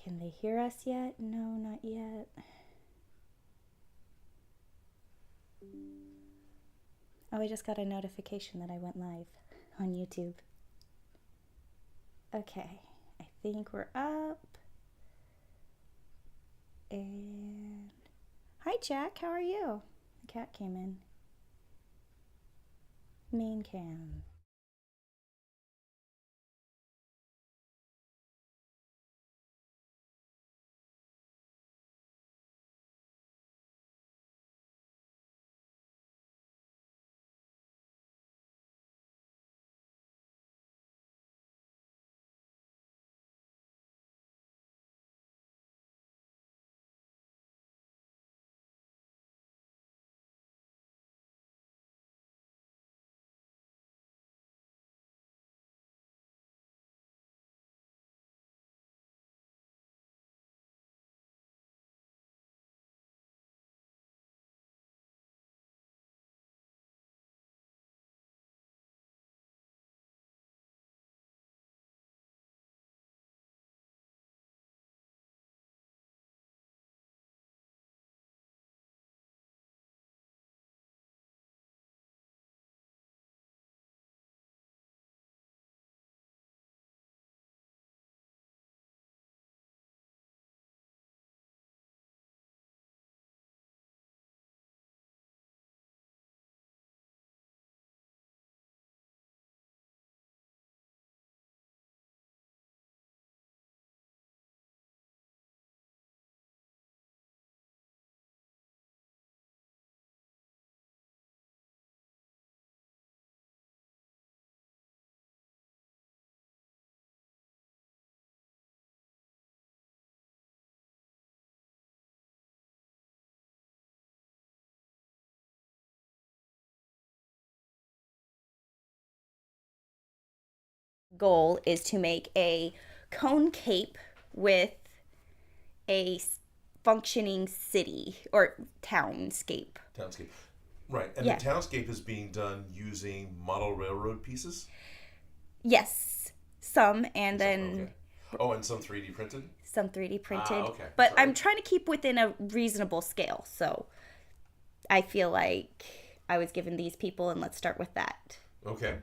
Can they hear us yet? No, not yet. Oh, I just got a notification that I went live on YouTube. Okay, I think we're up. And hi, Jack. How are you? The cat came in. Main cam. Goal is to make a cone cape with a functioning city or townscape. Townscape. Right, and the Yeah. townscape is being done using model railroad pieces? Yes. Some, and Okay. then Oh, and some 3D printed? some 3D Ah, printed. okay. But Sorry. I'm trying to keep within a reasonable scale. So I feel like I was given these people, and let's start with that. Okay.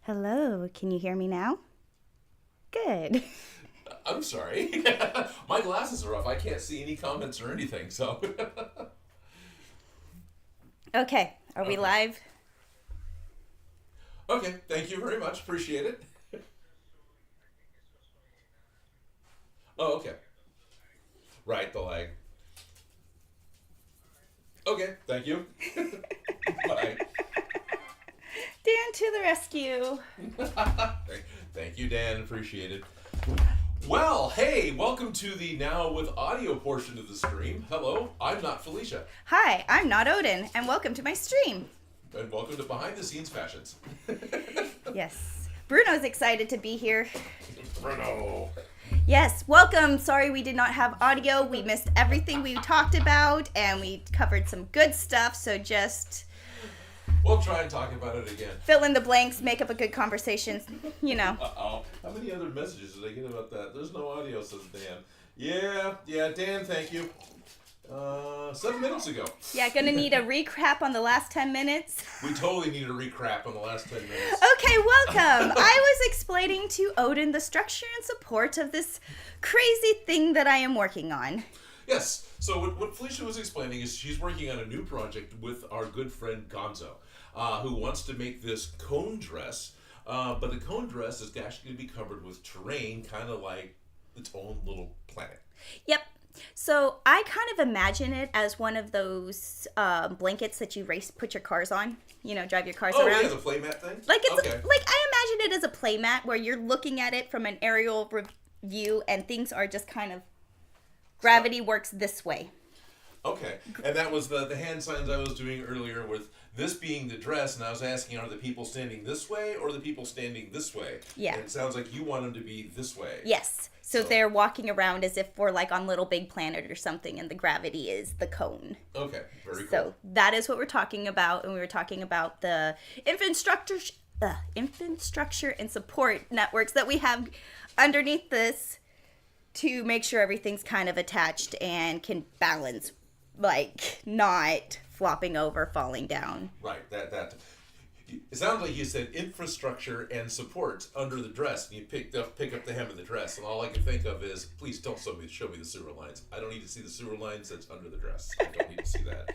Hello, can you hear me now? Good. I'm sorry. My glasses are off. I can't see any comments or anything, so. Okay, are we live? Okay, thank you very much. Appreciate it. Oh, okay. Right, the lag. Okay, thank you. Bye. Dan to the rescue. Thank you, Dan. Appreciate it. Well, hey, welcome to the now with audio portion of the stream. Hello, I'm not Felicia. Hi, I'm not Odin, and welcome to my stream. And welcome to Behind the Scenes Fashions. Yes, Bruno's excited to be here. Bruno. Yes, welcome. Sorry we did not have audio. We missed everything we talked about, and we covered some good stuff, so just We'll try and talk about it again. fill in the blanks, make up a good conversation, you know. Uh-oh. How many other messages did I get about that? There's no audio, says Dan. Yeah, Dan, thank you. 7 minutes ago. Yeah, gonna need a recap on the last 10 minutes. We totally need a recap on the last 10 minutes. Okay, welcome. I was explaining to Odin the structure and support of this crazy thing that I am working on. Yes, so what Felicia was explaining is she's working on a new project with our good friend Gonzo, who wants to make this cone dress, but the cone dress is actually going to be covered with terrain, kind of like its own little planet. Yep. So I kind of imagine it as one of those blankets that you put your cars on, drive your cars around. Oh, yeah, the playmat thing? Like it's okay. like I imagine it as a playmat where you're looking at it from an aerial view and things are just kind of gravity works this way. Okay, and that was the hand signs I was doing earlier with this being the dress, and I was asking, are the people standing this way or the people standing this way? Yeah. And it sounds like you want them to be this way. Yes. So they're walking around as if we're like on Little Big Planet or something, and the gravity is the cone. Okay, very cool. So that is what we're talking about, and we were talking about the infant structure and support networks that we have underneath this to make sure everything's kind of attached and can balance, like not flopping over, falling down. Right, that. It sounds like you said infrastructure and support under the dress, and you pick up the hem of the dress, and all I can think of is, please don't show me the sewer lines. I don't need to see the sewer lines that's under the dress. I don't need to see that.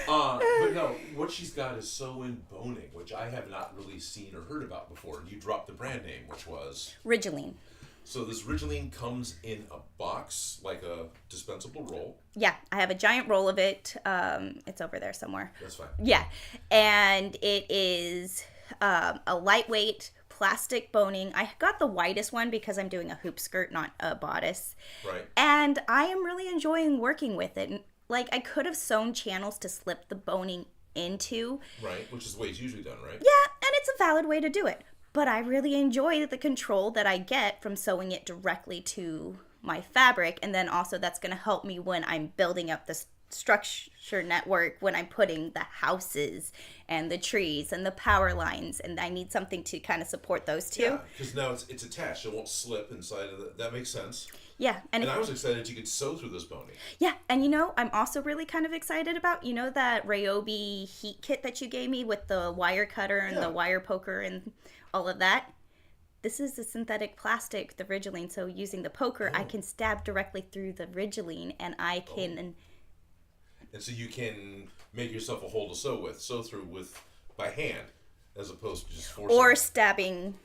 But no, what she's got is sew-in boning, which I have not really seen or heard about before. You dropped the brand name, which was? Ridgeline. So this Ridgeline comes in a box, like a dispensable roll. Yeah, I have a giant roll of it. It's over there somewhere. That's fine. Yeah, and it is a lightweight plastic boning. I got the widest one because I'm doing a hoop skirt, not a bodice. Right. And I am really enjoying working with it. Like, I could have sewn channels to slip the boning into. Right, which is the way it's usually done, right? Yeah, and it's a valid way to do it. But I really enjoy the control that I get from sewing it directly to my fabric. And then also that's going to help me when I'm building up the structure network, when I'm putting the houses and the trees and the power lines. And I need something to kind of support those two. Yeah, because now it's attached. It won't slip inside of that makes sense. Yeah. And I was excited you could sew through this boning. Yeah. And I'm also really kind of excited about, that Ryobi heat kit that you gave me with the wire cutter and the wire poker and all of that. This is a synthetic plastic, the Ridgeline. So using the poker, I can stab directly through the Ridgeline, and I can. And so you can make yourself a hole to sew through by hand, as opposed to just forcing. Or stabbing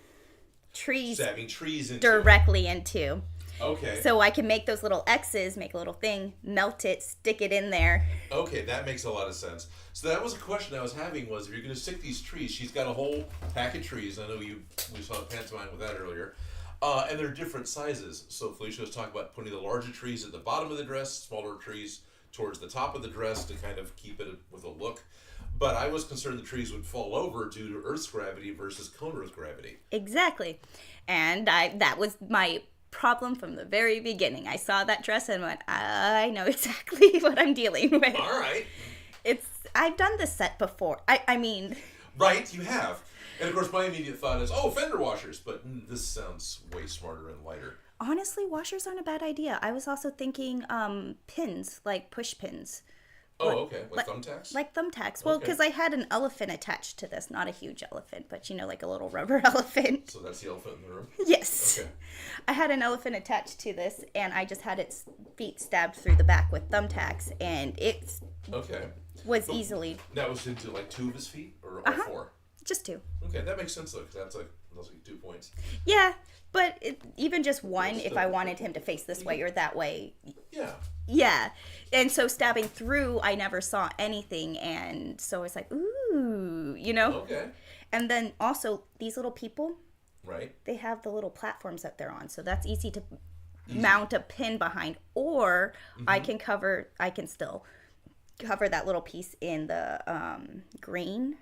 trees into directly into. Okay. So I can make those little X's, make a little thing, melt it, stick it in there. Okay, that makes a lot of sense. So that was a question I was having was, if you're going to stick these trees, she's got a whole pack of trees. I know we saw a pantomime with that earlier. And they're different sizes. So Felicia was talking about putting the larger trees at the bottom of the dress, smaller trees towards the top of the dress to kind of keep it with a look. But I was concerned the trees would fall over due to Earth's gravity versus cone Earth gravity. Exactly. And that was my problem from the very beginning. I saw that dress and went, I know exactly what I'm dealing with. All right. I've done this set before. I mean... Right, you have. And of course my immediate thought is, fender washers. But this sounds way smarter and lighter. Honestly, washers aren't a bad idea. I was also thinking pins, like push pins. Oh, okay. Like thumbtacks? Like thumbtacks. Well, Okay. because I had an elephant attached to this. Not a huge elephant, but like a little rubber elephant. So that's the elephant in the room? Yes. Okay. I had an elephant attached to this, and I just had its feet stabbed through the back with thumbtacks, and it Okay. was easily That was into like 2 of his feet or all 4? just 2. Okay, that makes sense though, because that's like 2 points. Yeah, but even just one, if still- I wanted him to face this way or that way. Yeah. Yeah. And so stabbing through, I never saw anything, and so I was like, ooh, Okay. And then also, these little people, Right. they have the little platforms that they're on, so that's easy to mount a pin behind, or I can still cover that little piece in the green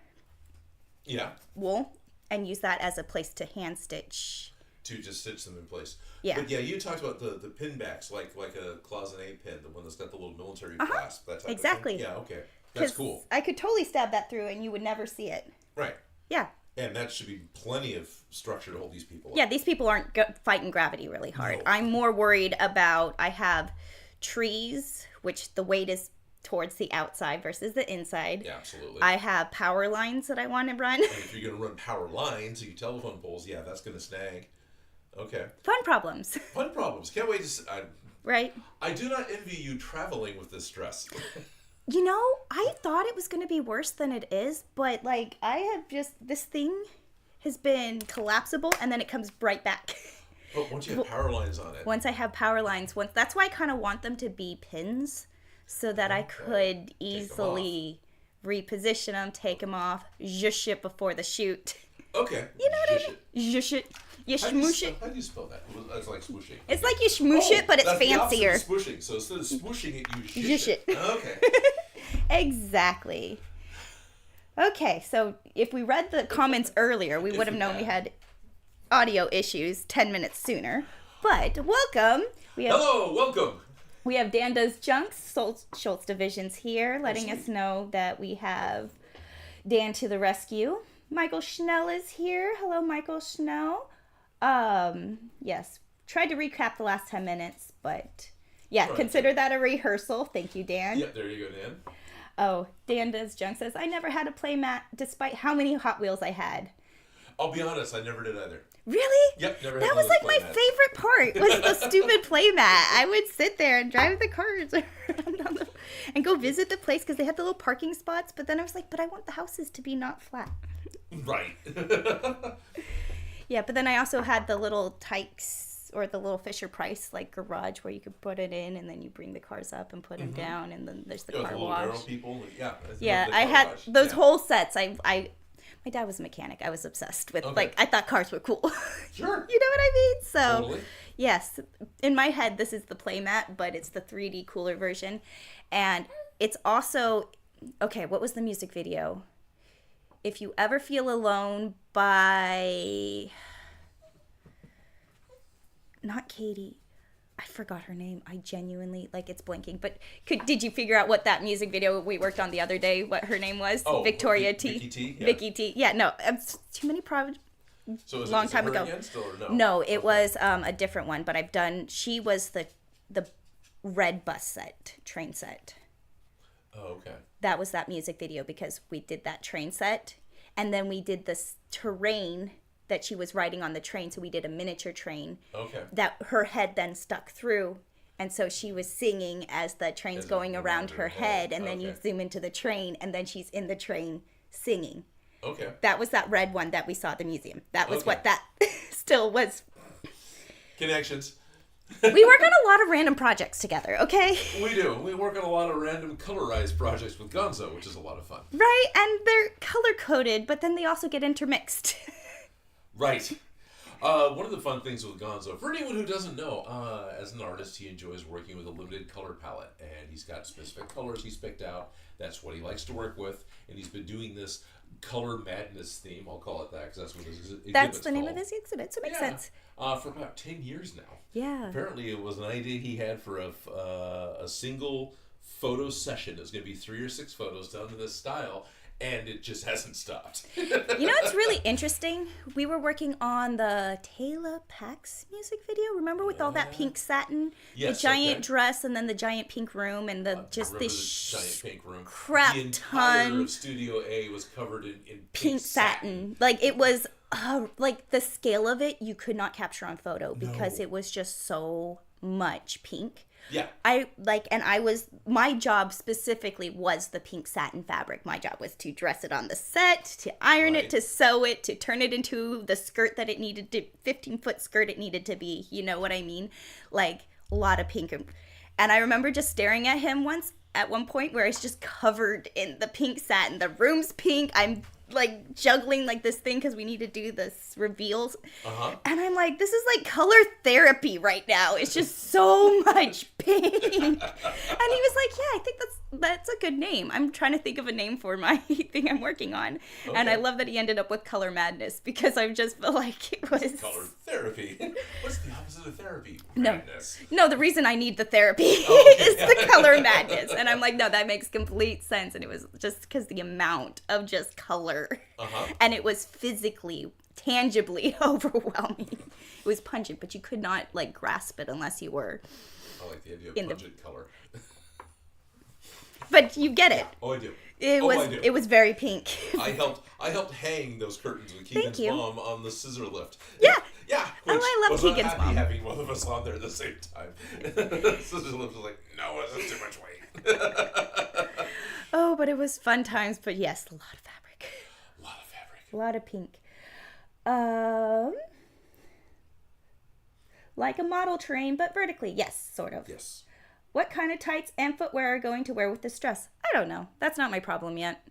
Yeah. wool and use that as a place to hand stitch. To just stitch them in place. Yeah. But yeah, you talked about the pin backs, like a cloisonne pin, the one that's got the little military clasp, that type Exactly. of thing. Yeah, okay. That's 'Cause cool. I could totally stab that through and you would never see it. Right. Yeah. And that should be plenty of structure to hold these people up. Yeah, these people aren't fighting gravity really hard. No. I'm more worried about, I have trees, which the weight is towards the outside versus the inside. Yeah, absolutely. I have power lines that I want to run. And if you're going to run power lines, your telephone poles, yeah, that's going to snag. Okay. Fun problems, Fun problems. Can't wait to right? I do not envy you traveling with this dress. I thought it was going to be worse than it is, but this thing has been collapsible and then it comes right back. But once you have power lines on it. Once I have power lines, that's why I kind of want them to be pins so that I could easily reposition them, take them off, zhush it before the shoot. Okay. You know what I Zhush mean? it. Zhush it. You smoosh it. How do you spell that? It's like swooshing. It's like you smoosh it, but it's that's fancier. The opposite of swooshing. So instead of swooshing it, you Zhush zhush it. it. Okay. Exactly. Okay, so if we read the comments earlier, we would have known we had audio issues 10 minutes sooner. But welcome. Hello, welcome. We have Dan Does Junks, Schultz Divisions here, letting us know that we have Dan to the rescue. Michael Schnell is here. Hello, Michael Schnell. Yes, tried to recap the last 10 minutes, but yeah, Right. Consider that a rehearsal. Thank you, Dan. Yep, there you go, Dan. Oh, Dan Does Junk says, I never had a playmat despite how many Hot Wheels I had. I'll be honest, I never did either. Really? Yep, never had That one was of like those my playmats. favorite part, was the stupid playmat. I would sit there and drive the cars around and go visit the place because they had the little parking spots. But then I was like, but I want the houses to be not flat. Right. Yeah, but then I also had the little Tykes or the little Fisher-Price like garage where you could put it in and then you bring the cars up and put them down and then there's the car the little wash. barrel people. Yeah. Yeah, the I car had wash. those Yeah. whole sets. My dad was a mechanic. I was obsessed with, Okay. I thought cars were cool. Sure. You know what I mean? So, Totally. yes, in my head, this is the playmat, but it's the 3D cooler version. And it's also, okay, what was the music video? If You Ever Feel Alone by, not Katie. I forgot her name. I genuinely, it's blanking. But did you figure out what that music video we worked on the other day, what her name was? Oh, Victoria T. Vicky T? Yeah. Vicky T. Yeah, no, too many So is long it time her ago. Again still, or no? No, it was a different one, but she was the red bus set, train set. Oh, okay. That was that music video because we did that train set and then we did this terrain that she was riding on the train. So we did a miniature train Okay. that her head then stuck through. And so she was singing as the train's As going it around around her her head. head. And then you Okay. zoom into the train and then she's in the train singing. Okay. That was that red one that we saw at the museum. That was Okay. what that still was. Connections. We work on a lot of random projects together, okay? We do. We work on a lot of random colorized projects with Gonzo, which is a lot of fun. Right? And they're color coded, but then they also get intermixed. Right. One of the fun things with Gonzo, for anyone who doesn't know, as an artist, he enjoys working with a limited color palette, and he's got specific colors he's picked out. That's what he likes to work with, and he's been doing this color madness theme. I'll call it that because that's what his exhibit's That's the name called. of his exhibit, so it makes Yeah. sense. For about 10 years now. Yeah. Apparently, it was an idea he had for a single photo session. It was going to be 3 or 6 photos done in this style, and it just hasn't stopped. You know what's really interesting? We were working on the Taylor Pax music video. Remember with all that pink satin? Yes, the giant dress and then the giant pink room and the just this giant pink room. crap the entire ton of Studio A was covered in pink satin. Like it was like the scale of it you could not capture on photo because it was just so much pink. Yeah. My job specifically was the pink satin fabric. My job was to dress it on the set, to iron it, to sew it, to turn it into the skirt that it needed to, 15-foot skirt it needed to be. You know what I mean? Like a lot of pink. And I remember just staring at him at one point where it's just covered in the pink satin. The room's pink. I'm like juggling like this thing because we need to do this reveals, and I'm like, this is like color therapy right now. It's just so much pink. And he was like, yeah, I think that's a good name. I'm trying to think of a name for my thing I'm working on. And I love that he ended up with Color Madness because I just felt like it was color therapy. What's the opposite of therapy? Madness. No, the reason I need the therapy is the Color Madness. And I'm like, no, that makes complete sense. And it was just because the amount of just color. And it was physically, tangibly overwhelming. It was pungent, but you could not like grasp it unless you were. I like the idea of pungent color. But you get it. Oh, I do. It was very pink. I helped hang those curtains with Keegan's mom on the scissor lift. Yeah. Yeah. I love Keegan's mom. Having one of us on there at the same time. Scissor lift was like, no, this is too much weight. Oh, but it was fun times. But yes, a lot of fabric. A lot of pink. Like a model train, but vertically. Yes, sort of. Yes. What kind of tights and footwear are going to wear with this dress? I don't know. That's not my problem yet.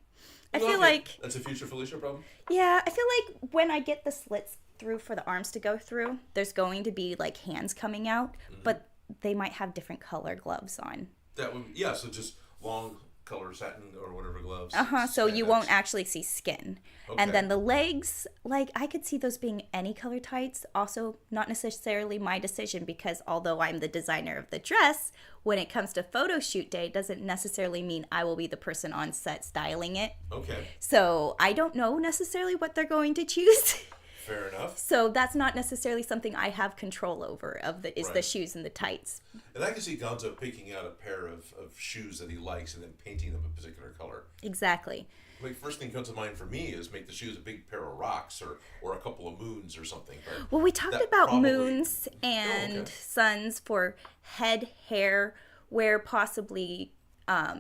I feel like... That's a future Felicia problem? Yeah, I feel like when I get the slits through for the arms to go through, there's going to be like hands coming out, but they might have different color gloves on. That would... Yeah, so just long color satin or whatever gloves. So you won't actually see skin. Okay. And then the legs, like I could see those being any color tights. Also, not necessarily my decision because although I'm the designer of the dress, when it comes to photo shoot day, doesn't necessarily mean I will be the person on set styling it. Okay. So I don't know necessarily what they're going to choose. Fair enough. So that's not necessarily something I have control over the shoes and the tights. And I can see Gonzo picking out a pair of shoes that he likes and then painting them a particular color. Exactly. Like first thing comes to mind for me is make the shoes a big pair of rocks or a couple of moons or something. But well, we talked about moons and suns for head, hair, where possibly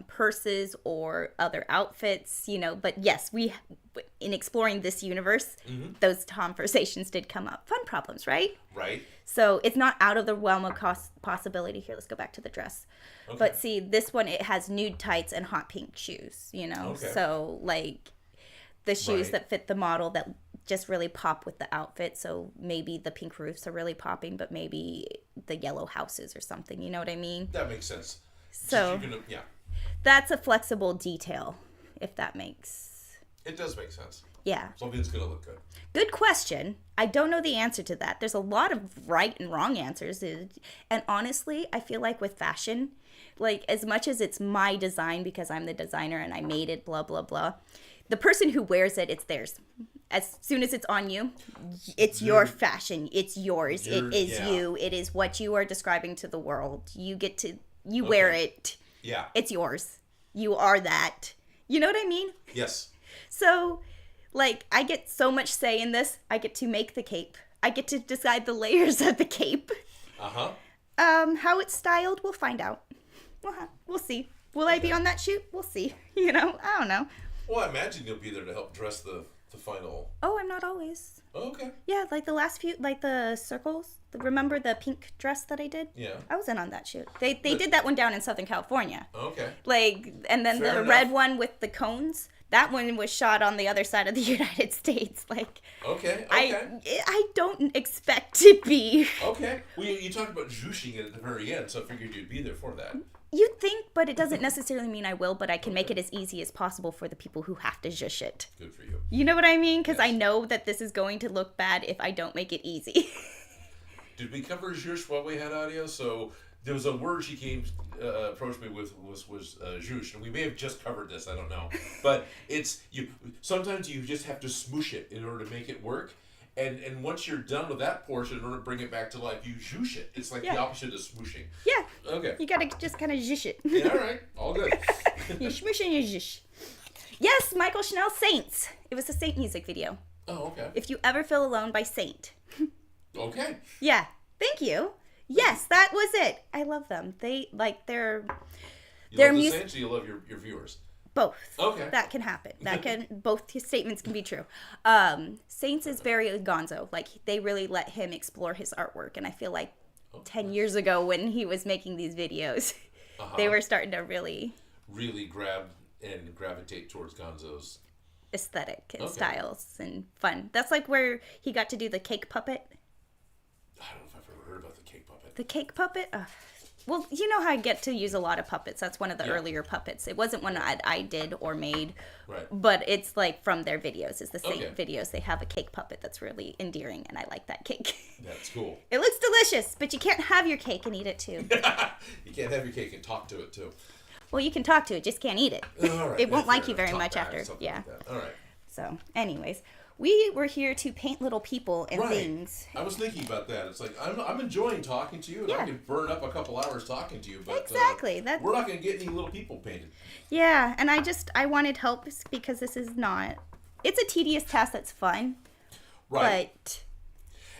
purses or other outfits, but yes, in exploring this universe, those conversations did come up. Fun problems, right? Right. So it's not out of the realm of possibility. Here, let's go back to the dress. Okay. But see, this one, it has nude tights and hot pink shoes, Okay. So like the shoes that fit the model that just really pop with the outfit. So maybe the pink roofs are really popping, but maybe the yellow houses or something. You know what I mean? That makes sense. So that's a flexible detail, if that makes... It does make sense. Yeah. Something's going to look good. Good question. I don't know the answer to that. There's a lot of right and wrong answers. And honestly, I feel like with fashion, like as much as it's my design because I'm the designer and I made it, blah, blah, blah, the person who wears it, it's theirs. As soon as it's on you, it's your fashion. It's yours. It is you. It is what you are describing to the world. You get to, wear it. Yeah. It's yours. You are that. You know what I mean? Yes. So, like, I get so much say in this. I get to make the cape. I get to decide the layers of the cape. Uh-huh. How it's styled, we'll find out. We'll see. Will I be on that shoot? We'll see. I don't know. Well, I imagine you'll be there to help dress the final. Oh, I'm not always. Oh, okay. Yeah, like the last few, like the circles. Remember the pink dress that I did? Yeah. I was in on that shoot. They did that one down in Southern California. Okay. Like, and then Fair the enough. red one with the cones. That one was shot on the other side of the United States. Like, okay. I don't expect to be. Okay. Well, you talked about zhooshing it at the very end, so I figured you'd be there for that. You'd think, but it doesn't necessarily mean I will, but I can make it as easy as possible for the people who have to zhush it. Good for you. You know what I mean? Because I know that this is going to look bad if I don't make it easy. Did we cover zhush while we had audio? So there was a word she came approached me with was zhoosh, and we may have just covered this. I don't know, but it's you. Sometimes you just have to smoosh it in order to make it work. And once you're done with that portion, in order to bring it back to life, you zhoosh it. It's like the opposite of smooshing. Yeah. Okay. You gotta just kind of zhish it. Yeah, all right. All good. You smoosh and you zhish. Yes, Michael Chanel, Saints. It was a Saint music video. Oh, okay. If You Ever Feel Alone by Saint. Okay. Yeah. Thank you. Yes, that was it. I love them. They, like, You their love the music. Saints, or you love your viewers? Both. Okay. That can happen. Both his statements can be true. Saints is very gonzo. Like, they really let him explore his artwork. And I feel like 10 years ago when he was making these videos, they were starting to really grab and gravitate towards Gonzo's aesthetic and styles and fun. That's like where he got to do the cake puppet. I don't know if I've ever heard about the cake puppet. The cake puppet? Well, you know how I get to use a lot of puppets. That's one of the earlier puppets. It wasn't one I did or made. Right. But it's like from their videos. It's the same videos. They have a cake puppet that's really endearing, and I like that cake. That's cool. It looks delicious, but you can't have your cake and eat it too. You can't have your cake and talk to it too. Well, you can talk to it, just can't eat it. All right. It won't like you Fair very enough. much Talk after. back, something Yeah. like that. All right. So, anyways, we were here to paint little people and things. I was thinking about that. It's like I'm enjoying talking to you, and I can burn up a couple hours talking to you, but Exactly. we're not going to get any little people painted. Yeah, and I wanted help because this is not. It's a tedious task that's fun. Right. But.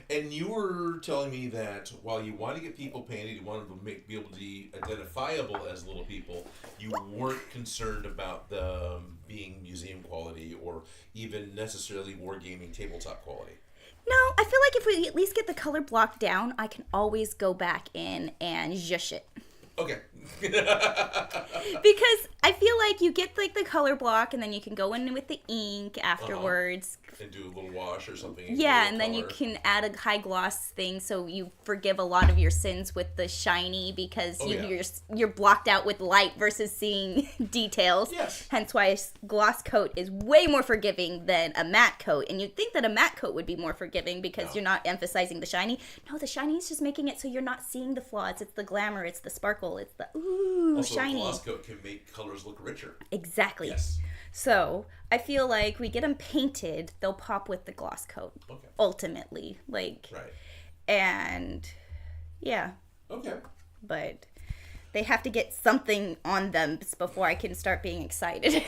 And you were telling me that while you want to get people painted, you wanted to be able to be identifiable as little people, you weren't concerned about them being museum quality or even necessarily wargaming tabletop quality. No, I feel like if we at least get the color block down, I can always go back in and zhush it. Okay. Because I feel like you get like the color block and then you can go in with the ink afterwards. And do a little wash or something. Yeah, and then you can add a high gloss thing so you forgive a lot of your sins with the shiny because you're blocked out with light versus seeing details. Yes. Hence why a gloss coat is way more forgiving than a matte coat. And you'd think that a matte coat would be more forgiving because you're not emphasizing the shiny. No, the shiny is just making it so you're not seeing the flaws. It's the glamour. It's the sparkle. It's the also, shiny. A gloss coat can make colors look richer. Exactly. Yes. So I feel like we get them painted, they'll pop with the gloss coat. Okay. Ultimately, like. Right. And yeah. Okay. But they have to get something on them before I can start being excited.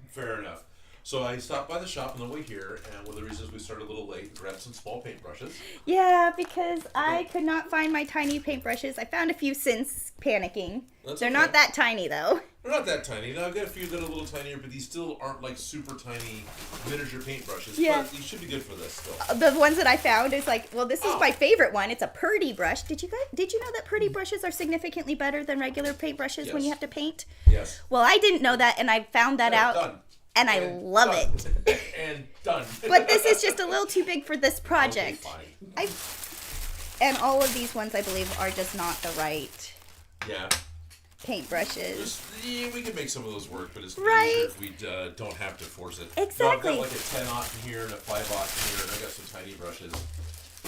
Fair enough. So I stopped by the shop on the way here, and one of the reasons we started a little late and grabbed some small paintbrushes. Yeah, because I could not find my tiny paintbrushes. I found a few since panicking. They're not that tiny, though. They're not that tiny. Now, I've got a few that are a little tinier, but these still aren't like super tiny miniature paintbrushes. Yeah. But these should be good for this still. The ones that I found is like, well, this is my favorite one. It's a Purdy brush. Did you know that Purdy brushes are significantly better than regular paintbrushes when you have to paint? Yes. Well, I didn't know that, and I found that out. Done. And I love it. And done. But this is just a little too big for this project. Okay, fine. And all of these ones, I believe, are just not the right paintbrushes. We can make some of those work, but it's easier if we don't have to force it. Exactly. I've got like a 10-aught in here and a 5-aught in here, and I've got some tiny brushes.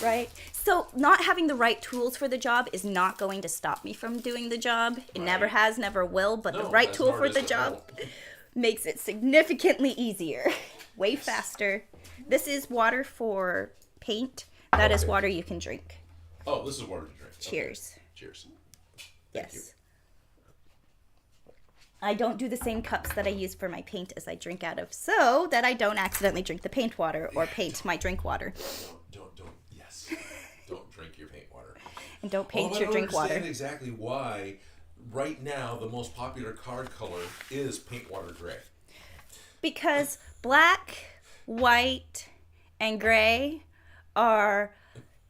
Right. So not having the right tools for the job is not going to stop me from doing the job. It never has, never will. But the right tool for the job makes it significantly easier. Way faster. This is water for paint. That is water you can drink. Oh, this is water to drink. Cheers. Okay. Cheers. Thank you. I don't do the same cups that I use for my paint as I drink out of, so that I don't accidentally drink the paint water or paint my drink water. Yes. Don't drink your paint water. And don't paint your drink water. I don't understand exactly why right now the most popular card color is paint water gray. Because black, white, and gray are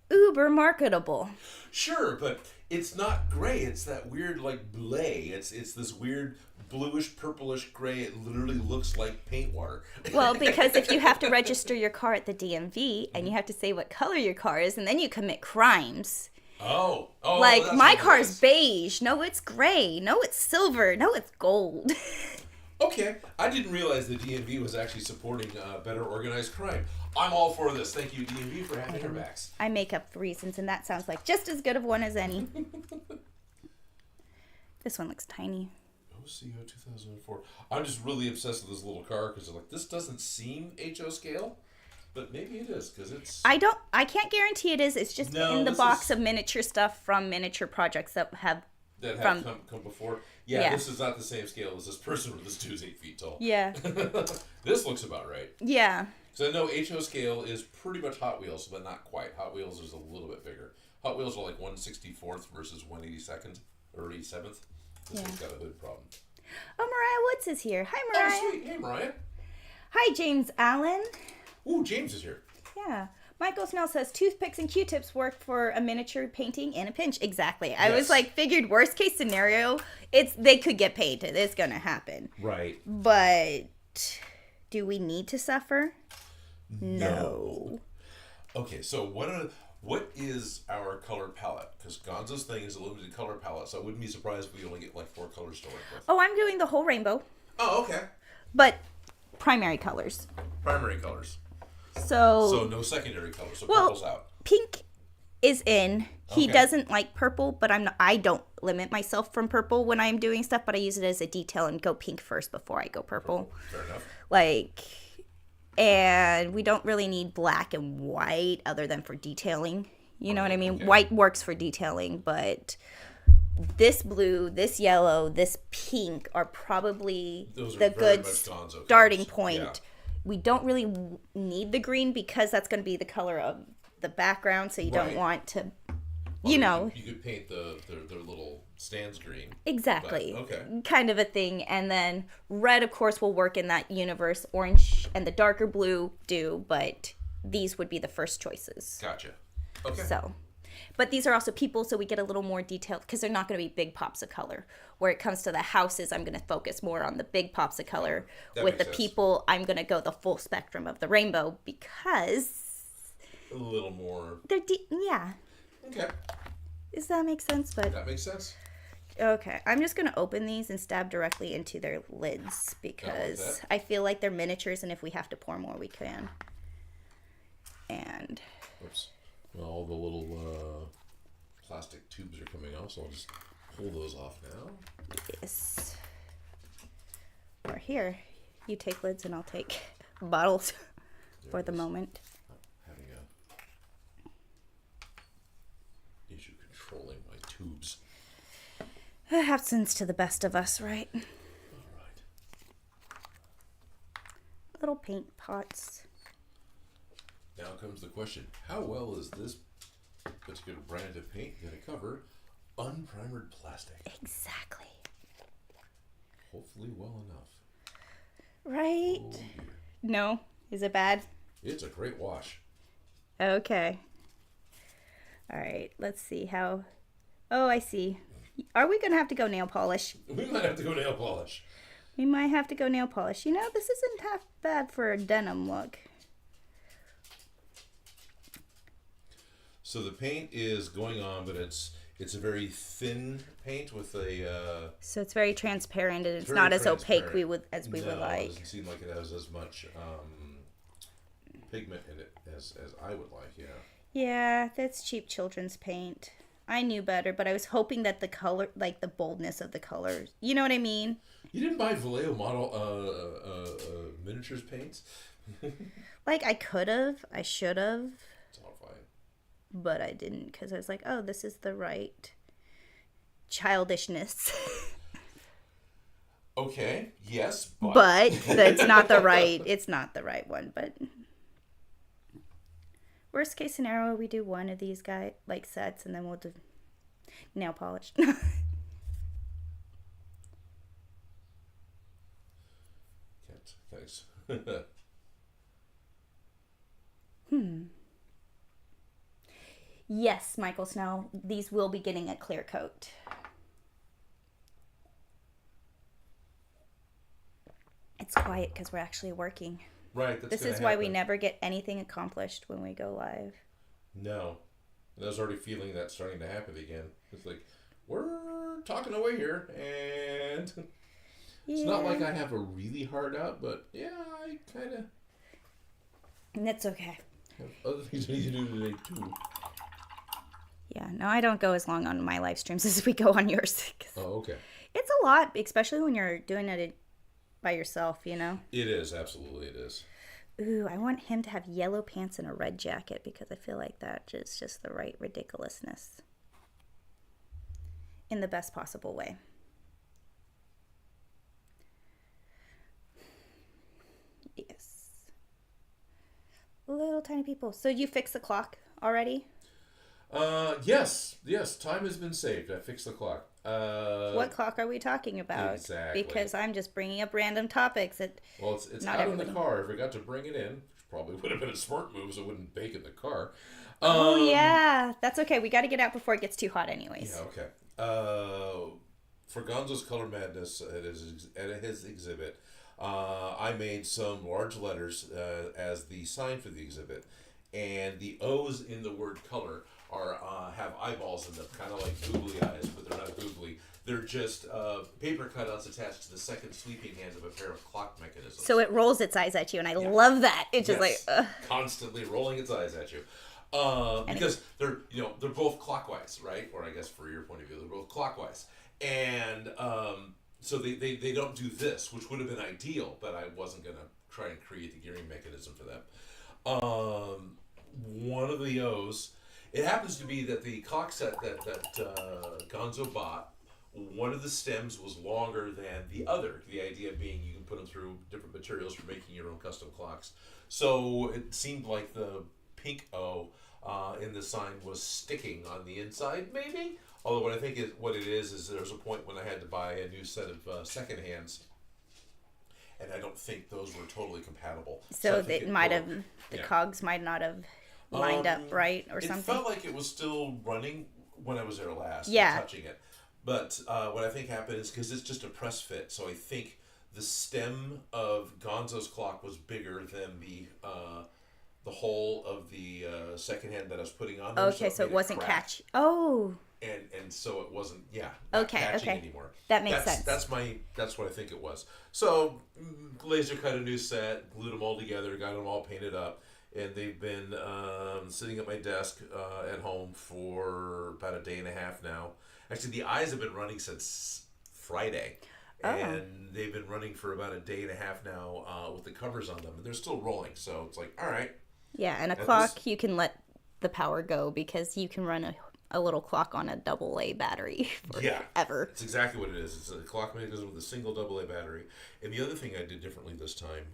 uber marketable. Sure, but it's not gray. It's that weird like blue. It's this weird bluish purplish gray. It literally looks like paint water. Well, because if you have to register your car at the DMV and you have to say what color your car is, and then you commit crimes. Oh, like my car's beige. No, it's gray. No, it's silver. No, it's gold. Okay, I didn't realize the DMV was actually supporting better organized crime. I'm all for this. Thank you, DMV, for having our backs. I make up reasons, and that sounds like just as good of one as any. This one looks tiny. OCO 2004. I'm just really obsessed with this little car because I'm like, this doesn't seem HO scale, but maybe it is because it's. I can't guarantee it is. It's just in the box of miniature stuff from miniature projects that have come before. Yeah, this is not the same scale as this person where this dude's 8 feet tall. Yeah. This looks about right. Yeah. So I know HO scale is pretty much Hot Wheels, but not quite. Hot Wheels is a little bit bigger. Hot Wheels are like 1/64th versus 1/82nd or 87th. This one's got a hood problem. Oh, Mariah Woods is here. Hi, Mariah. Oh, sweet. Hey, Mariah. Hi, James Allen. Ooh, James is here. Yeah. Michael Snell says toothpicks and Q-tips work for a miniature painting in a pinch. Exactly. I was like, figured worst case scenario, they could get painted. It's gonna happen. Right. But do we need to suffer? No. Okay, so what is our color palette? Because Gonzo's thing is a limited color palette, so I wouldn't be surprised if we only get like 4 colors to work with. Oh, I'm doing the whole rainbow. Oh, okay. But primary colors. Primary colors. So no secondary colors. So purple's out. Pink is in. He doesn't like purple, but I don't limit myself from purple when I'm doing stuff, but I use it as a detail and go pink first before I go purple. Fair enough. And we don't really need black and white other than for detailing. You know what I mean? Okay. White works for detailing, but this blue, this yellow, this pink are probably the good starting point. Yeah. We don't really need the green because that's going to be the color of the background, so you don't want to, you could paint their little stands green. Exactly. But, okay. Kind of a thing. And then red, of course, will work in that universe. Orange and the darker blue do, but these would be the first choices. Gotcha. Okay. But these are also people, so we get a little more detailed because they're not going to be big pops of color. Where it comes to the houses, I'm going to focus more on the big pops of color. With the people, I'm going to go the full spectrum of the rainbow because a little more. They're yeah. Okay. Does that make sense? But that makes sense. Okay, I'm just going to open these and stab directly into their lids because I feel like they're miniatures, and if we have to pour more, we can. And. Oops. Well, all the little plastic tubes are coming off, so I'll just pull those off now. Yes. Or here, you take lids and I'll take bottles for the moment. I'm having a issue controlling my tubes. It happens to the best of us, right? All right. Little paint pots. Now comes the question, how well is this particular brand of paint going to cover unprimered plastic? Exactly. Hopefully well enough. Right? Oh, dear. No? Is it bad? It's a great wash. Okay. All right, let's see how... Oh, I see. Are we going to have to go nail polish? We might have to go nail polish. We might have to go nail polish. You know, this isn't half bad for a denim look. So the paint is going on, but it's a very thin paint with a. So it's very transparent, and it's not as opaque as we would like. It doesn't seem like it has as much pigment in it as I would like. Yeah. Yeah, that's cheap children's paint. I knew better, but I was hoping that the color, like the boldness of the colors, you know what I mean? You didn't buy Vallejo model miniatures paints? Like I could have, I should have. It's all fine. But I didn't because I was like, oh, this is the right childishness. Okay, yes, but. But it's not the right one, but. Worst case scenario, we do one of these sets, and then we'll do nail polish. Thanks. Yes, Michael Snell, these will be getting a clear coat. It's quiet because we're actually working. Right. This is why we never get anything accomplished when we go live. No. And I was already feeling that starting to happen again. It's like, we're talking away here, and it's not like I have a really hard out, but yeah, I kind of... And that's okay. have other things I need to do today, too. Yeah, no, I don't go as long on my live streams as we go on yours. Oh, okay. It's a lot, especially when you're doing it by yourself, you know? It is, absolutely it is. Ooh, I want him to have yellow pants and a red jacket because I feel like that is just the right ridiculousness. In the best possible way. Yes. Little tiny people. So you fixed the clock already? Yes. Time has been saved. I fixed the clock. What clock are we talking about? Exactly. Because I'm just bringing up random topics. Well, it's out in the car. If we got to bring it in, which probably would have been a smart move, so it wouldn't bake in the car. Oh yeah, that's okay. We got to get out before it gets too hot, anyways. Yeah. Okay. For Gonzo's Color Madness at his exhibit, I made some large letters as the sign for the exhibit, and the O's in the word color have eyeballs in them, kind of like googly eyes, but they're not googly. They're just paper cutouts attached to the second sweeping hand of a pair of clock mechanisms. So it rolls its eyes at you, and I love that. It's just like constantly rolling its eyes at you. Because they're both clockwise, right? Or I guess for your point of view, they're both clockwise. And so they don't do this, which would have been ideal, but I wasn't going to try and create the gearing mechanism for them. One of the O's, it happens to be that the clock set that Gonzo bought, one of the stems was longer than the other. The idea being you can put them through different materials for making your own custom clocks. So it seemed like the pink O in the sign was sticking on the inside, maybe. Although what I think what it is there's a point when I had to buy a new set of second hands, and I don't think those were totally compatible. So it might have, the cogs might not have lined up right or something. It felt like it was still running when I was there last, touching it. But what I think happened is because it's just a press fit, so I think the stem of Gonzo's clock was bigger than the whole of the second hand that I was putting on there. Okay, so it wasn't catchy. Oh. And so it wasn't, catching anymore. That makes sense. That's what I think it was. So laser cut a new set, glued them all together, got them all painted up, and they've been sitting at my desk at home for about a day and a half now. Actually, the eyes have been running since Friday. And they've been running for about a day and a half now with the covers on them, and they're still rolling. So it's like, all right. Yeah, and a clock, you can let the power go because you can run a little clock on a AA battery forever. That's exactly what it is. It's a clock mechanism with a single AA battery. And the other thing I did differently this time,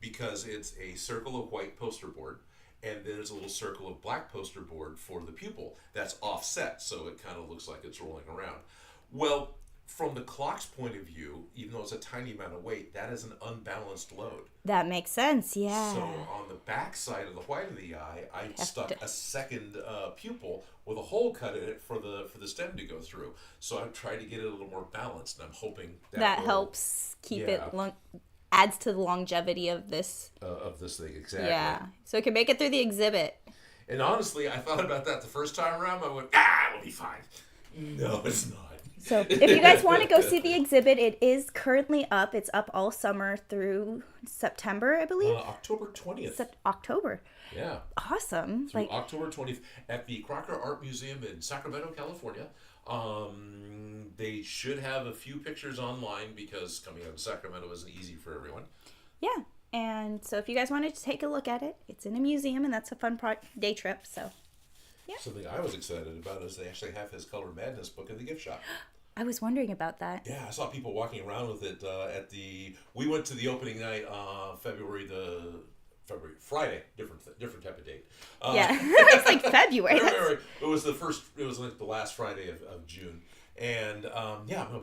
because it's a circle of white poster board, and then there's a little circle of black poster board for the pupil that's offset, so it kind of looks like it's rolling around. Well, from the clock's point of view, even though it's a tiny amount of weight, that is an unbalanced load. That makes sense, yeah. So on the back side of the white of the eye, I stuck a second pupil with a hole cut in it for the stem to go through. So I've tried to get it a little more balanced, and I'm hoping that helps keep it adds to the longevity of this thing, exactly. Yeah, so it can make it through the exhibit. And honestly, I thought about that the first time around. I went, it'll be fine. No, it's not. So if you guys want to go see the exhibit, it is currently up. It's up all summer through September, I believe. October 20th. October. Yeah. Awesome. Through October 20th at the Crocker Art Museum in Sacramento, California. They should have a few pictures online because coming out of Sacramento isn't easy for everyone. Yeah. And so if you guys wanted to take a look at it, it's in a museum, and that's a fun day trip. So. Yeah. Something I was excited about is they actually have his Color Madness book in the gift shop. I was wondering about that. Yeah, I saw people walking around with it we went to the opening night Friday, different type of date. It's like February. It was like the last Friday of June. And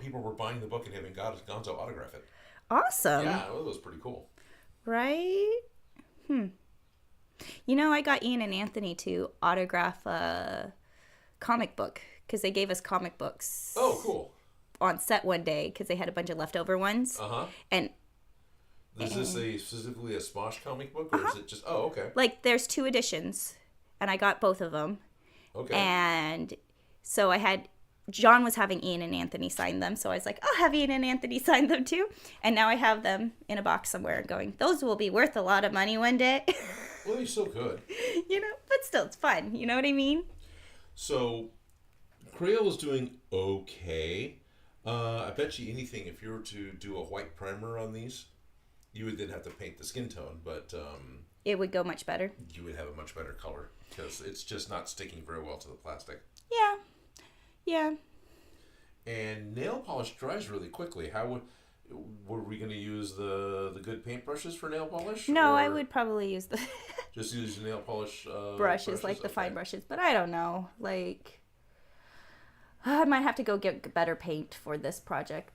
people were buying the book and having Gonzo autograph it. Awesome. Yeah, it was pretty cool. Right? I got Ian and Anthony to autograph a comic book because they gave us comic books. Oh, cool. On set one day because they had a bunch of leftover ones. And is this specifically a Smosh comic book, or is it just? Oh, okay. Like there's 2 editions, and I got both of them. Okay. And so John was having Ian and Anthony sign them, so I was like, I'll have Ian and Anthony sign them too. And now I have them in a box somewhere going, those will be worth a lot of money one day. Well, you're so good. But still, it's fun. You know what I mean? So Crayola is doing okay. I bet you anything, if you were to do a white primer on these, you would then have to paint the skin tone, but It would go much better. you would have a much better color because it's just not sticking very well to the plastic. Yeah. Yeah. And nail polish dries really quickly. Were we going to use the good paintbrushes for nail polish? No, or I would probably use the just use nail polish brushes, like the fine brushes. But I don't know. Like, I might have to go get better paint for this project.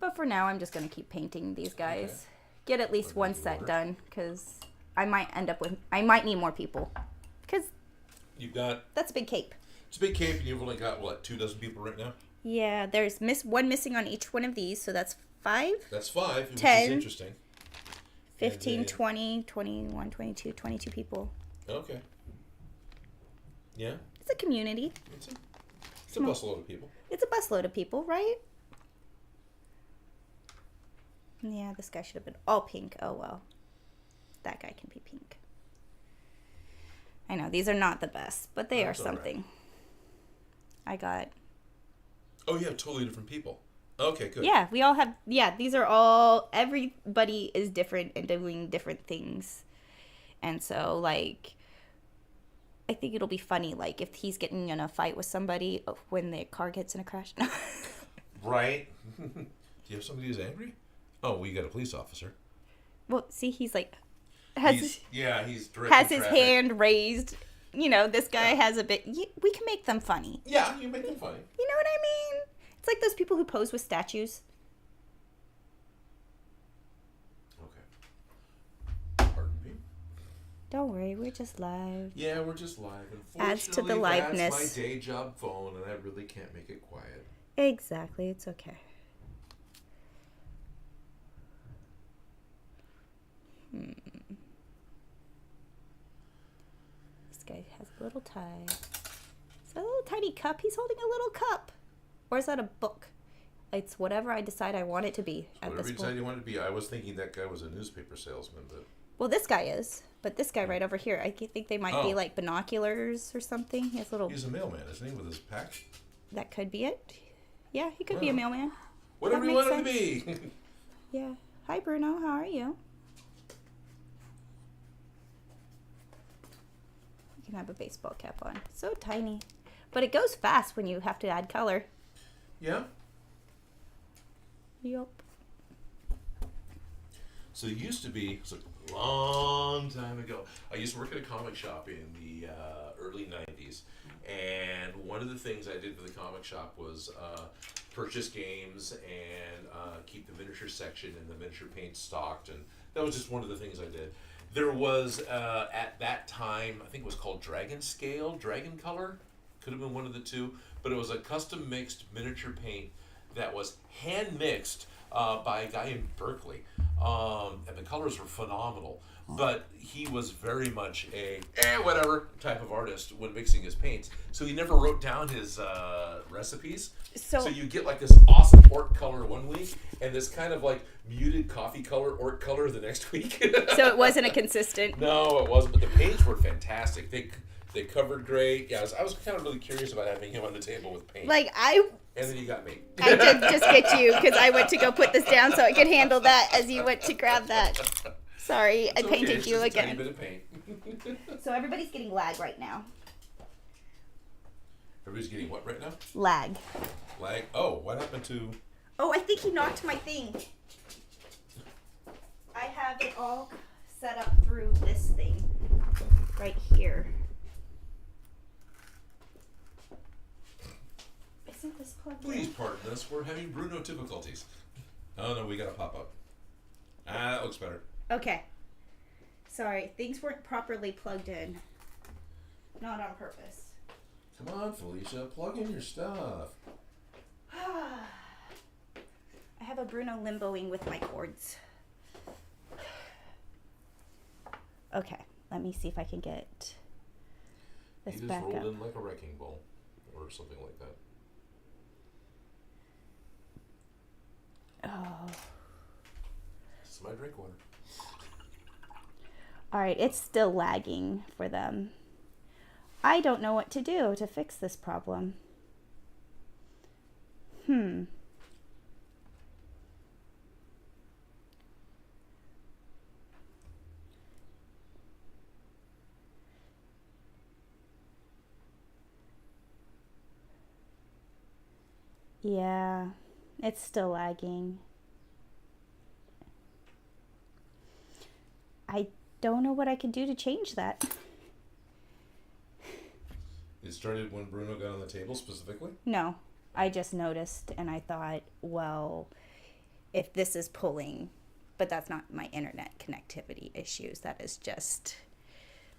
But for now, I'm just going to keep painting these guys. Okay. Get at least one set done, because I might need more people. Because You've got, that's a big cape. it's a big cape, and you've only got, what, 24 people right now? Yeah, there's one missing on each one of these, so that's 5. That's 5, which 10, is interesting. 15, then, 20, 21, 22, 22 people. Okay. Yeah, It's a community. it's a busload of people. It's a busload of people, right? Yeah, this guy should have been all pink. Oh, well. That guy can be pink. I know, these are not the best, but they That's are something. I got... Oh, yeah, totally different people. Okay, good. Yeah, we all have... Yeah, these are all... Everybody is different and doing different things. And so, like... I think it'll be funny, like, if he's getting in a fight with somebody when their car gets in a crash. Right? Do you have somebody who's angry? Oh, well, you got a police officer. Well, see, he's like... He's has directing his traffic. hand raised. You know, this guy has a bit... We can make them funny. Yeah, you make them funny. You know what I mean? It's like those people who pose with statues. Okay. Pardon me? Don't worry, we're just live. Yeah, we're just live. Adds to the Unfortunately, liveness. that's my day job phone, and I really can't make it quiet. Exactly, it's okay. This guy has a little tie. It's a little tiny cup. He's holding a little cup. Or is that a book? It's whatever I decide I want it to be at Whatever this you point. decided you wanted to be, I was thinking that guy was a newspaper salesman, but Well, this guy is. But this guy right over here, I think they might be Oh. like binoculars or something. He has little... he's a mailman, isn't he, with his pack? That could be it. Yeah, he could be a Oh. mailman. Whatever That you makes want him to be. Yeah. Hi, Bruno. How are you? You can have a baseball cap on. So tiny. But it goes fast when you have to add color. Yeah? Yup. So it used to be, it's a long time ago. I used to work at a comic shop in the early 90s. And one of the things I did for the comic shop was purchase games and keep the miniature section and the miniature paint stocked. And that was just one of the things I did. There was, at that time, I think it was called Dragon Scale, Dragon Color. Could have been one of the two. But it was a custom mixed miniature paint that was hand mixed by a guy in Berkeley. And the colors were phenomenal. But he was very much a whatever type of artist when mixing his paints. So he never wrote down his recipes. So you get like this awesome orc color one week and this kind of like muted coffee color orc color the next week. So it wasn't a consistent... No, it wasn't. But the paints were fantastic. They covered great. Yeah, I was kind of really curious about having him on the table with paint. Like, I And then you got me. did just get you because I went to go put this down so I could handle that as you went to grab that. Sorry, I It's painted okay, it's you just a tiny again. bit of paint. So everybody's getting lag right now. Everybody's getting what right now? Lag. Lag. Oh, what happened to? Oh, I think he knocked my thing. I have it all set up through this thing right here. Isn't this plugged Please in? pardon us. We're having Bruno difficulties. Oh no, we got a pop up. That looks better. Okay. Sorry, things weren't properly plugged in. Not on purpose. Come on, Felicia, plug in your stuff. I have a Bruno limboing with my cords. Okay, let me see if I can get this He just back rolled up. in like a wrecking ball, or something like that. Oh. This is my drink water. All right, it's still lagging for them. I don't know what to do to fix this problem. Yeah, it's still lagging. I don't know what I can do to change that. It started when Bruno got on the table specifically? No, I just noticed and I thought, well, if this is pulling, but that's not my internet connectivity issues. That is just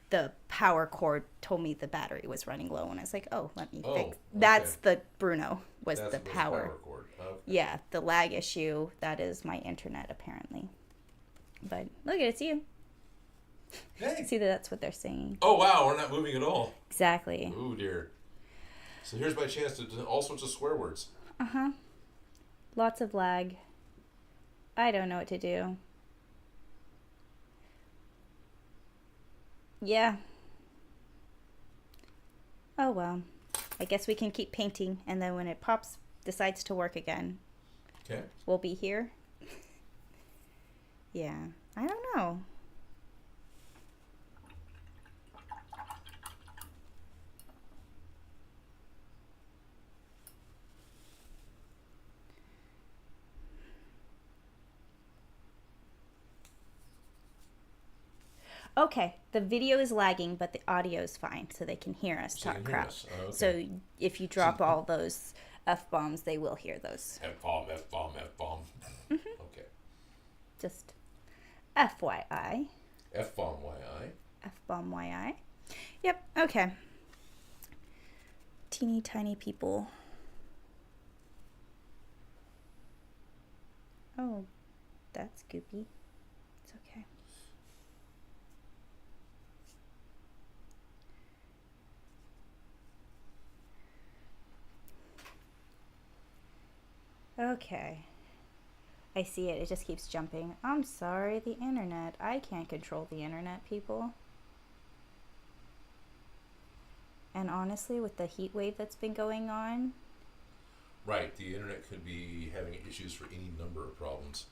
the power cord told me the battery was running low, and I was like, oh, let me fix. Okay. That's the Bruno was That's the power. Cord. Okay. Yeah, the lag issue, that is my internet apparently. But look, it's you. Hey. See that that's what they're saying. Oh, wow, we're not moving at all. Exactly. Oh, dear. So here's my chance to do all sorts of swear words. Uh-huh. Lots of lag. I don't know what to do. Yeah. Oh, well. I guess we can keep painting, and then when it decides to work again, Okay. we'll be here. Yeah. I don't know. Okay, the video is lagging, but the audio is fine, so they can hear us So talk you can hear crap. us. Oh, okay. So if you drop all those F-bombs, they will hear those. F-bomb, F-bomb, F-bomb. Okay. Just FYI. F-bomb, Y-I. F-bomb YI. Yep, okay. Teeny tiny people. Oh, that's goopy. It's okay. Okay. I see it. It just keeps jumping. I'm sorry, the internet. I can't control the internet, people. And honestly, with the heat wave that's been going on, Right, the internet could be having issues for any number of problems.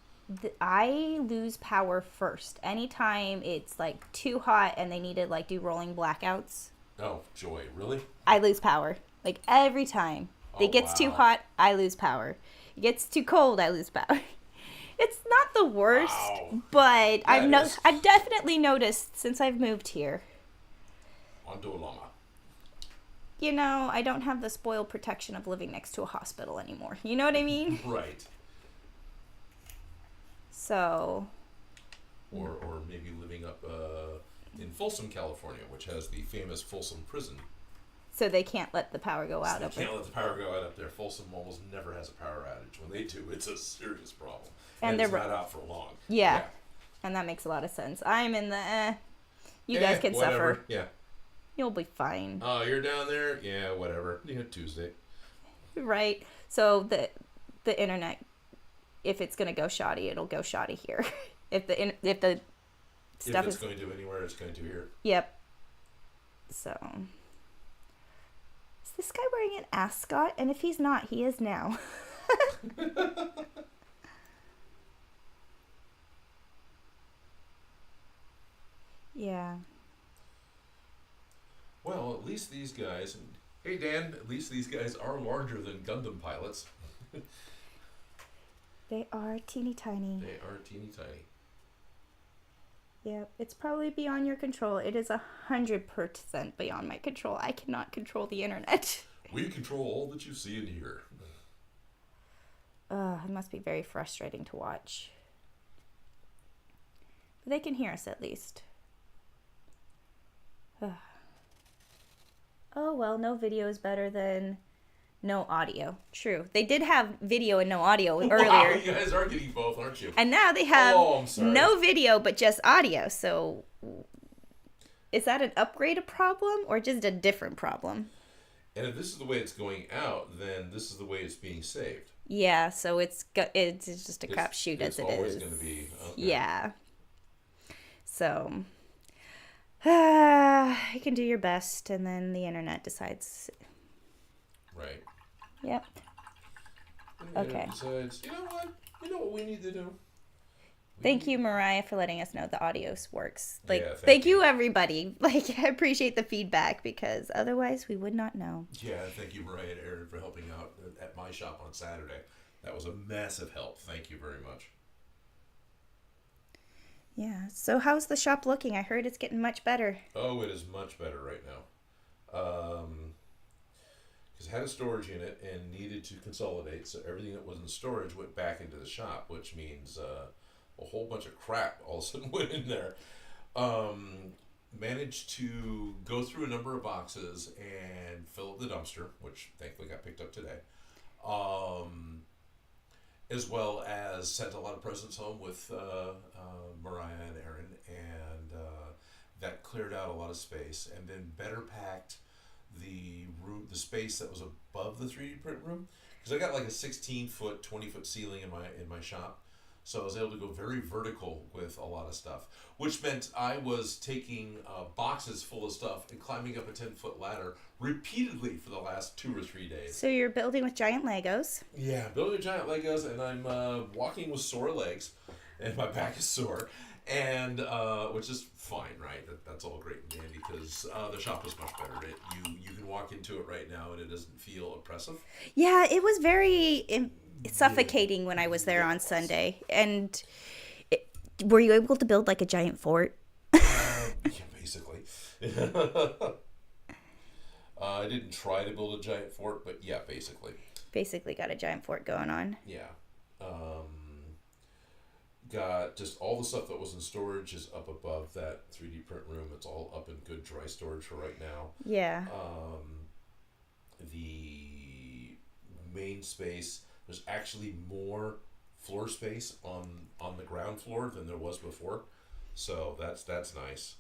I lose power first. Anytime it's like too hot and they need to like do rolling blackouts, Oh, joy, really? I lose power. Like every time. It gets too wow. hot, I lose power. It gets too cold, I lose power. It's not the worst, Wow. but Yeah, it is. I've definitely noticed since I've moved here. Ondo Lama. You know, I don't have the spoiled protection of living next to a hospital anymore. You know what I mean? Right. So, Or maybe living up in Folsom, California, which has the famous Folsom Prison. so they can't let the power go out They up there. can't let the power go out up there. Folsom almost never has a power outage. When they do, it's a serious problem. And And it's they're- not out for long. Yeah. And that makes a lot of sense. I'm in the you guys can whatever. suffer. Yeah. You'll be fine. Oh, you're down there? Yeah, whatever. Yeah, Tuesday. Right. So the internet, if it's gonna go shoddy, it'll go shoddy here. if the stuff If it's is going to anywhere, it's going to here. Yep. So is this guy wearing an ascot? And if he's not, he is now. Yeah. Well, at least these guys, and hey Dan, at least these guys are larger than Gundam pilots. They are teeny tiny. They are teeny tiny. Yep. It's probably beyond your control. It is 100% beyond my control. I cannot control the internet. We control all that you see and hear. It must be very frustrating to watch. But they can hear us at least. Oh, well, no video is better than no audio. True. They did have video and no audio earlier. Wow, you guys are getting both, aren't you? And now they have I'm sorry. no video but just audio. So is that an upgraded problem or just a different problem? And if this is the way it's going out, then this is the way it's being saved. Yeah, so it's just a crapshoot as It's it always is. going to be. Okay. Yeah. So You can do your best, and then the internet decides. Right. Yep. Okay. Besides, you know what? You know what we need to do? Thank you, Mariah, for letting us know the audio works. Like, Yeah, thank you, everybody. Like, I appreciate the feedback because otherwise we would not know. Yeah, thank you, Mariah and Aaron, for helping out at my shop on Saturday. That was a massive help. Thank you very much. Yeah. So how's the shop looking? I heard it's getting much better. Oh, it is much better right now. Because I had a storage unit and needed to consolidate, so everything that was in storage went back into the shop, which means a whole bunch of crap all of a sudden went in there. Managed to go through a number of boxes and fill up the dumpster, which thankfully got picked up today. As well as sent a lot of presents home with Mariah and Aaron, and that cleared out a lot of space, and then better packed the room, the space that was above the 3D print room, because I got like a 16-foot, 20-foot ceiling in my shop, so I was able to go very vertical with a lot of stuff, which meant I was taking boxes full of stuff and climbing up a 10-foot ladder repeatedly for the last 2 or 3 days. So you're building with giant Legos. Yeah, building with giant Legos, and I'm walking with sore legs, and my back is sore, and which is fine, right? That's all great and dandy because the shop is much better. You can walk into it right now, and it doesn't feel oppressive. Yeah, it was very suffocating when I was there on Sunday. And were you able to build like a giant fort? Yeah, basically. I didn't try to build a giant fort, but yeah, basically. Basically got a giant fort going on. Yeah. Got just all the stuff that was in storage is up above that 3D print room. It's all up in good dry storage for right now. Yeah. The main space, there's actually more floor space on the ground floor than there was before, so that's nice.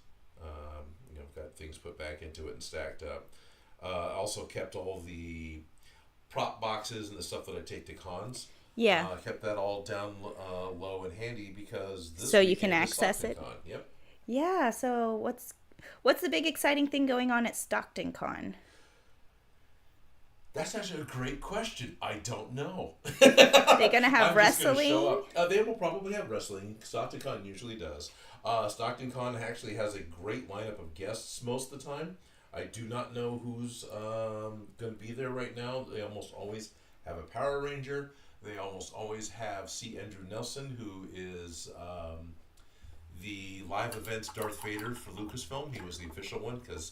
Got things put back into it and stacked up. Also kept all the prop boxes and the stuff that I take to cons. Yeah. Kept that all down low and handy because this so you can weekend is access it. Con. Yep. Yeah. So what's the big exciting thing going on at Stockton Con? That's actually a great question. I don't know. They're gonna have I'm wrestling. Just gonna show up. They will probably have wrestling. Stockton Con usually does. Stockton Con actually has a great lineup of guests most of the time. I do not know who's going to be there right now. They almost always have a Power Ranger. They almost always have C. Andrew Nelson, who is the live events Darth Vader for Lucasfilm. He was the official one because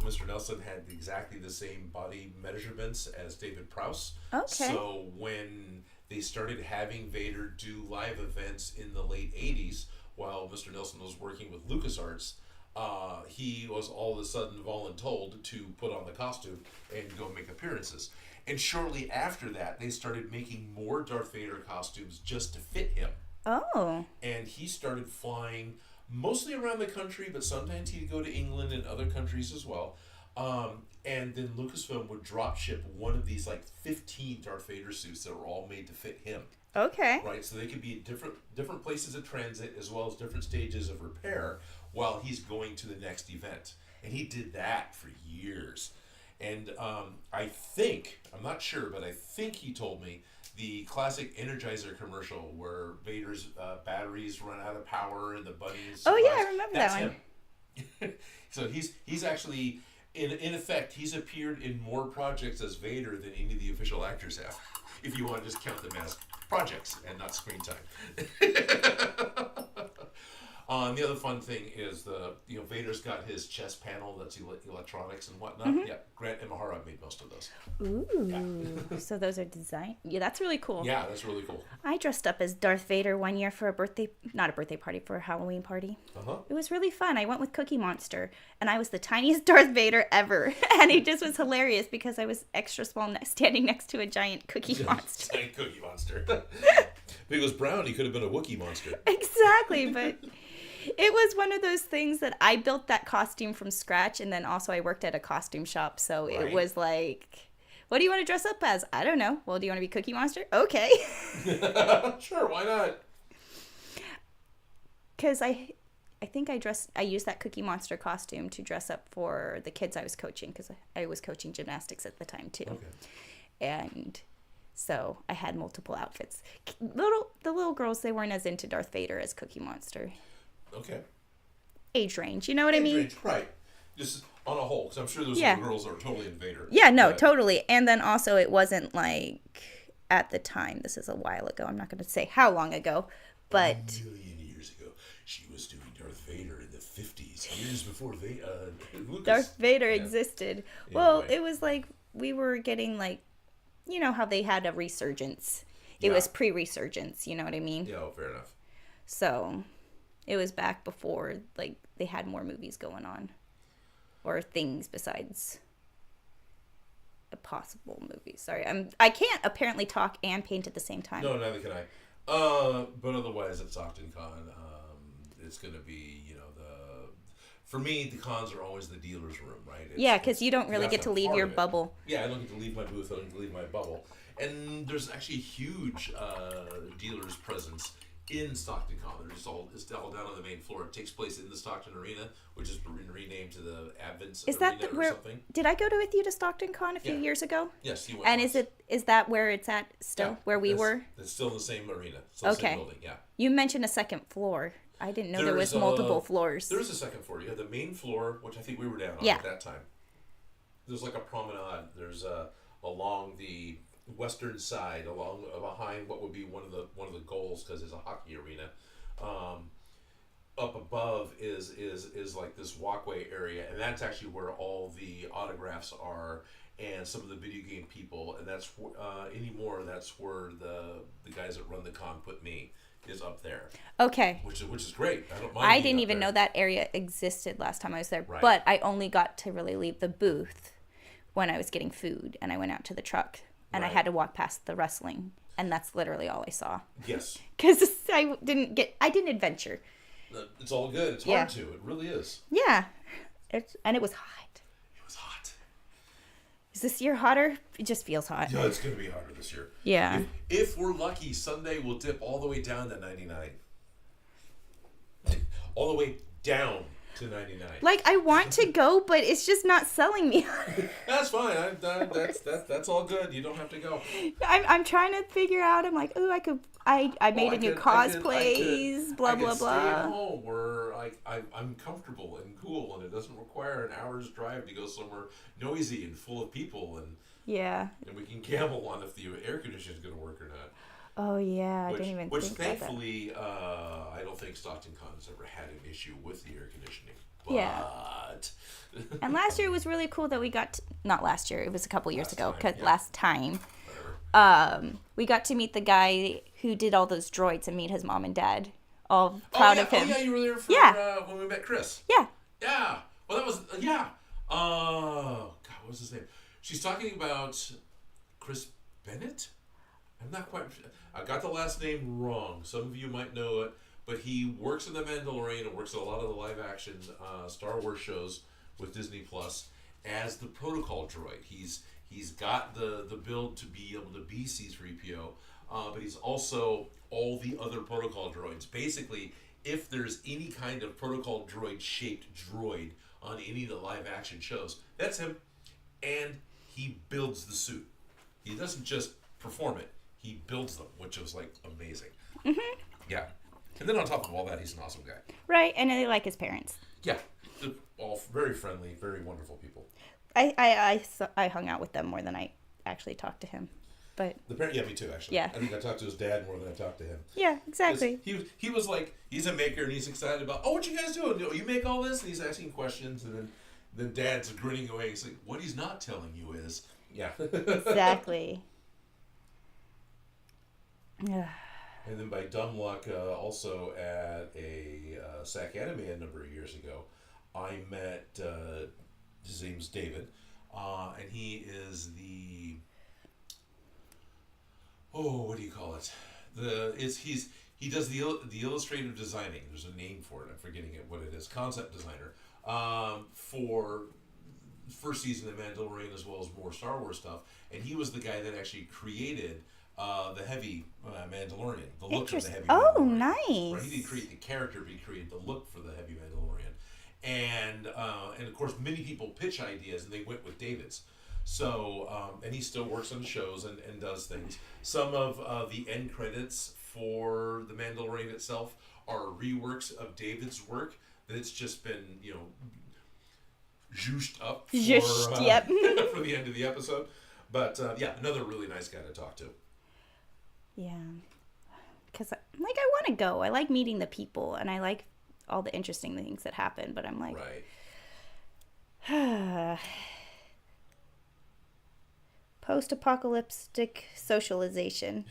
Mr. Nelson had exactly the same body measurements as David Prowse. Okay. So when they started having Vader do live events in the late 80s, while Mr. Nelson was working with LucasArts, he was all of a sudden voluntold to put on the costume and go make appearances. And shortly after that, they started making more Darth Vader costumes just to fit him. Oh. And he started flying mostly around the country, but sometimes he'd go to England and other countries as well. And then Lucasfilm would drop ship one of these like 15 Darth Vader suits that were all made to fit him. Okay. Right, so they could be at different places of transit as well as different stages of repair while he's going to the next event. And he did that for years. And I think, I'm not sure, but I think he told me the classic Energizer commercial where Vader's batteries run out of power and the bunnies. Oh yeah, I remember that one. Him. So he's actually in effect he's appeared in more projects as Vader than any of the official actors have. If you want to just count them as projects and not screen time. The other fun thing is Vader's got his chest panel that's electronics and whatnot. Mm-hmm. Yeah, Grant and Mahara made most of those. Ooh, yeah. So those are designed. Yeah, that's really cool. Yeah, that's really cool. I dressed up as Darth Vader one year for not a birthday party, for a Halloween party. Uh-huh. It was really fun. I went with Cookie Monster, and I was the tiniest Darth Vader ever, and it just was hilarious because I was extra small, standing next to a giant Cookie Monster. Giant Cookie Monster. If he was brown, he could have been a Wookiee monster. Exactly, but it was one of those things that I built that costume from scratch, and then also I worked at a costume shop, so right. It was like, what do you want to dress up as? I don't know. Well, do you want to be Cookie Monster? Okay. Sure, why not? Because I I think I used that Cookie Monster costume to dress up for the kids I was coaching, because I was coaching gymnastics at the time too. Okay. And so I had multiple outfits. The little girls, they weren't as into Darth Vader as Cookie Monster. Okay. Age range, you know what I mean? Range, right. Just on a whole, because I'm sure those little girls are totally in Vader. Yeah, no, totally. And then also it wasn't like, at the time, this is a while ago, I'm not going to say how long ago, but... A million years ago, she was doing Darth Vader in the 50s, years before Lucas. Darth Vader existed. Yeah, well, right. it was like, we were getting like, you know how they had a resurgence. It was pre-resurgence, you know what I mean? Yeah, fair enough. So, it was back before, like, they had more movies going on. Or things besides a possible movie. Sorry, I can't apparently talk and paint at the same time. No, neither can I. But otherwise, at Stockton Con, it's going to be, for me, the cons are always the dealer's room, right? Yeah, because you don't really get to leave your bubble. Yeah, I don't get to leave my booth. I don't get to leave my bubble. And there's actually a huge dealer's presence in Stockton Con. It's all down on the main floor. It takes place in the Stockton Arena, which has been renamed to the Advents Arena or something. Did I go with you to Stockton Con a few years ago? Yes, you went. And is that where it's at still, where we were? It's still in the same arena. Still the same building, yeah. You mentioned a second floor. I didn't know there was multiple floors. There's a second floor. You have the main floor, which I think we were down on at that time. There's like a promenade. There's along the western side, behind what would be one of the goals, because it's a hockey arena. Up above is like this walkway area, and that's actually where all the autographs are, and some of the video game people, and that's that's where the guys that run the con put me, is up there. Okay. Which is great. I don't mind. I didn't even know that area existed last time I was there, but I only got to really leave the booth when I was getting food, and I went out to the truck, and I had to walk past the wrestling, and that's literally all I saw. Yes. Because I didn't adventure. It's all good. It's hard to. It really is. Yeah. And it was hot. It was hot. Is this year hotter? It just feels hot. Yeah, it's going to be hotter this year. Yeah. If we're lucky, Sunday will dip all the way down to 99. All the way down to 99. Like, I want to go, but it's just not selling me. That's fine. That's all good. You don't have to go. I'm trying to figure out. I'm like, ooh, I made a new cosplays, blah, blah, blah. Stay at home where I'm comfortable and cool, and it doesn't require an hour's drive to go somewhere noisy and full of people, and we can gamble on if the air conditioning is going to work or not. Oh yeah, I didn't even think about that. Which thankfully, I don't think Stockton Con has ever had an issue with the air conditioning. But... Yeah. And last year it was really cool that we not last year, it was a couple years ago, last time. We got to meet the guy who did all those droids and meet his mom and dad. All proud of him. Oh yeah, you were there for when we met Chris. Yeah. Yeah. Well, that was God, what was his name? She's talking about Chris Bennett. I'm not quite. I got the last name wrong. Some of you might know it, but he works in The Mandalorian and works at a lot of the live-action Star Wars shows with Disney Plus as the protocol droid. He's got the build to be able to be C-3PO, but he's also all the other protocol droids. Basically, if there's any kind of protocol droid-shaped droid on any of the live-action shows, that's him, and he builds the suit. He doesn't just perform it. He builds them, which was like amazing. Mm-hmm. Yeah. And then on top of all that, he's an awesome guy. Right, and I like his parents. Yeah. They're all very friendly, very wonderful people. I hung out with them more than I actually talked to him. But me too, actually. Yeah. I think I talked to his dad more than I talked to him. Yeah, exactly. He was like, he's a maker and he's excited about, what you guys doing? You make all this? And he's asking questions, and then dad's grinning away. He's like, what he's not telling you is, yeah. Exactly. Yeah. And then by dumb luck, also at a SAC Anime a number of years ago, I met, his name's David, and he is the, what do you call it? He does the illustrative designing. There's a name for it. I'm forgetting what it is. Concept designer for first season of Mandalorian as well as more Star Wars stuff. And he was the guy that actually created the heavy Mandalorian, the look of the heavy Oh, Mandalorian. nice. Right? He didn't create the character, but he created the look for the heavy Mandalorian. And of course, many people pitch ideas, and they went with David's. So, and he still works on shows and does things. Some of the end credits for the Mandalorian itself are reworks of David's work that it's just been, zhushed up for, Yep. for the end of the episode. But yeah, another really nice guy to talk to. Yeah. Because, I want to go. I like meeting the people, and I like all the interesting things that happen, but I'm like... Right. Post-apocalyptic socialization.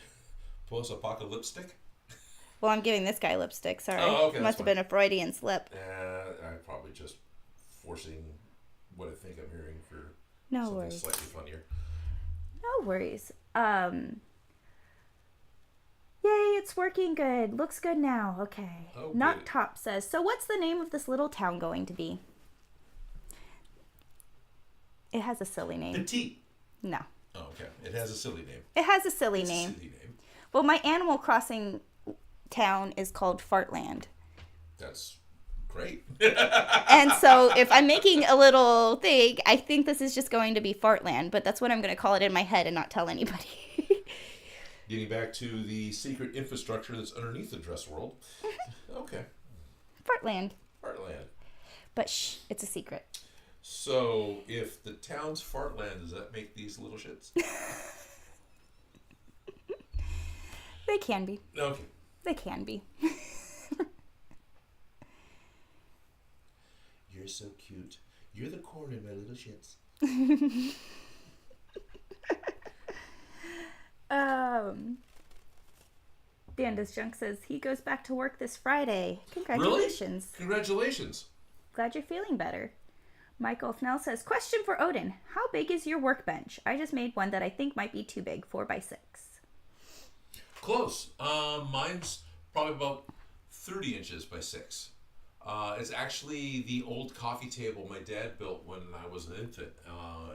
Post-apocalyptic? Well, I'm giving this guy lipstick, sorry. Oh, okay, Must have been a Freudian slip. I'm probably just forcing what I think I'm hearing for No something worries. slightly funnier. No worries. Yay, it's working good. Looks good now. Okay. Oh, Not good. Top says, so what's the name of this little town going to be? It has a silly name. Petite. No. Oh, okay. It has a silly name. It has a silly It's name. a silly name. Well, my Animal Crossing town is called Fartland. That's great. And so if I'm making a little thing, I think this is just going to be Fartland, but that's what I'm going to call it in my head and not tell anybody. Getting back to the secret infrastructure that's underneath the dress world. Okay. Fartland. Fartland. But shh, it's a secret. So, if the town's Fartland, does that make these little shits? They can be. Okay. They can be. You're so cute. You're the corn in my little shits. Danda's Junk says he goes back to work this Friday. Congratulations. Really? Congratulations. Glad you're feeling better. Michael Fnell says, question for Odin. How big is your workbench? I just made one that I think might be too big, 4x6. Close. Mine's probably about 30 inches by 6. It's actually the old coffee table my dad built when I was an infant,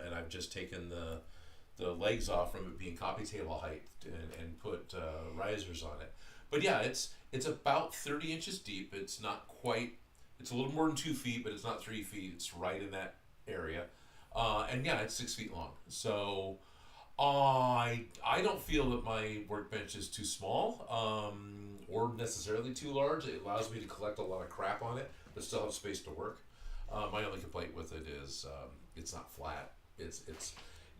and I've just taken the legs off from it being coffee table height and put risers on it. But yeah, it's about 30 inches deep. It's not quite. It's a little more than 2 feet, but it's not 3 feet. It's right in that area, and yeah, it's 6 feet long. So I don't feel that my workbench is too small or necessarily too large. It allows me to collect a lot of crap on it, but still have space to work. My only complaint with it is it's not flat. It's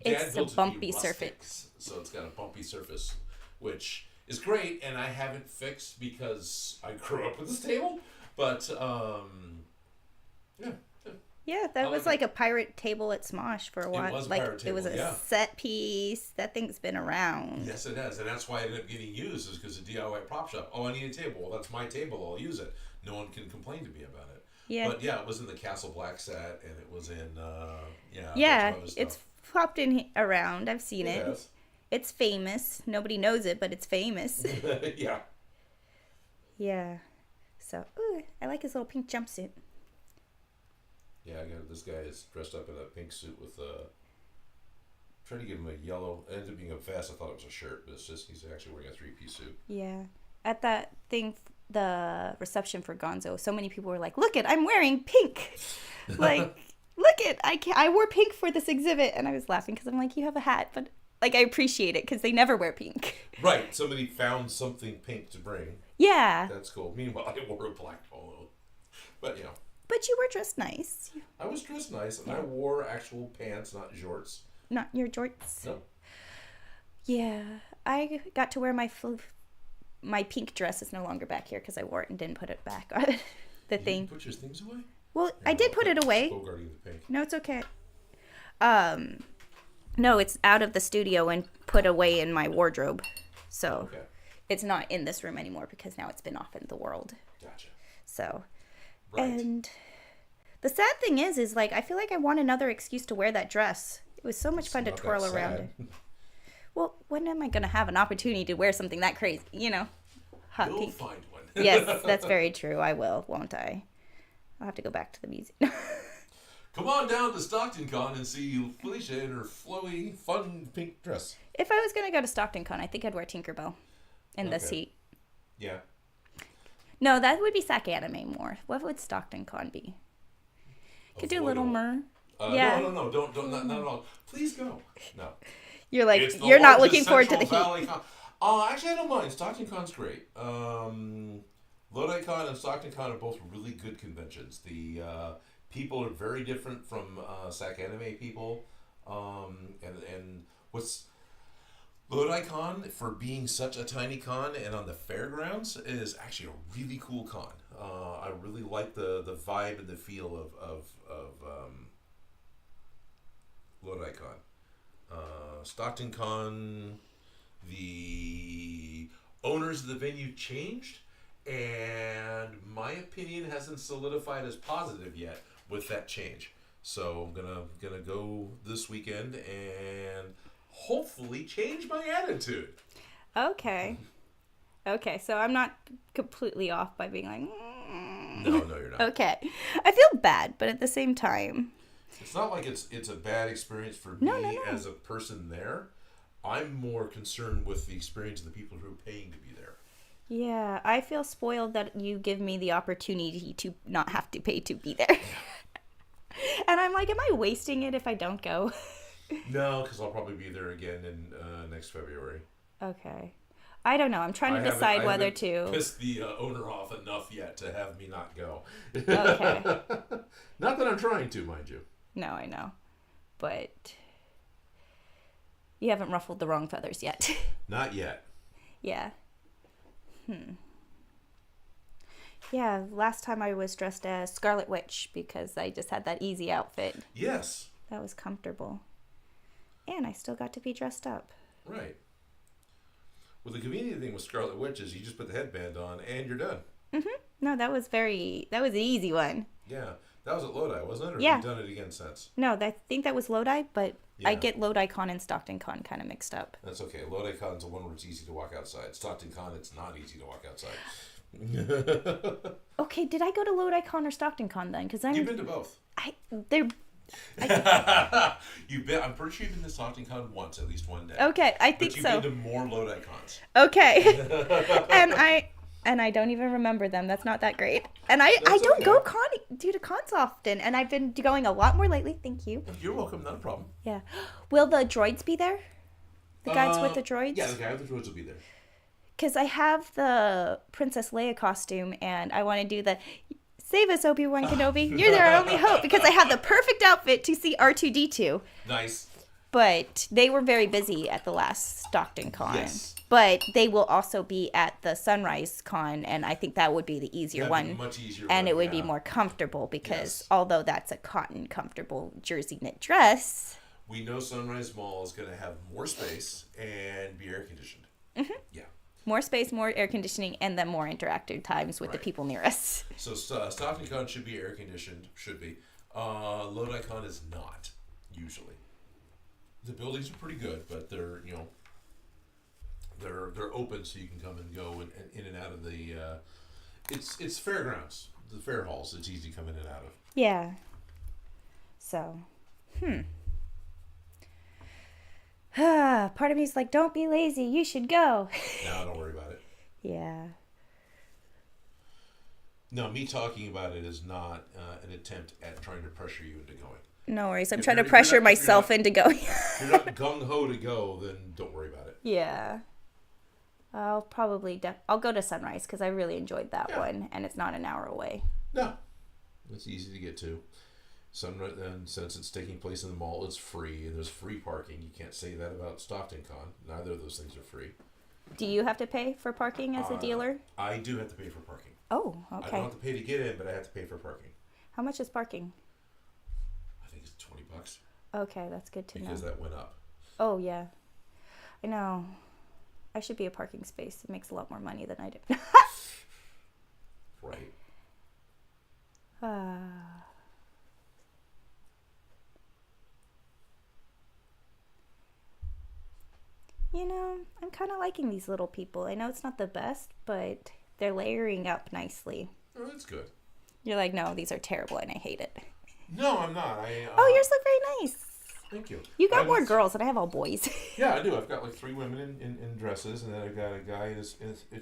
It's a bumpy surface. So it's got a bumpy surface, which is great, and I haven't fixed because I grew up with this table. But yeah. Yeah, that was like a pirate table at Smosh for a while. It was a like pirate it was table, a yeah. set piece. That thing's been around. Yes, it has, and that's why it ended up getting used, is because the DIY prop shop. Oh, I need a table. Well, that's my table. I'll use it. No one can complain to me about it. Yeah. But yeah, it was in the Castle Black set, and it was in a bunch Yeah, of other stuff. it's popped in around. I've seen it. has. It's famous. Nobody knows it, but it's famous. Yeah. Yeah. So, ooh, I like his little pink jumpsuit. Yeah, I got this guy is dressed up in a pink suit with trying to give him a yellow. It ended up being a vest. I thought it was a shirt, but it's just he's actually wearing a 3-piece suit. Yeah. At that thing, the reception for Gonzo, so many people were like, "Look it, I'm wearing pink." Like, look it, I wore pink for this exhibit, and I was laughing because I'm like, you have a hat, but like I appreciate it because they never wear pink. Right. Somebody found something pink to bring. Yeah. That's cool. Meanwhile, I wore a black polo. But, you know. But you were dressed nice. I was dressed nice, and I wore actual pants, not jorts. Not your jorts. No. Yeah. I got to wear my pink dress is no longer back here because I wore it and didn't put it back on the You thing. didn't put your things away? Well, I did put it away. Bogarting the pink. No, it's okay. No, it's out of the studio and put away in my wardrobe. So Okay. it's not in this room anymore because now it's been off in the world. Gotcha. So, Right. and the sad thing is like, I feel like I want another excuse to wear that dress. It was so much fun to Not that twirl around sad. it. Well, when am I going to have an opportunity to wear something that crazy? You know, hot You'll pink. find one. Yes, that's very true. I will, won't I? I'll have to go back to the museum. Come on down to Stockton Con and see Felicia in her flowy, fun pink dress. If I was going to go to Stockton Con, I think I'd wear Tinkerbell in the seat. Yeah. No, that would be Sac Anime more. What would Stockton Con be? Could do Little Mer. Yeah. No, don't, not at all. Please go. No. You're like, you're not looking forward to the heat. Actually, I don't mind. Stockton Con's great. Lodi Con and Stockton Con are both really good conventions. The people are very different from SAC Anime people. And what's Lodi Con, for being such a tiny con and on the fairgrounds, is actually a really cool con. I really like the vibe and the feel of Lodi Con. Stockton Con, the owners of the venue changed, and my opinion hasn't solidified as positive yet with that change. So I'm gonna go this weekend and hopefully change my attitude. Okay, so I'm not completely off by being like, No, you're not. Okay, I feel bad, but at the same time, it's not like it's a bad experience for me as a person there. I'm more concerned with the experience of the people who are paying to be there. Yeah, I feel spoiled that you give me the opportunity to not have to pay to be there. And I'm like, am I wasting it if I don't go? No, because I'll probably be there again in next February. Okay. I don't know. I'm trying to decide whether to pissed the owner off enough yet to have me not go. Okay. Not that I'm trying to, mind you. No, I know. But you haven't ruffled the wrong feathers yet. Not yet. Yeah. Yeah, last time I was dressed as Scarlet Witch because I just had that easy outfit. Yes. That was comfortable. And I still got to be dressed up. Right. Well, the convenient thing with Scarlet Witch is you just put the headband on and you're done. Mm-hmm. No, that was an easy one. Yeah. That was at Lodi, wasn't it? Or yeah. Have you done it again since? No, I think that was Lodi, but I get Lodi Con and Stockton Con kind of mixed up. That's okay. Lodi Con's the one where it's easy to walk outside. Stockton Con, it's not easy to walk outside. Okay, did I go to Lodi Con or Stockton Con then? Because You've been to both. You've been. I'm pretty sure you've been to Stockton Con once, at least one day. Okay, I think so. But you've been to more Lodi Cons. Okay, and I don't even remember them. That's not that great. And I don't go to cons often, and I've been going a lot more lately. Thank you. You're welcome. Not a problem. Yeah. Will the droids be there? The guys with the droids? Yeah, the guy with the droids will be there. Because I have the Princess Leia costume, and I want to do the Save Us, Obi-Wan Kenobi. You're our only hope, because I have the perfect outfit to see R2-D2. Nice. But they were very busy at the last Stockton Con. Yes. But they will also be at the Sunrise Con, and I think that would be the easier one. Much easier and one, it would be more comfortable, because although that's a cotton, comfortable jersey knit dress. We know Sunrise Mall is going to have more space and be air conditioned. Mm-hmm. Yeah. More space, more air conditioning, and then more interactive times with the people near us. So Stockton Con should be air conditioned. Should be. Lodi Con is not, usually. The buildings are pretty good, but they're they're open, so you can come and go and in and out of the. It's fairgrounds, the fair halls. It's easy to come in and out of. Yeah. So, part of me's like, don't be lazy. You should go. No, don't worry about it. Yeah. No, me talking about it is not an attempt at trying to pressure you into going. No worries. I'm trying to pressure myself into going. If you're not gung-ho to go, then don't worry about it. Yeah. I'll probably... I'll go to Sunrise because I really enjoyed that one. And it's not an hour away. No. It's easy to get to. Sunrise, and since it's taking place in the mall, it's free. And there's free parking. You can't say that about Stockton Con. Neither of those things are free. Do you have to pay for parking as a dealer? I do have to pay for parking. Oh, okay. I don't have to pay to get in, but I have to pay for parking. How much is parking? I think it's $20. Okay, that's good to know. Because that went up. Oh, yeah. I know. I should be a parking space. It makes a lot more money than I do. Right. You know, I'm kind of liking these little people. I know it's not the best, but they're layering up nicely. Oh, that's good. You're like, no, these are terrible and I hate it. No, I'm not. Oh, yours look very nice. Thank you. You got more girls, and I have all boys. Yeah, I do. I've got like 3 women in dresses, and then I've got a guy it's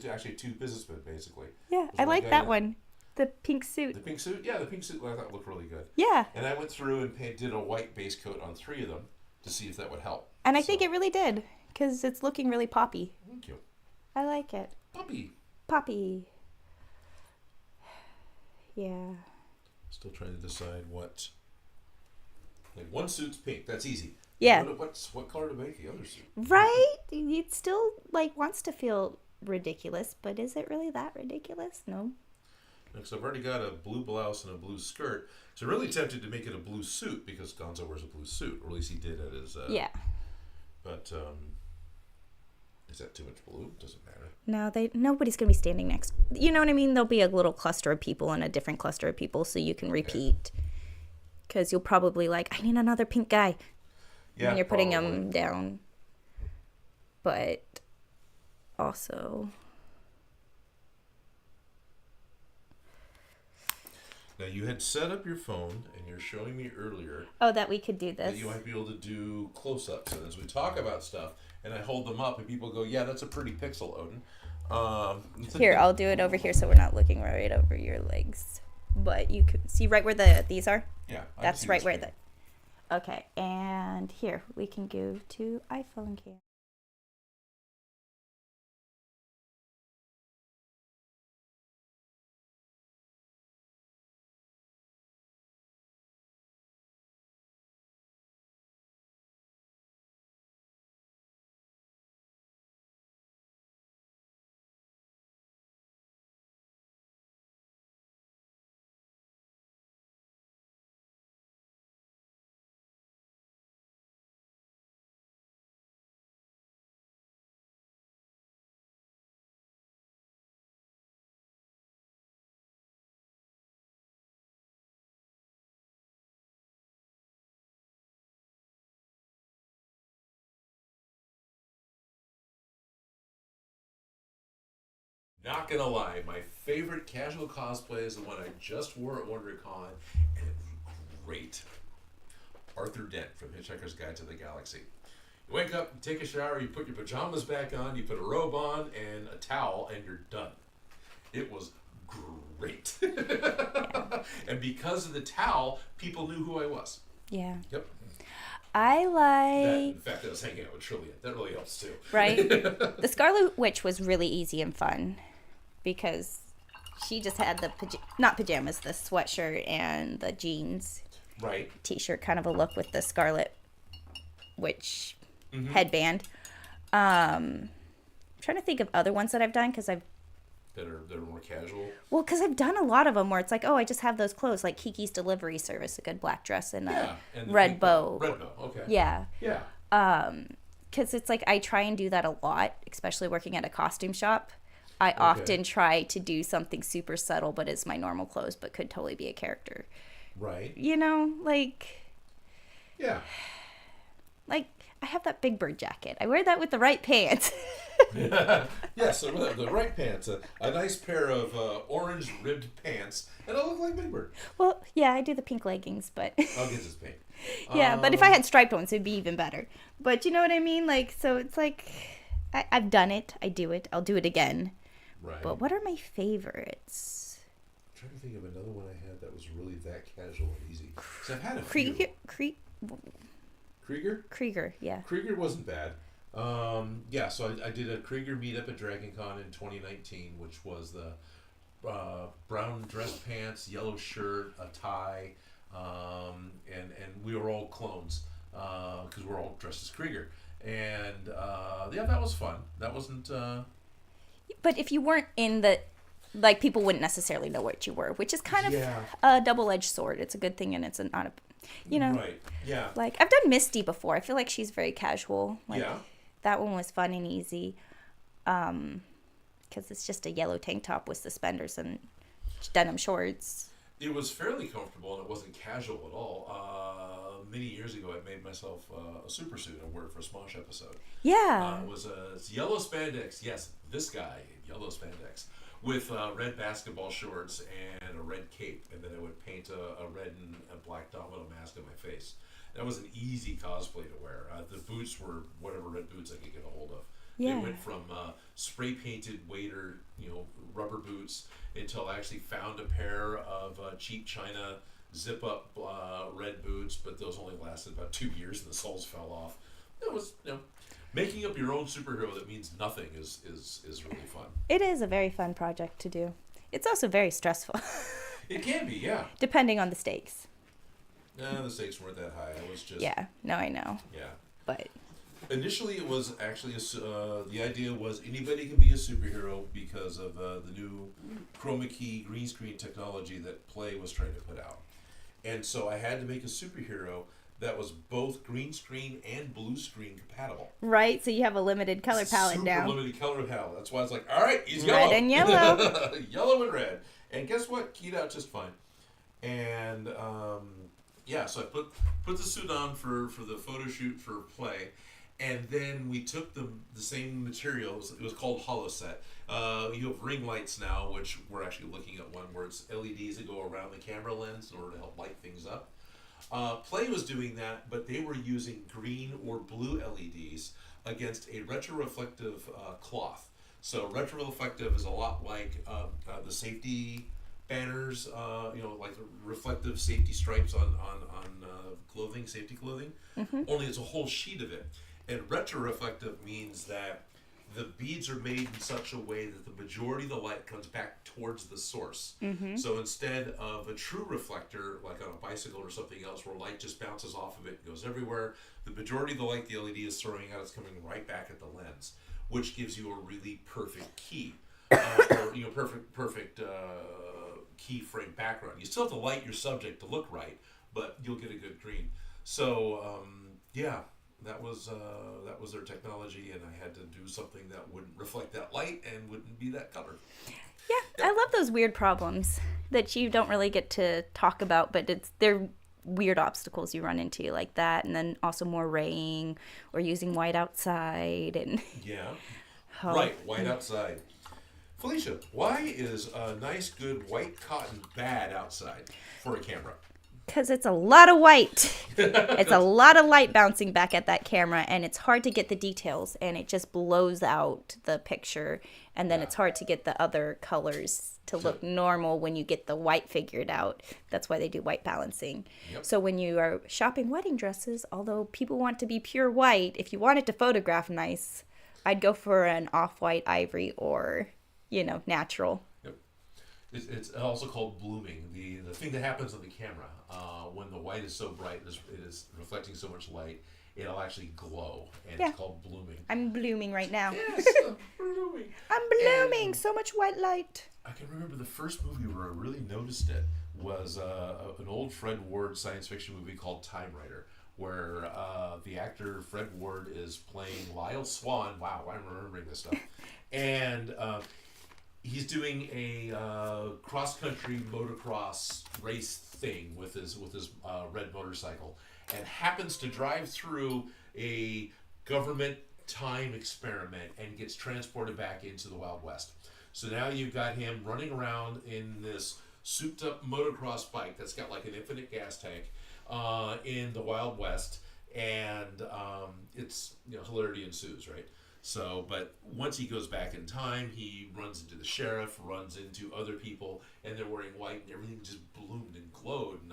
actually 2 businessmen, basically. Yeah, I like that one. The pink suit. The pink suit? Yeah, the pink suit I thought looked really good. Yeah. And I went through and did a white base coat on 3 of them to see if that would help. And I think it really did, because it's looking really poppy. Thank you. I like it. Poppy. Yeah. Still trying to decide what. Like, one suit's pink. That's easy. Yeah. What color to make the other suit? Right? It still, wants to feel ridiculous, but is it really that ridiculous? No. Because I've already got a blue blouse and a blue skirt. So I'm really tempted to make it a blue suit because Gonzo wears a blue suit. Or at least he did at his... yeah. But, is that too much blue? Doesn't matter. No, nobody's going to be standing next. You know what I mean? There'll be a little cluster of people and a different cluster of people so you can repeat. Because you'll probably I need another pink guy. Yeah, when you're putting them down. But also... Now, you had set up your phone, and you're showing me earlier... Oh, that we could do this. That you might be able to do close-ups. And as we talk about stuff, and I hold them up, and people go, yeah, that's a pretty pixel, Odin. Here, I'll do it over here so we're not looking right over your legs. But you can see right where these are? Yeah. That's right where Okay, and here, we can go to iPhone cam. Not gonna lie, my favorite casual cosplay is the one I just wore at WonderCon, and it was great. Arthur Dent from Hitchhiker's Guide to the Galaxy. You wake up, you take a shower, you put your pajamas back on, you put a robe on and a towel, and you're done. It was great. And because of the towel, people knew who I was. Yeah. Yep. In fact, I was hanging out with Trillian. That really helps too. Right? The Scarlet Witch was really easy and fun because she just had the, not pajamas, the sweatshirt and the jeans. Right. T-shirt, kind of a look with the Scarlet Witch headband. I'm trying to think of other ones that I've done because I've that are more casual. Well, because I've done a lot of them where it's like, oh, I just have those clothes, like Kiki's Delivery Service, a good black dress and a red bow. Red bow, okay. Yeah. Yeah. Because it's like I try and do that a lot, especially working at a costume shop. I often try to do something super subtle, but is my normal clothes, but could totally be a character. Right. You know, like... Yeah. Like, I have that Big Bird jacket. I wear that with the right pants. Yes, the right pants. A nice pair of orange ribbed pants, and I look like Big Bird. Well, yeah, I do the pink leggings, but... I'll get this pink. Yeah, but if I had striped ones, it'd be even better. But you know what I mean? Like, so it's like, I've done it. I do it. I'll do it again. Right. But what are my favorites? I'm trying to think of another one I had that was really that casual and easy. So I've had a few. Krieger, yeah. Krieger wasn't bad. Yeah, so I did a Krieger meetup at DragonCon in 2019, which was the brown dress pants, yellow shirt, a tie, and we were all clones because we're all dressed as Krieger. And yeah, that was fun. That wasn't... But if you weren't in the... Like, people wouldn't necessarily know what you were, which is kind of a double-edged sword. It's a good thing and it's not a... You know? Right, yeah. Like, I've done Misty before. I feel like she's very casual. Like, yeah. That one was fun and easy. Because it's just a yellow tank top with suspenders and denim shorts. It was fairly comfortable and it wasn't casual at all. Many years ago, I made myself a super suit I wore it for a Smosh episode. Yeah. It was yellow spandex. Yes, this guy, yellow spandex. with red basketball shorts and a red cape, and then I would paint a red and a black domino mask on my face. That was an easy cosplay to wear. The boots were whatever red boots I could get a hold of. Yeah. They went from spray painted waiter, rubber boots, until I actually found a pair of cheap China zip up red boots, but those only lasted about 2 years and the soles fell off. It was, making up your own superhero that means nothing is really fun. It is a very fun project to do. It's also very stressful. It can be, yeah. Depending on the stakes. No, the stakes weren't that high. I was just... Yeah, no, I know. Yeah. But... Initially, it was actually the idea was anybody can be a superhero because of the new chroma key green screen technology that Play was trying to put out. And so I had to make a superhero that was both green screen and blue screen compatible. Right, so you have a limited color palette now. Super limited color palette. That's why I was like, all right, he's yellow. Red and yellow. Yellow and red. And guess what? Keyed out just fine. And so I put the suit on for the photo shoot for Play. And then we took the same materials. It was called HoloSet. You have ring lights now, which we're actually looking at one where it's LEDs that go around the camera lens in order to help light things up. Play was doing that, but they were using green or blue LEDs against a retroreflective cloth. So retroreflective is a lot like the safety banners, like the reflective safety stripes on clothing, safety clothing. Mm-hmm. Only it's a whole sheet of it. And retroreflective means that the beads are made in such a way that the majority of the light comes back towards the source. Mm-hmm. So instead of a true reflector, like on a bicycle or something else, where light just bounces off of it and goes everywhere, the majority of the light the LED is throwing out is coming right back at the lens, which gives you a really perfect key, perfect key frame background. You still have to light your subject to look right, but you'll get a good green. So that was their technology, and I had to do something that wouldn't reflect that light and wouldn't be that color. Yeah, I love those weird problems that you don't really get to talk about, but they're weird obstacles you run into like that, and then also more raying or using white outside and right, white outside. Felicia, why is a nice, good white cotton bad outside for a camera? Because it's a lot of white. It's a lot of light bouncing back at that camera, and it's hard to get the details, and it just blows out the picture, and then it's hard to get the other colors to look normal when you get the white figured out. That's why they do white balancing. Yep. So when you are shopping wedding dresses, although people want to be pure white, if you want it to photograph nice, I'd go for an off-white ivory or, natural. It's also called blooming. The thing that happens on the camera when the white is so bright, it is reflecting so much light, it'll actually glow, and it's called blooming. I'm blooming right now. Yes, I'm blooming. I'm blooming. So much white light. I can remember the first movie where I really noticed it was an old Fred Ward science fiction movie called Time Rider, where the actor Fred Ward is playing Lyle Swan. Wow, I'm remembering this stuff. And he's doing a cross-country motocross race thing with his red motorcycle, and happens to drive through a government time experiment and gets transported back into the Wild West. So now you've got him running around in this souped-up motocross bike that's got like an infinite gas tank in the Wild West, and it's hilarity ensues, right? So, but once he goes back in time, he runs into the sheriff, runs into other people, and they're wearing white, and everything just bloomed and glowed. And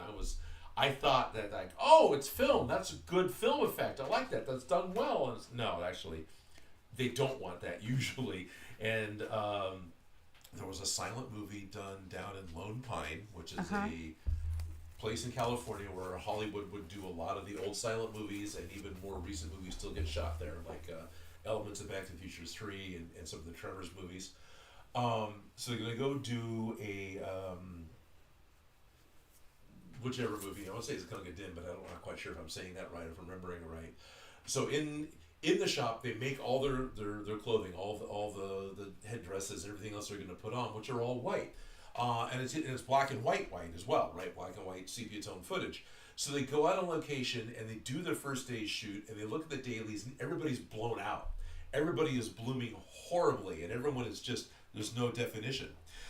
I thought that it's film. That's a good film effect. I like that. That's done well. And no, actually, they don't want that usually. And there was a silent movie done down in Lone Pine, which is a place in California where Hollywood would do a lot of the old silent movies, and even more recent movies still get shot there, like elements of Back to the Future 3 and some of the Tremors movies. So they're going to go do a whichever movie. I want to say it's Gunga Din, but I'm not quite sure if I'm saying that right, if I'm remembering it right. So in the shop, they make all their clothing, all the headdresses and everything else they're going to put on, which are all white. And it's black and white as well, right? Black and white sepia tone footage. So they go out on location and they do their first day's shoot, and they look at the dailies, and everybody's blown out. Everybody is blooming horribly, and everyone is just There's no definition.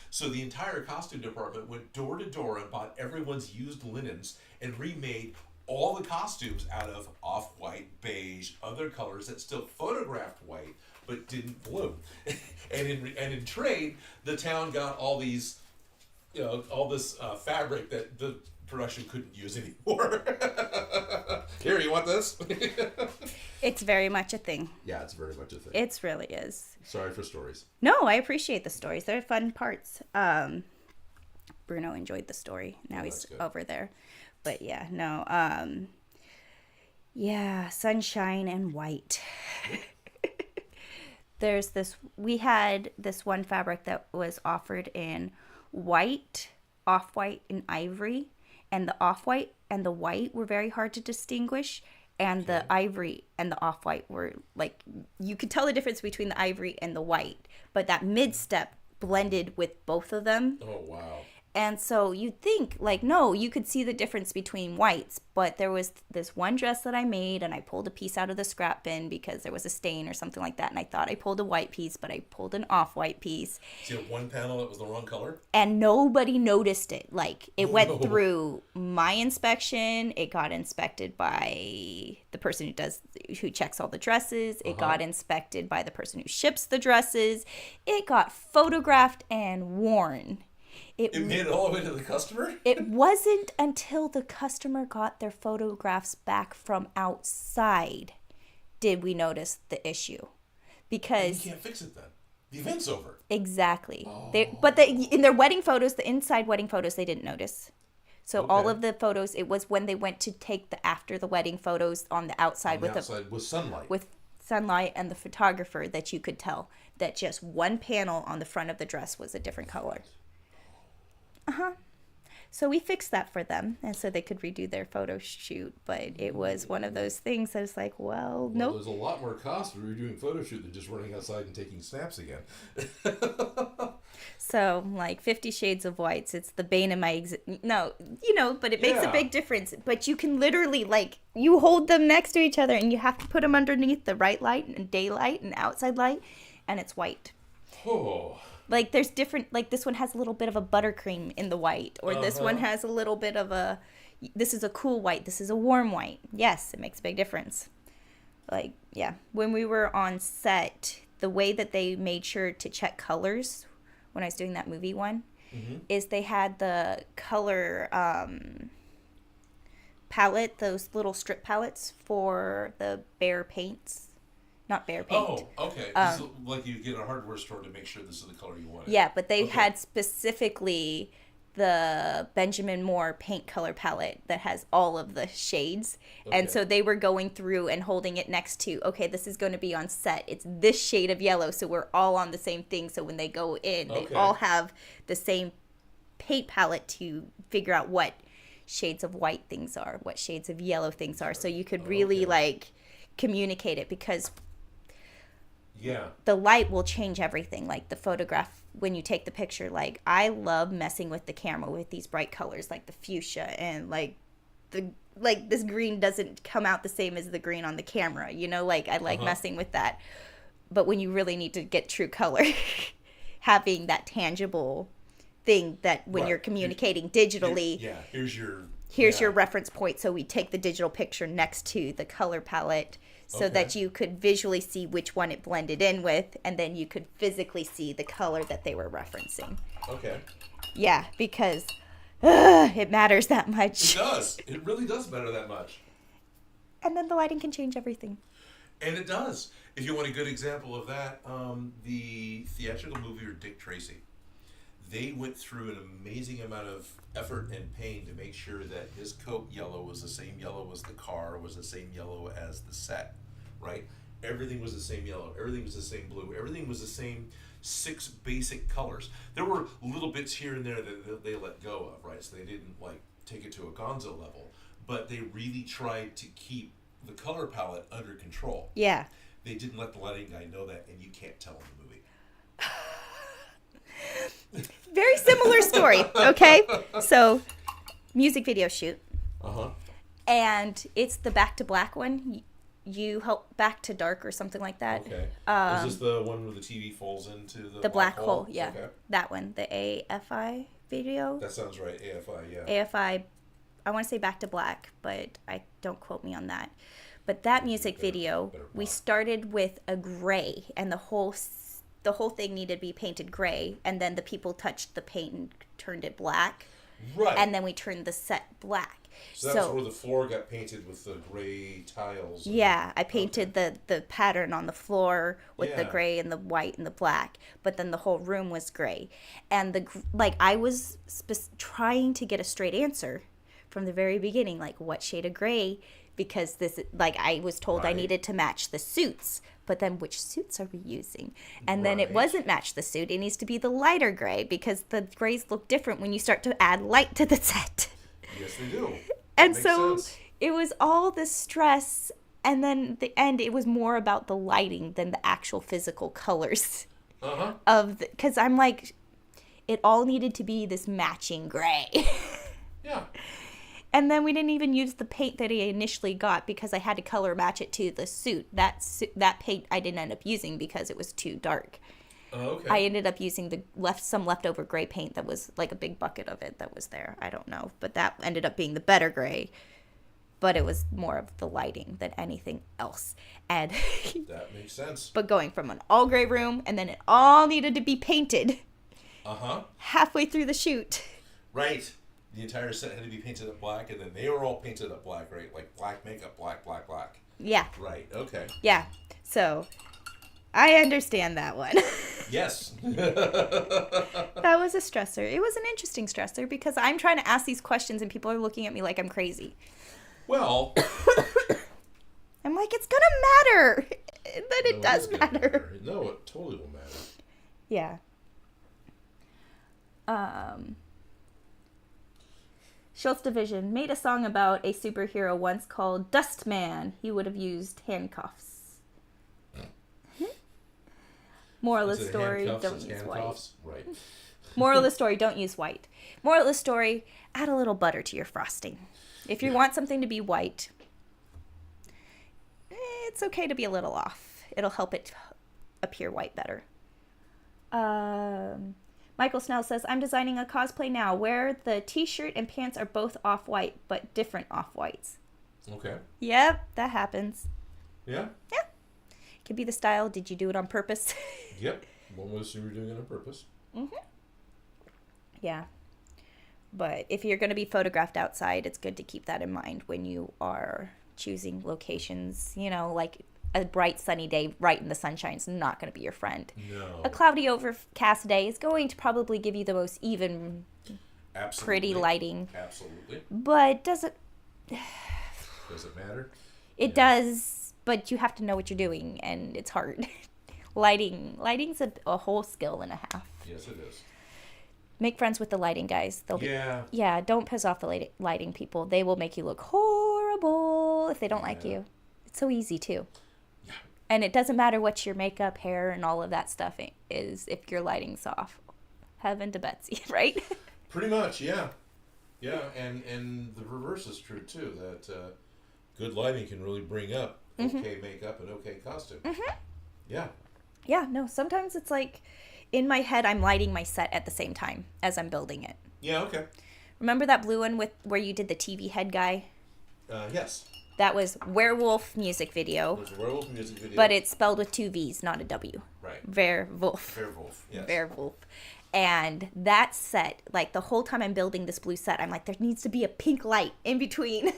So the entire costume department went door to door and bought everyone's used linens and remade all the costumes out of off-white, beige, other colors that still photographed white but didn't bloom. and in trade, the town got all these, all this fabric that the production couldn't use anymore. Here, you want this? It's very much a thing. Yeah, it's very much a thing. It really is. Sorry for stories. No, I appreciate the stories. They're fun parts. Bruno enjoyed the story. Now he's over there. But yeah, no. Yeah, sunshine and white. We had this one fabric that was offered in white, off-white, and ivory. And the off-white and the white were very hard to distinguish. And the ivory and the off-white were like, you could tell the difference between the ivory and the white. But that mid-step blended with both of them. Oh, wow. And so you'd think, like, no, you could see the difference between whites. But there was this one dress that I made, and I pulled a piece out of the scrap bin because there was a stain or something like that. And I thought I pulled a white piece, but I pulled an off-white piece. So you had one panel that was the wrong color? And nobody noticed it. Like, it went through my inspection. It got inspected by the person who checks all the dresses. It got inspected by the person who ships the dresses. It got photographed and worn. It made it all the way to the customer? It wasn't until the customer got their photographs back from outside did we notice the issue. Because you can't fix it then. The event's over. Exactly. But in their wedding photos, the inside wedding photos, they didn't notice. So all of the photos, it was when they went to take the after the wedding photos on the outside with sunlight. With sunlight and the photographer that you could tell that just one panel on the front of the dress was a different color. So we fixed that for them, and so they could redo their photo shoot. But it was one of those things that was like, nope. There's a lot more cost for redoing photo shoot than just running outside and taking snaps again. So, like 50 Shades of Whites, it's the bane of my but it makes a big difference. But you can literally, like, you hold them next to each other, and you have to put them underneath the right light and daylight and outside light, and it's white. Oh. Like, there's different, like, this one has a little bit of a buttercream in the white. Or this one has a little bit of this is a cool white. This is a warm white. Yes, it makes a big difference. Like, yeah. When we were on set, the way that they made sure to check colors when I was doing that movie one is they had the color palette, those little strip palettes for the Behr paints. Not Behr paint. Oh, okay. This is like you get at a hardware store to make sure this is the color you want. Yeah, but they had specifically the Benjamin Moore paint color palette that has all of the shades. Okay. And so they were going through and holding it next to, okay, this is going to be on set. It's this shade of yellow, so we're all on the same thing. So when they go in, they all have the same paint palette to figure out what shades of white things are, what shades of yellow things are. So you could really, like, communicate it because... Yeah. The light will change everything. Like the photograph, when you take the picture, like I love messing with the camera with these bright colors, like the fuchsia and like this green doesn't come out the same as the green on the camera, like I like messing with that. But when you really need to get true color, having that tangible thing that when you're communicating digitally, here's your reference point. So we take the digital picture next to the color palette so that you could visually see which one it blended in with, and then you could physically see the color that they were referencing. Okay. Yeah, because it matters that much. It does. It really does matter that much. And then the lighting can change everything. And it does. If you want a good example of that, the theatrical movie Dick Tracy. They went through an amazing amount of effort and pain to make sure that his coat yellow was the same yellow as the car, was the same yellow as the set, right? Everything was the same yellow. Everything was the same blue. Everything was the same 6 basic colors. There were little bits here and there that they let go of, right? So they didn't, like, take it to a gonzo level. But they really tried to keep the color palette under control. Yeah. They didn't let the lighting guy know that, and you can't tell in the movie. Very similar story, okay? So, music video shoot. Uh-huh. And it's the Back to Black one. You help back to dark or something like that. Okay. Is this the one where the TV falls into the black hole? Yeah, okay. That one, the AFI video. That sounds right. AFI, yeah. AFI, I want to say Back to Black, but don't quote me on that. But that music video, we started with a gray, and the whole thing needed to be painted gray, and then the people touched the paint and turned it black. Right. And then we turned the set black. So that's where the floor got painted with the gray tiles. Yeah, I painted the pattern on the floor with the gray and the white and the black, but then the whole room was gray. And I was trying to get a straight answer from the very beginning, like what shade of gray, because this, like, I was told I needed to match the suits, but then which suits are we using? And then it wasn't match the suit. It needs to be the lighter gray because the grays look different when you start to add light to the set. Yes, they do. And so it was all this stress, and then the end, it was more about the lighting than the actual physical colors because I'm like, it all needed to be this matching gray. Yeah. And then we didn't even use the paint that I initially got because I had to color match it to the suit. That paint I didn't end up using because it was too dark. Oh, okay. I ended up using some leftover gray paint that was like a big bucket of it that was there. I don't know. But that ended up being the better gray. But it was more of the lighting than anything else. And that makes sense. But going from an all gray room and then it all needed to be painted. Halfway through the shoot. Right. The entire set had to be painted up black, and then they were all painted up black, right? Like black makeup, black. Yeah. Right, okay. Yeah. So, I understand that one. Yes. That was a stressor. It was an interesting stressor because I'm trying to ask these questions and people are looking at me like I'm crazy. Well. I'm like, it's going to matter. And then it does matter. No, it totally will matter. Yeah. Schultz Division made a song about a superhero once called Dust Man. He would have used handcuffs. Moral of the story, don't use white. Right. Moral of the story, don't use white. Moral of the story, add a little butter to your frosting. If you want something to be white, it's okay to be a little off. It'll help it appear white better. Michael Snell says, I'm designing a cosplay now where the t-shirt and pants are both off-white, but different off-whites. Okay. Yep, that happens. Yeah? Yeah. It could be the style. Did you do it on purpose? Yep. One would assume you're doing it on purpose. Mm-hmm. Yeah. But if you're going to be photographed outside, it's good to keep that in mind when you are choosing locations. You know, like a bright sunny day right in the sunshine is not going to be your friend. No. A cloudy overcast day is going to probably give you the most even, pretty lighting. Absolutely. But does it matter? It does, but you have to know what you're doing, and it's hard. Lighting's a whole skill and a half. Yes, it is. Make friends with the lighting guys. Yeah, don't piss off the lighting people. They will make you look horrible if they don't like you. It's so easy, too. Yeah. And it doesn't matter what your makeup, hair, and all of that stuff is if your lighting's off. Heaven to Betsy, right? Pretty much, yeah. Yeah, and the reverse is true, too, that good lighting can really bring up okay makeup and okay costume. Mm-hmm. Yeah. Yeah, no, sometimes it's like, in my head, I'm lighting my set at the same time as I'm building it. Yeah, okay. Remember that blue one where you did the TV head guy? Yes. That was Werewolf music video. It was a Werewolf music video. But it's spelled with 2 V's, not a W. Right. Werewolf. Werewolf, yes. Werewolf. And that set, like the whole time I'm building this blue set, I'm like, there needs to be a pink light in between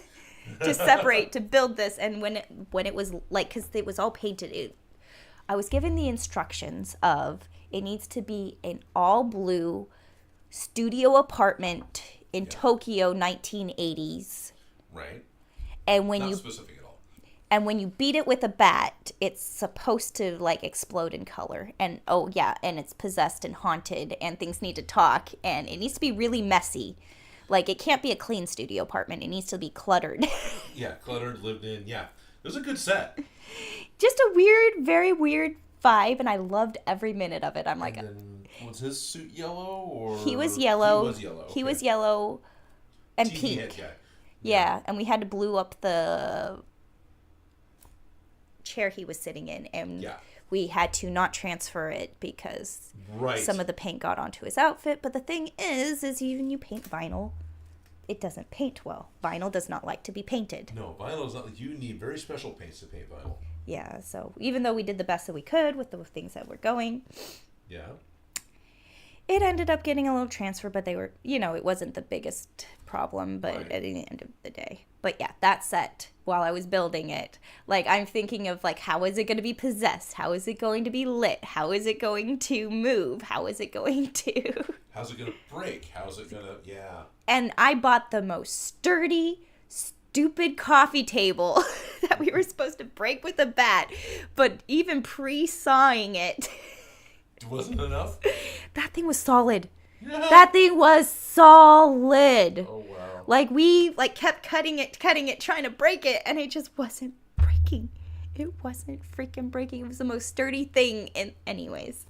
to separate, to build this. And when it was like, because it was all painted, I was given the instructions of it needs to be an all blue studio apartment in Tokyo 1980s. Right. And when Not specific at all. And when you beat it with a bat, it's supposed to like explode in color. And and it's possessed and haunted and things need to talk and it needs to be really messy. Like it can't be a clean studio apartment. It needs to be cluttered. Yeah, cluttered, lived in. Yeah. It was a good set. Just a weird, very weird vibe, and I loved every minute of it. I'm like, was his suit yellow or he was yellow. He was yellow. He was yellow and TV pink. head guy. Yeah, and we had to blue up the chair he was sitting in, and Yeah. we had to not transfer it because Right. some of the paint got onto his outfit. But the thing is even you paint vinyl, it doesn't paint well. Vinyl does not like to be painted. No, vinyl is not. You need very special paints to paint vinyl. Yeah, so even though we did the best that we could with the things that were going, Yeah. it ended up getting a little transfer, but they were, it wasn't the biggest problem, but Right. at the end of the day. But yeah, that set, while I was building it, like, I'm thinking of, like, how is it going to be possessed? How is it going to be lit? How is it going to move? How is it going to... How's it going to break? How's it going to, yeah. And I bought the most sturdy, stupid coffee table that we were supposed to break with a bat, but even pre-sawing it... Wasn't enough? That thing was solid. That thing was solid. Oh, wow. Like, we kept cutting it, trying to break it, and it just wasn't breaking. It wasn't freaking breaking. It was the most sturdy thing anyways.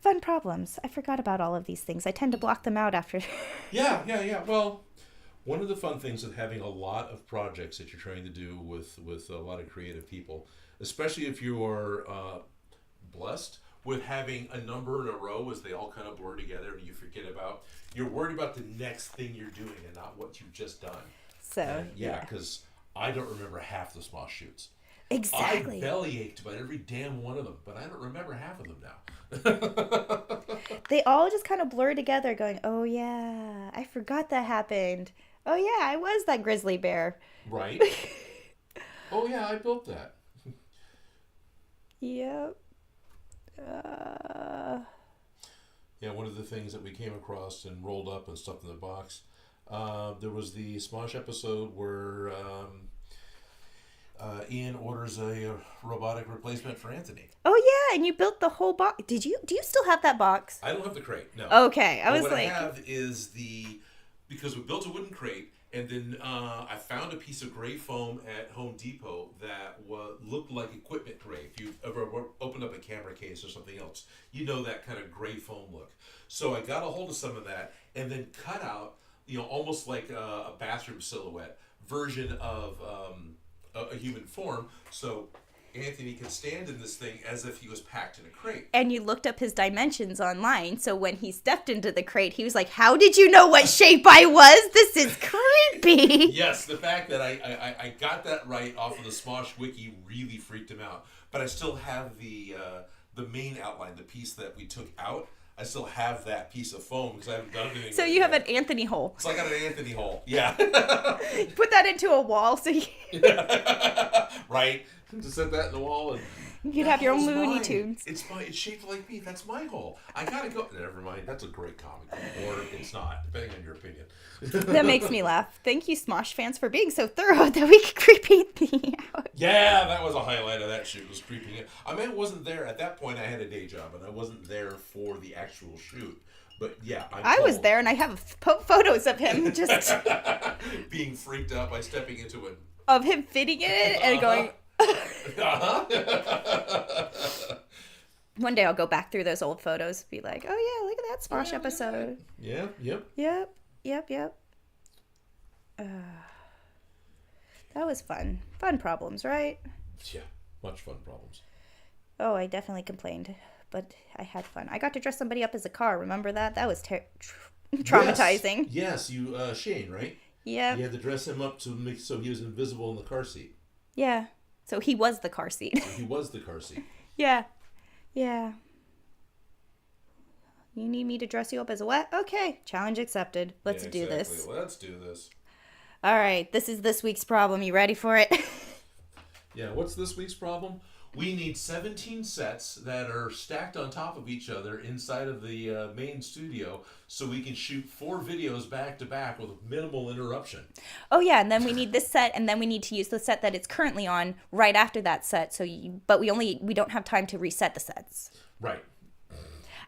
Fun problems. I forgot about all of these things. I tend to block them out after. Yeah. Well, one of the fun things of having a lot of projects that you're trying to do with a lot of creative people, especially if you are blessed with having a number in a row as they all kind of blur together and you forget about, you're worried about the next thing you're doing and not what you've just done. So, and because I don't remember half the Smosh shoots. Exactly. I belly ached about every damn one of them, but I don't remember half of them now. They all just kind of blur together going, oh yeah, I forgot that happened. Oh yeah, I was that grizzly bear. Right. Oh yeah, I built that. Yep. Yeah, one of the things that we came across and rolled up and stuffed in the box, there was the Smosh episode where Ian orders a robotic replacement for Anthony. Oh yeah, and you built the whole box. Do you still have that box? I don't have the crate, no. Okay, I was what like... I have is because we built a wooden crate, and then I found a piece of gray foam at Home Depot that looked like equipment gray. If you've ever opened up a camera case or something else, you know that kind of gray foam look. So I got a hold of some of that and then cut out, almost like a bathroom silhouette version of a human form. So Anthony can stand in this thing as if he was packed in a crate. And you looked up his dimensions online, so when he stepped into the crate, he was like, how did you know what shape I was? This is creepy. Yes, the fact that I got that right off of the Smosh Wiki really freaked him out. But I still have the main outline, the piece that we took out. I still have that piece of foam because I haven't done anything. So you have an Anthony hole. So I got an Anthony hole. Yeah. Put that into a wall so you... Right. Just set that in the wall and You'd have your own Looney Tunes. It's shaped like me. That's my hole. I gotta go. Never mind. That's a great comic, or it's not, depending on your opinion. That makes me laugh. Thank you, Smosh fans, for being so thorough that we could creep the out. Yeah, that was a highlight of that shoot. Was creeping it. I mean, I wasn't there at that point. I had a day job, and I wasn't there for the actual shoot. But yeah, I was there, and I have photos of him just being freaked out by stepping into it. Of him fitting in it and going. One day I'll go back through those old photos and be like, oh yeah, look at that Smosh episode. Yeah, yep. Yep. That was fun. Fun problems, right? Yeah, much fun problems. Oh, I definitely complained, but I had fun. I got to dress somebody up as a car. Remember that? That was traumatizing. Yes, you, Shane, right? Yeah. You had to dress him up to make so he was invisible in the car seat. Yeah. So he was the car seat. So he was the car seat. Yeah. You need me to dress you up as a what? Okay. Challenge accepted. Let's do this. Let's do this. All right. This is this week's problem. You ready for it? Yeah. What's this week's problem? We need 17 sets that are stacked on top of each other inside of the main studio so we can shoot 4 videos back to back with minimal interruption. Oh yeah, and then we need this set, and then we need to use the set that it's currently on right after that set. But we don't have time to reset the sets. Right.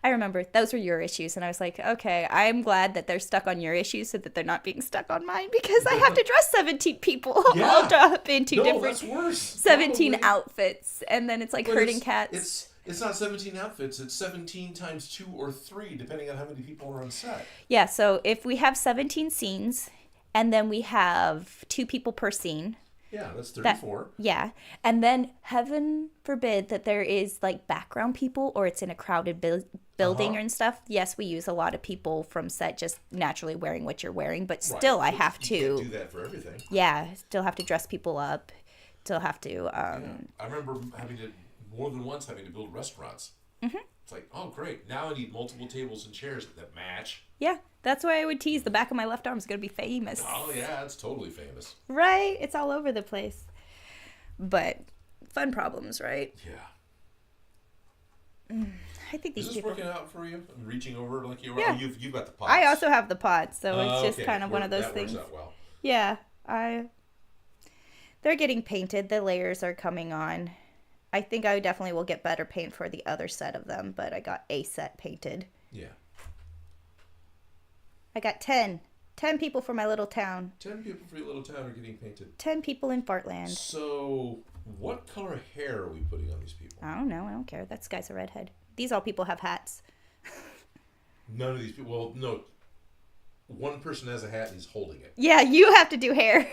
I remember those were your issues, and I was like, okay, I'm glad that they're stuck on your issues so that they're not being stuck on mine, because I have to dress 17 people all up into different that's worse. 17 Probably. outfits, and then it's like But herding cats. It's not 17 outfits. It's 17 times 2 or 3, depending on how many people are on set. Yeah, so if we have 17 scenes, and then we have 2 people per scene, Yeah, that's 34. Yeah. And then heaven forbid that there is like background people or it's in a crowded building and stuff. Yes, we use a lot of people from set just naturally wearing what you're wearing, but still Right. I have You to. can't do that for everything. Yeah, still have to dress people up. Still have to. Yeah. I remember more than once having to build restaurants. Mm-hmm. It's like, oh, great. Now I need multiple tables and chairs that match. Yeah, that's why I would tease the back of my left arm is going to be famous. Oh, yeah, it's totally famous. Right? It's all over the place. But fun problems, right? Yeah. I think these Is this people. working out for you? Reaching over like you were? Yeah. Oh, you've got the pots. I also have the pots, so it's just okay. kind of one of those that things. Works out well. Yeah, they're getting painted. The layers are coming on. I think I definitely will get better paint for the other set of them, but I got a set painted. Yeah. I got 10 people for my little town. 10 people for your little town are getting painted. 10 people in Fartland. So, what color hair are we putting on these people? I don't know. I don't care. That guy's a redhead. These all people have hats. None of these people. Well, no. One person has a hat and he's holding it. Yeah, you have to do hair.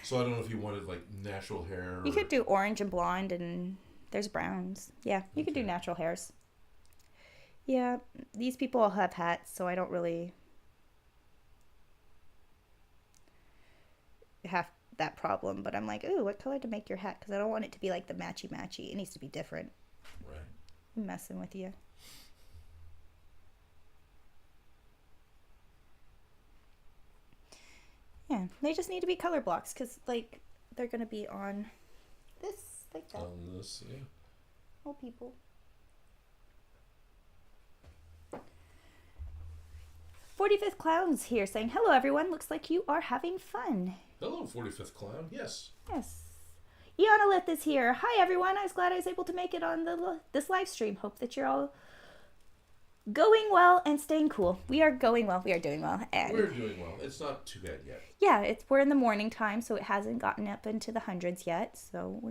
So I don't know if you wanted like natural hair. You could do orange and blonde, and there's browns. Yeah, you could do natural hairs. Yeah, these people all have hats, so I don't really have that problem. But I'm like, ooh, what color to make your hat? Because I don't want it to be like the matchy-matchy. It needs to be different. Right. I'm messing with you. Yeah, they just need to be color blocks because, like, they're going to be on this, like that. On this, yeah. Oh, people. 45th Clown's here saying, hello, everyone. Looks like you are having fun. Hello, 45th Clown. Yes. Yes. Ionalith is here. Hi, everyone. I was glad I was able to make it on this live stream. Hope that you're all going well and staying cool. We are going well. We are doing well. And We're doing well. It's not too bad yet. yeah, we're in the morning time, so it hasn't gotten up into the hundreds yet. So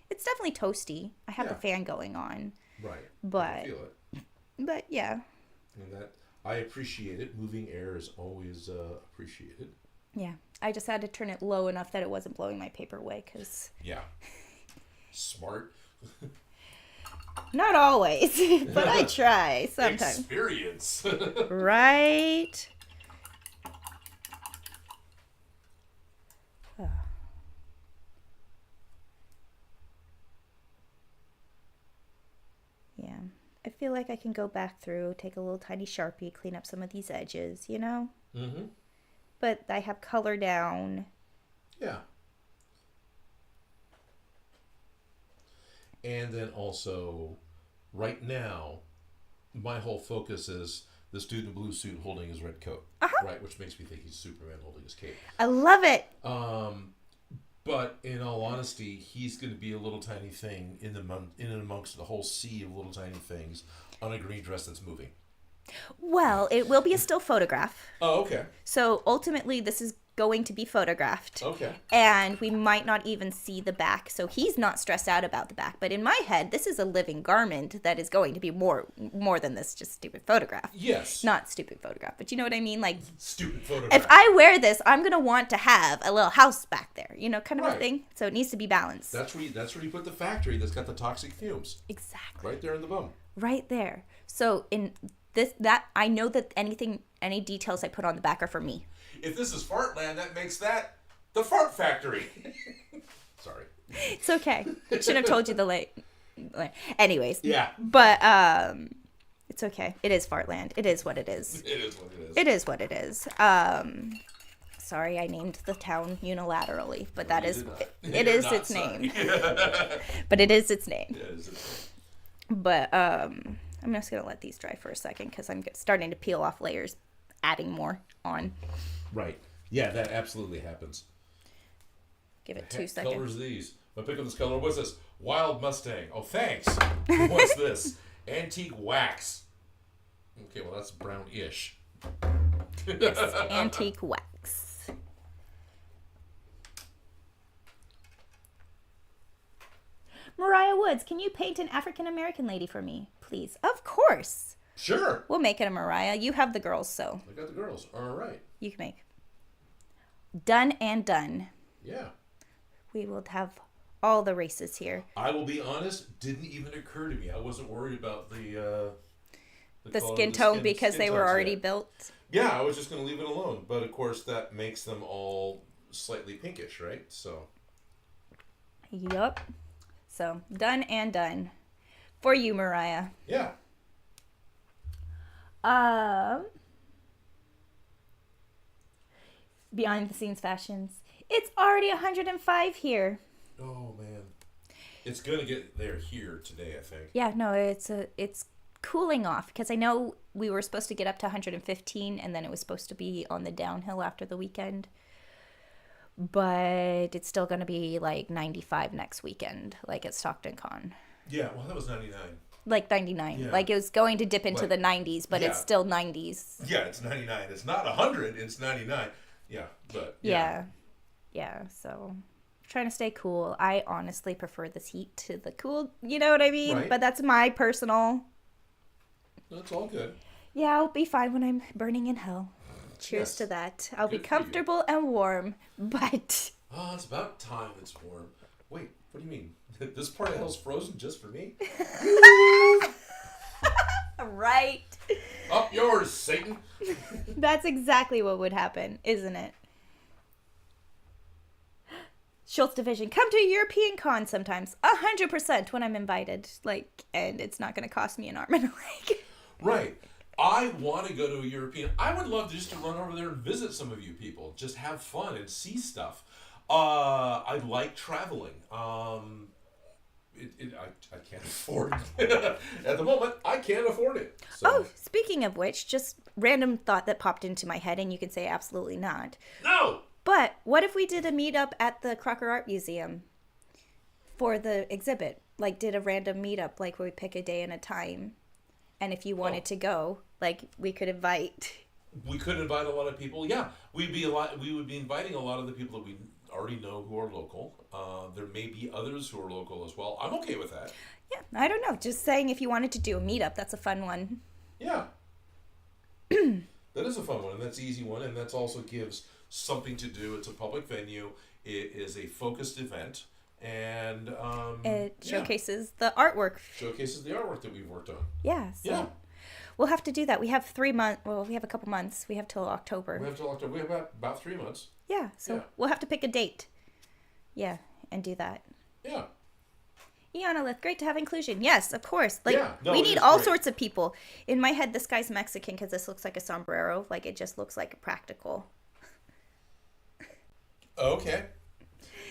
it's definitely toasty. I have the fan going on. Right. But I can feel it. But yeah. And that I appreciate it. Moving air is always appreciated. Yeah. I just had to turn it low enough that it wasn't blowing my paper away because Yeah. Smart. not always, but I try sometimes. Experience. Right? Oh. Yeah. I feel like I can go back through, take a little tiny Sharpie, clean up some of these edges, you know? Mm-hmm. But I have color down. Yeah. And then also, right now, my whole focus is this dude in blue suit holding his red coat. Right, which makes me think he's Superman holding his cape. I love it. But in all honesty, he's going to be a little tiny thing in and amongst the whole sea of little tiny things on a green dress that's moving. Well, it will be a still photograph. Oh, okay. So ultimately, this is going to be photographed. Okay. And we might not even see the back. So he's not stressed out about the back. But in my head, this is a living garment that is going to be more than this just stupid photograph. Yes. Not stupid photograph, but you know what I mean? Like, stupid photograph. if I wear this, I'm going to want to have a little house back there, you know, kind of a Right. thing. So it needs to be balanced. That's where you put the factory that's got the toxic fumes. Exactly. Right there in the bum. Right there. So in I know that any details I put on the back are for me. If this is Fartland, that makes that the fart factory. Sorry. It's okay. Should have told you the late. Anyways. Yeah. But it's okay. It is Fartland. It is what it is. It is what it is. It is what it is. Sorry, I named the town unilaterally, but that is it is its name. But it is its name. Yeah, it is its name. But I'm just gonna let these dry for a second because I'm starting to peel off layers, adding more on. Right. Yeah, that absolutely happens. Give it 2 seconds. Colors these. I pick up this color. What's this? Wild Mustang. Oh, thanks. What's this? Antique wax. Okay, well that's brown-ish. Yes, antique wax. Mariah Woods, can you paint an African American lady for me, please? Of course. Sure. We'll make it a Mariah. You have the girls, so I got the girls. All right. you can make. Done and done. Yeah. we will have all the races here. I will be honest, didn't even occur to me. I wasn't worried about the color Skin of the tone because skin they were tones already yet. built. Yeah, I was just going to leave it alone. But of course, that makes them all slightly pinkish, right? So. Yup. So, done and done. For you, Mariah. Yeah. Behind the scenes fashions. It's already 105 here. Oh man, it's gonna get there here today, I think. Yeah, no, it's cooling off because I know we were supposed to get up to 115 and then it was supposed to be on the downhill after the weekend. But it's still going to be like 95 next weekend, like at Stockton Con. Yeah, well, that was 99. Like 99. Yeah. Like it was going to dip into Like, the 90s, but yeah. it's still 90s. Yeah, it's 99. It's not 100, it's 99. Yeah, but. Yeah. Yeah, so trying to stay cool. I honestly prefer this heat to the cool, you know what I mean? Right. But that's my personal. That's all good. Yeah, I'll be fine when I'm burning in hell. Cheers Yes. to that. I'll be Good for you. comfortable and warm, but Oh, it's about time it's warm. Wait, what do you mean? This part of hell's frozen just for me? right. Up yours, Satan! That's exactly what would happen, isn't it? Schultz Division, come to a European con sometimes. 100% when I'm invited. Like, and it's not going to cost me an arm and a leg. Right. I want to go to a European. I would love just to run over there and visit some of you people. Just have fun and see stuff. I like traveling. I can't afford it. At the moment, I can't afford it. So. Oh, speaking of which, just random thought that popped into my head, and you can say absolutely not. No! But what if we did a meetup at the Crocker Art Museum for the exhibit? Like, did a random meetup, like where we pick a day and a time. And if you wanted to go, like, we could invite. We could invite a lot of people. Yeah, we would be inviting a lot of the people that we already know who are local. There may be others who are local as well. I'm okay with that. Yeah, I don't know. Just saying, if you wanted to do a meetup, that's a fun one. Yeah. That is a fun one, and that's an easy one, and that also gives something to do. It's a public venue. It is a focused event, and It showcases the artwork. showcases the artwork that we've worked on. Yeah. So Yeah. we'll have to do that. We have 3 months. Well, we have a couple months. We have till October. We have till October. We have about 3 months. Yeah. So Yeah. we'll have to pick a date. Yeah, and do that. Yeah. Ionolith, great to have inclusion. Yes, of course. Like, Yeah, no, we it need is all great. sorts of people. In my head, this guy's Mexican because this looks like a sombrero. Like, it just looks like a practical. Okay.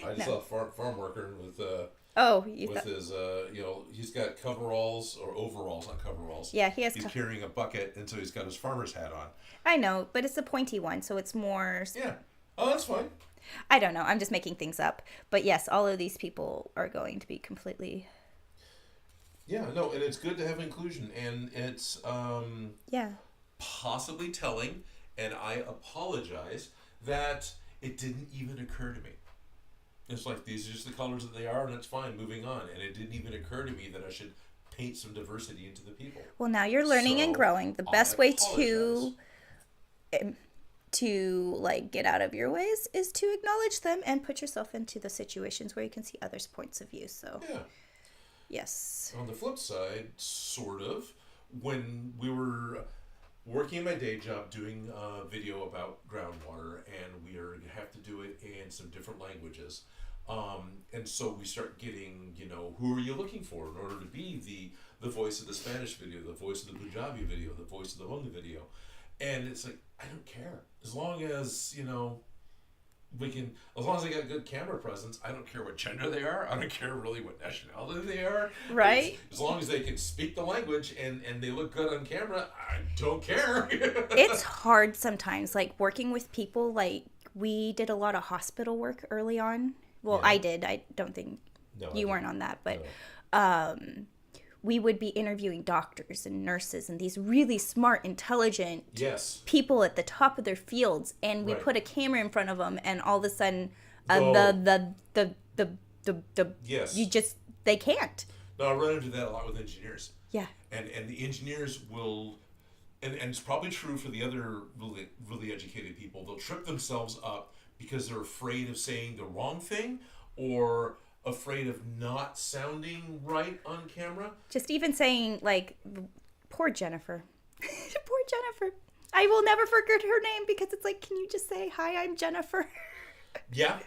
I just No. saw a farm worker with Oh, you with thought. his he's got coveralls or overalls, not coveralls. Yeah, he has. He's carrying a bucket, and so he's got his farmer's hat on. I know, but it's a pointy one, so it's more. Yeah. Oh, that's fine. I don't know. I'm just making things up. But yes, all of these people are going to be completely. Yeah, no, and it's good to have inclusion, and it's Yeah. possibly telling, and I apologize that it didn't even occur to me. It's like these are just the colors that they are, and it's fine. Moving on, and it didn't even occur to me that I should paint some diversity into the people. Well, now you're learning and So, growing. The I best way apologize. to like get out of your ways is to acknowledge them and put yourself into the situations where you can see others' points of view. So Yeah. yes. On the flip side, sort of, when we were working in my day job doing video about groundwater, and we are have to do it in some different languages, and so we start getting, who are you looking for in order to be the voice of the Spanish video, the voice of the Punjabi video, the voice of the Hmong video, and it's like, I don't care as long as as long as they got good camera presence. I don't care what gender they are. I don't care really what nationality they are. Right. As long as they can speak the language and they look good on camera, I don't care. It's hard sometimes, like working with people. Like we did a lot of hospital work early on. Well, Yeah. I did. I don't think No, you I weren't on that, but No. we would be interviewing doctors and nurses and these really smart, intelligent Yes. people at the top of their fields, and we Right. put a camera in front of them, and all of a sudden, No. Yes. they can't. No, I run into that a lot with engineers. Yeah. And the engineers will, and it's probably true for the other really, really educated people, they'll trip themselves up because they're afraid of saying the wrong thing or afraid of not sounding right on camera. Just even saying, like, poor Jennifer. Poor Jennifer. I will never forget her name because it's like, can you just say, hi, I'm Jennifer? Yeah.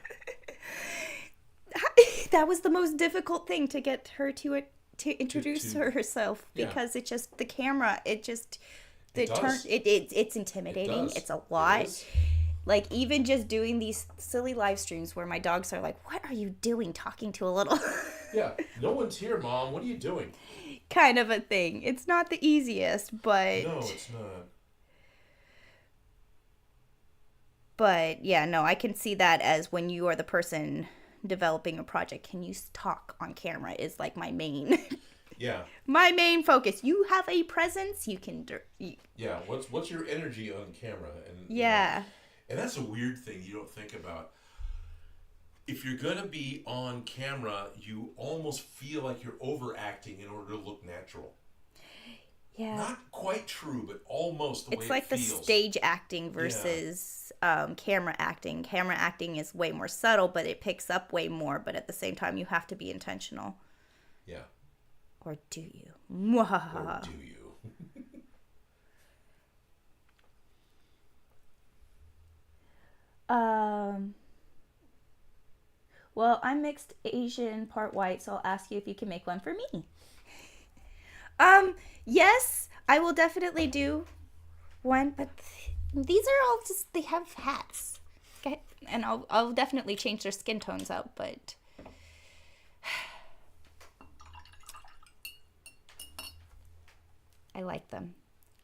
That was the most difficult thing to get her to introduce herself because it just, the camera, it just, it's intimidating. It's a lot. Like, even just doing these silly live streams where my dogs are like, what are you doing talking to a little... Yeah, no one's here, Mom. What are you doing? Kind of a thing. It's not the easiest, but... No, it's not. But, yeah, no, I can see that as when you are the person developing a project, can you talk on camera is, like, my main... Yeah. My main focus. You have a presence, you can... Yeah, what's your energy on camera? And yeah. And that's a weird thing you don't think about. If you're going to be on camera, you almost feel like you're overacting in order to look natural. Yeah. Not quite true, but almost the way it feels. It's like the stage acting versus camera acting. Camera acting is way more subtle, but it picks up way more. But at the same time, you have to be intentional. Yeah. Or do you? Or do you? Well, I'm mixed Asian, part white, so I'll ask you if you can make one for me. Yes, I will definitely do one, but these are all just, they have hats. Okay, and I'll definitely change their skin tones up, but I like them.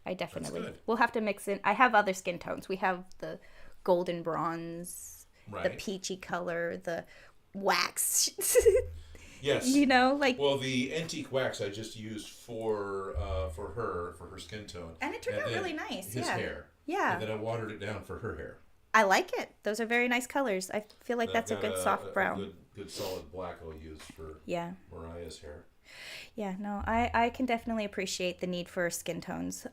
I definitely. We'll have to mix in. I have other skin tones. We have the golden bronze, the peachy color, the wax. Yes. You know, like. Well, the antique wax I just used for her skin tone, and it turned out really nice. His hair. Yeah. And then I watered it down for her hair. I like it. Those are very nice colors. I feel like that's a good soft brown. Good solid black I'll use for Mariah's hair. Yeah, no, I can definitely appreciate the need for skin tones.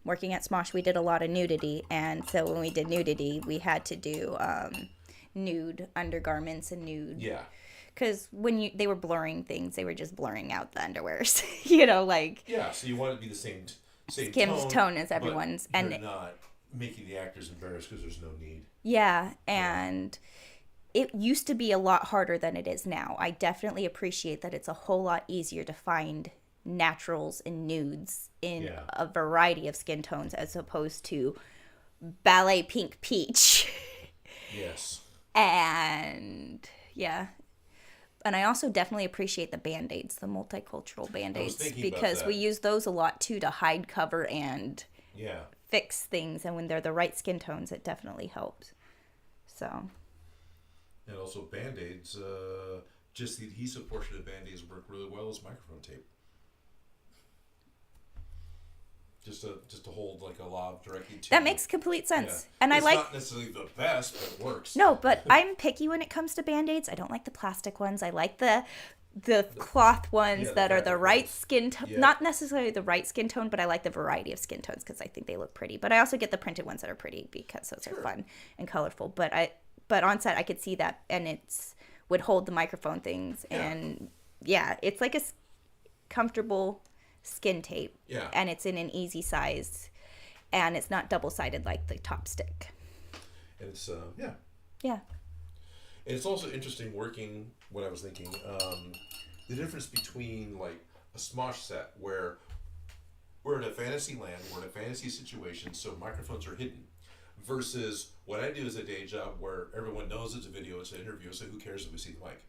Working at Smosh, we did a lot of nudity, and so when we did nudity, we had to do nude undergarments and nude. Yeah. Because when they were blurring things, they were just blurring out the underwears. You know, like. Yeah, so you want it to be the same Kim's tone as everyone's, but you're not making the actors embarrassed because there's no need. Yeah, and. It used to be a lot harder than it is now. I definitely appreciate that it's a whole lot easier to find naturals and nudes in a variety of skin tones as opposed to ballet pink peach. Yes. And and I also definitely appreciate the Band-Aids, the multicultural Band-Aids, because we use those a lot too to hide, cover, and fix things. And when they're the right skin tones, it definitely helps. So... And also Band-Aids, just the adhesive portion of Band-Aids work really well as microphone tape. Just to hold like a lob directly to. That makes complete sense. Yeah. And it's not necessarily the best, but it works. No, but I'm picky when it comes to Band-Aids. I don't like the plastic ones. I like the cloth ones that are the right skin tone. Yeah. Not necessarily the right skin tone, but I like the variety of skin tones because I think they look pretty. But I also get the printed ones that are pretty because those are fun and colorful. But on set, I could see that, and would hold the microphone things, and it's like a comfortable skin tape, and it's in an easy size, and it's not double-sided like the top stick. And it's And it's also interesting working. What I was thinking, the difference between like a Smosh set where we're in a fantasy land, we're in a fantasy situation, so microphones are hidden. Versus what I do as a day job where everyone knows it's a video, it's an interview, so who cares if we see the mic?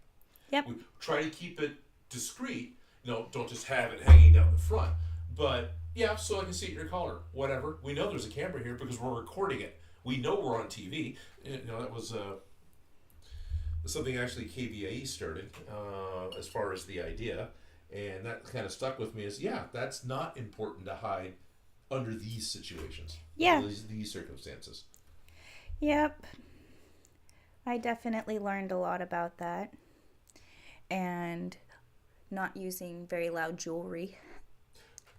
Yep. We try to keep it discreet. Don't just have it hanging down the front. But, so I can see it in your collar. Whatever. We know there's a camera here because we're recording it. We know we're on TV. That was something actually KBAE started as far as the idea. And that kind of stuck with me as, that's not important to hide under these situations. These circumstances. Yep. I definitely learned a lot about that. And not using very loud jewelry.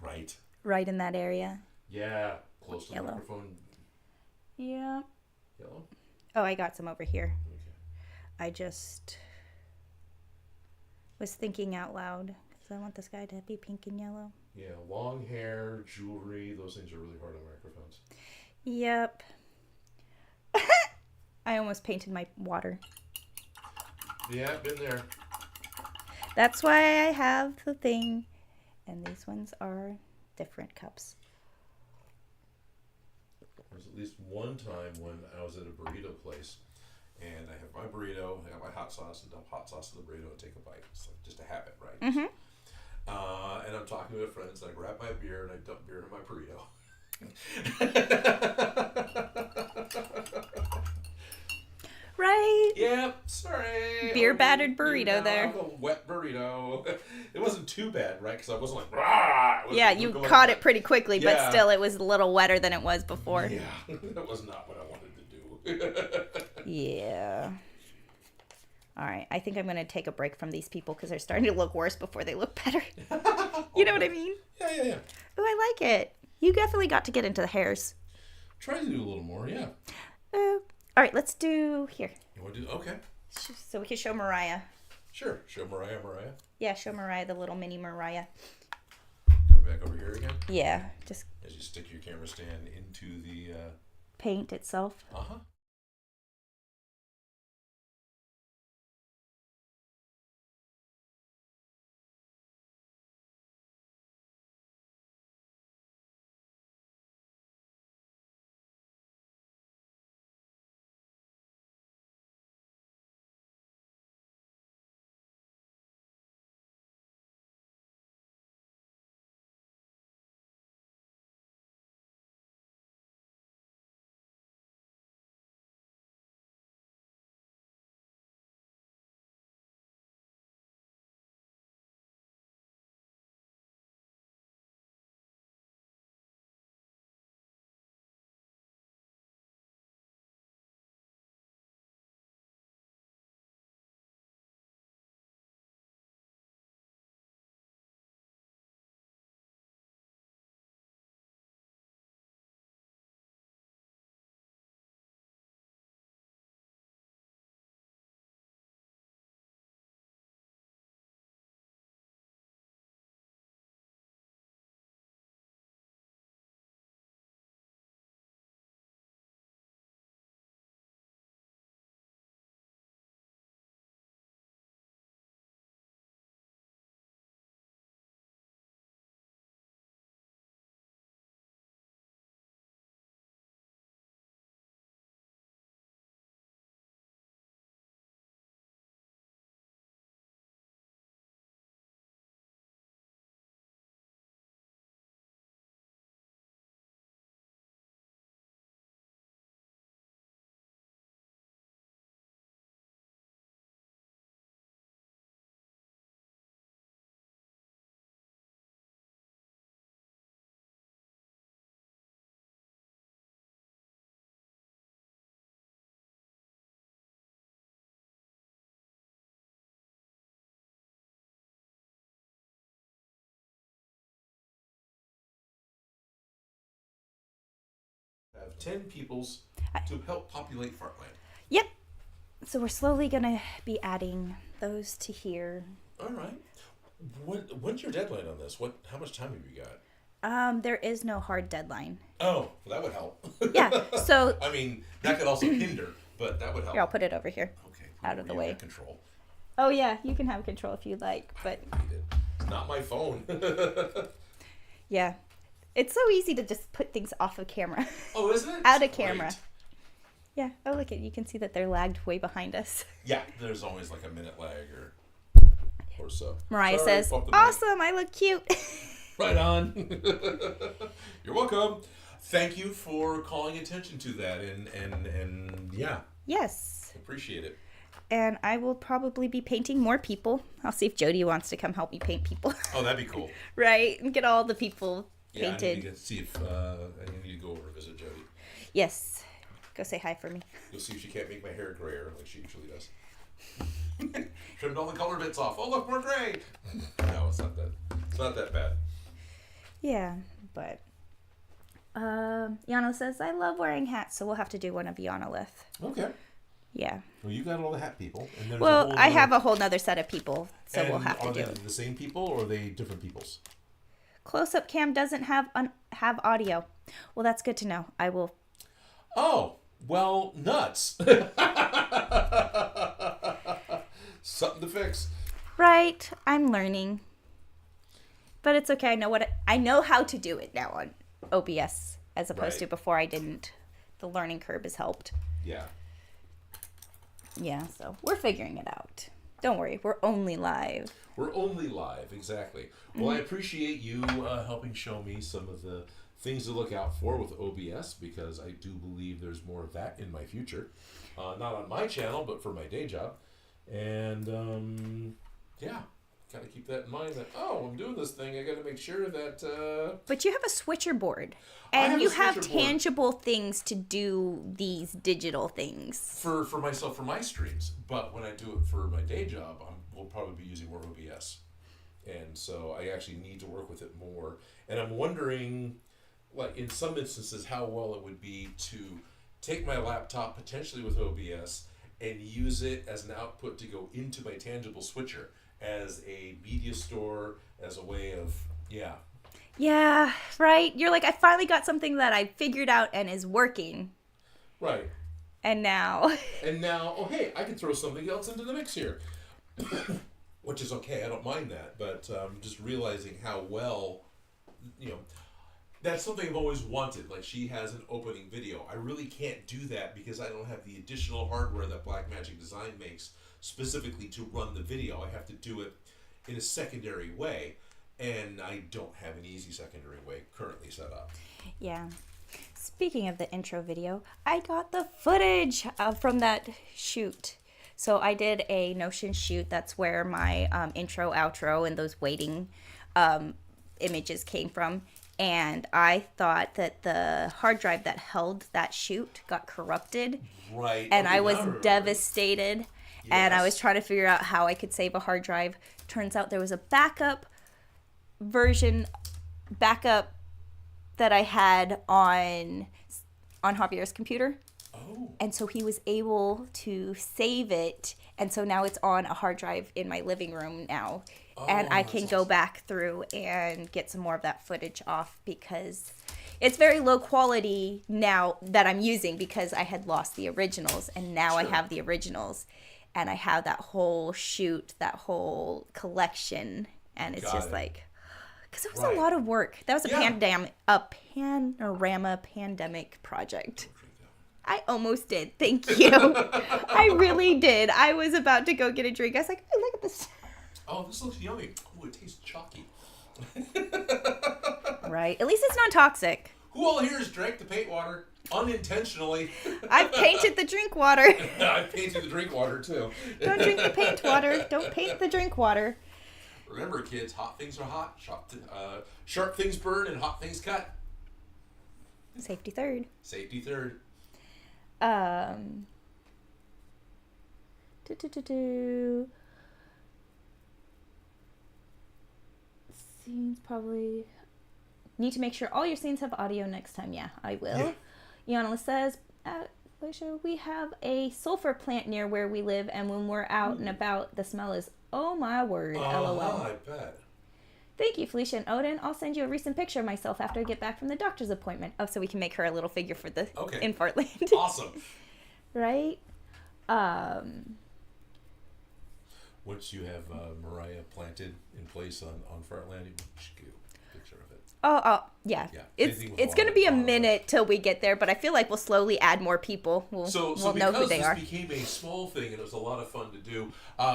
Right. Right in that area. Yeah. Close to the microphone. Yeah. Yellow? Oh, I got some over here. Okay. I just was thinking out loud because I want this guy to be pink and yellow. Yeah, long hair, jewelry, those things are really hard on microphones. Yep. I almost painted my water. Yeah, been there. That's why I have the thing. And these ones are different cups. There's at least one time when I was at a burrito place, and I have my burrito, I got my hot sauce, and dump hot sauce in the burrito and take a bite. It's like just a habit, right? Mm-hmm. And I'm talking to friends, and I grab my beer, and I dump beer in my burrito. Right? Yep, sorry. Beer battered burrito there. A wet burrito. It wasn't too bad, right? Because I wasn't like, rah! Yeah, you caught it pretty quickly, but still it was a little wetter than it was before. Yeah, that was not what I wanted to do. Yeah. All right, I think I'm going to take a break from these people because they're starting to look worse before they look better. You know what I mean? Yeah. Oh, I like it. You definitely got to get into the hairs. Try to do a little more, yeah. All right, let's do here. You want to do okay? So we can show Mariah. Sure. Show Mariah. Yeah, show Mariah, the little mini Mariah. Come back over here again. Yeah, just as you stick your camera stand into the paint itself. Uh-huh. Have 10 peoples to help populate Fartland. Yep. So we're slowly going to be adding those to here. All right. When's your deadline on this? How much time have you got? There is no hard deadline. Oh, well, that would help. Yeah. So I mean, that could also hinder, but that would help. Here, I'll put it over here. Okay. Out of the way. Control. Oh yeah, you can have control if you'd like, but I don't need it. It's not my phone. Yeah. It's so easy to just put things off of camera. Oh, isn't it? Out of camera. Great. Yeah. Oh, look at you can see that they're lagged way behind us. Yeah, there's always like a minute lag or so. Mariah Sorry, says, bumped the mic. "Awesome, I look cute." Right on. You're welcome. Thank you for calling attention to that, and yeah. Yes. Appreciate it. And I will probably be painting more people. I'll see if Jody wants to come help me paint people. Oh, that'd be cool. Right, and get all the people Yeah, painted. I need to see if I need to go over and visit Jody. Yes. Go say hi for me. You'll see if she can't make my hair grayer like she usually does. Trimmed all the color bits off. Oh, look, more gray. No, it's not that. It's not that bad. Yeah, but Yana says, I love wearing hats, so we'll have to do one of Yanolith. Okay. Yeah. Well, you got all the hat people, and there's Well, I have a whole nother set of people, so we'll have to do it. Are they the same people, or are they different peoples? Close-up cam doesn't have audio. Well, that's good to know. I will. Oh, well, nuts. Something to fix. Right, I'm learning, but it's okay. I know how to do it now on OBS as opposed to before I didn't. The learning curve has helped. Yeah. Yeah, so we're figuring it out. Don't worry, we're only live. We're only live, exactly. Well, I appreciate you helping show me some of the things to look out for with OBS, because I do believe there's more of that in my future. Not on my channel, but for my day job. And, yeah, got to keep that in mind that, I'm doing this thing. I got to make sure that... But you have a switcher board. And you have tangible things to do these digital things. For myself, for my streams. But when I do it for my day job, we'll probably be using more OBS. And so I actually need to work with it more. And I'm wondering, like, in some instances, how well it would be to take my laptop, potentially with OBS, and use it as an output to go into my tangible switcher as a media store, as a way of, Yeah, right. You're like, I finally got something that I figured out and is working. Right. And now, oh, hey, I can throw something else into the mix here. Which is okay, I don't mind that. But just realizing how well, that's something I've always wanted. Like, she has an opening video. I really can't do that because I don't have the additional hardware that Blackmagic Design makes specifically to run the video. I have to do it in a secondary way. And I don't have an easy secondary way currently set up. Yeah. Speaking of the intro video, I got the footage from that shoot. So I did a Notion shoot. That's where my intro, outro, and those waiting images came from. And I thought that the hard drive that held that shoot got corrupted. Right. And I was devastated. Yes. And I was trying to figure out how I could save a hard drive. Turns out there was a backup that I had on Javier's computer. Oh. And so he was able to save it, and so now it's on a hard drive in my living room now. And I can go back through and get some more of that footage off because it's very low quality now that I'm using because I had lost the originals, and now I have the originals, and I have that whole shoot, that whole collection, and it's like, because it was a lot of work. That was a panorama pandemic project. I almost did. Thank you. I really did. I was about to go get a drink. I was like, hey, look at this. Oh, this looks yummy. Oh, it tastes chalky. Right. At least it's not toxic. Who all here has drank the paint water unintentionally? I've painted the drink water. I've painted the drink water, too. Don't drink the paint water. Don't paint the drink water. Remember, kids, hot things are hot. Sharp things burn and hot things cut. Safety third. Safety third. Scenes probably need to make sure all your scenes have audio next time. Yeah, I will. Yanela says, Felicia, we have a sulfur plant near where we live, and when we're out and about, the smell is, oh my word, LOL. I bet. Thank you, Felicia and Odin. I'll send you a recent picture of myself after I get back from the doctor's appointment. Oh, so we can make her a little figure for the in Fartland. Awesome. Right? Once you have Mariah planted in place on Fartland, you should get a picture of it. Oh, yeah. It's going to be a minute till we get there, but I feel like we'll slowly add more people. We'll know who they are. So because this became a small thing and it was a lot of fun to do,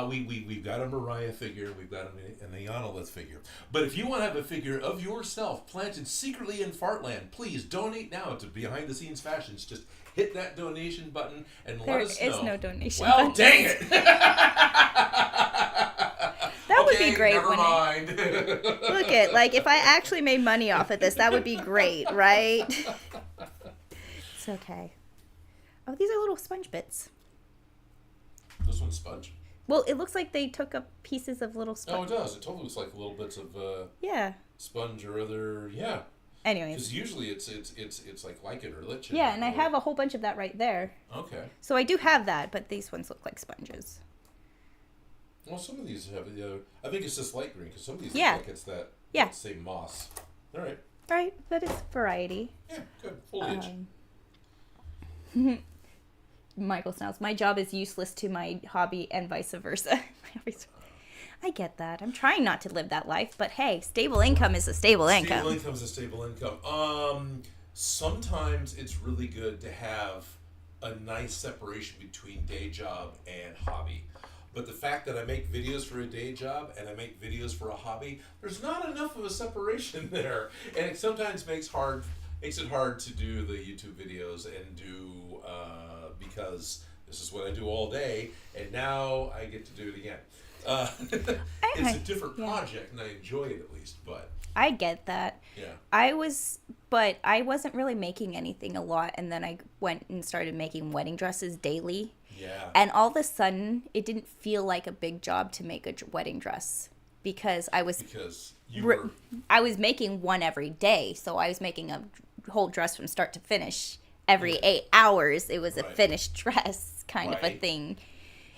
we've got a Mariah figure, we've got an Ayanolith figure. But if you want to have a figure of yourself planted secretly in Fartland, please donate now to Behind the Scenes Fashions. Just hit that donation button and let us know. There is no donation button. Well, dang it! That would be great. Never mind. Look at, like, if I actually made money off of this, that would be great, right? It's okay. Oh, these are little sponge bits. This one's sponge? Well, it looks like they took up pieces of little sponge. Oh, it does. It totally looks like little bits of yeah, sponge or other, yeah. Anyways. Because usually it's like lichen or lichen. Yeah, and I have a whole bunch of that right there. Okay. So I do have that, but these ones look like sponges. Well, some of these have the other. I think it's just light green because some of these Yeah. look like it's that same moss. All right. Right, but it's variety. Yeah, good. Foliage. Michael Snells, my job is useless to my hobby and vice versa. I get that. I'm trying not to live that life, but hey, stable income is a stable income. Stable income is a stable income. Sometimes it's really good to have a nice separation between day job and hobby. But the fact that I make videos for a day job and I make videos for a hobby, there's not enough of a separation there. And it sometimes makes it hard to do the YouTube videos and do, because this is what I do all day, and now I get to do it again. It's a different project, and I enjoy it at least, but... I get that. Yeah. But I wasn't really making anything a lot, and then I went and started making wedding dresses daily. Yeah. And all of a sudden, it didn't feel like a big job to make a wedding dress because I was I was making one every day, so I was making a whole dress from start to finish every 8 hours. It was a finished dress kind of a thing.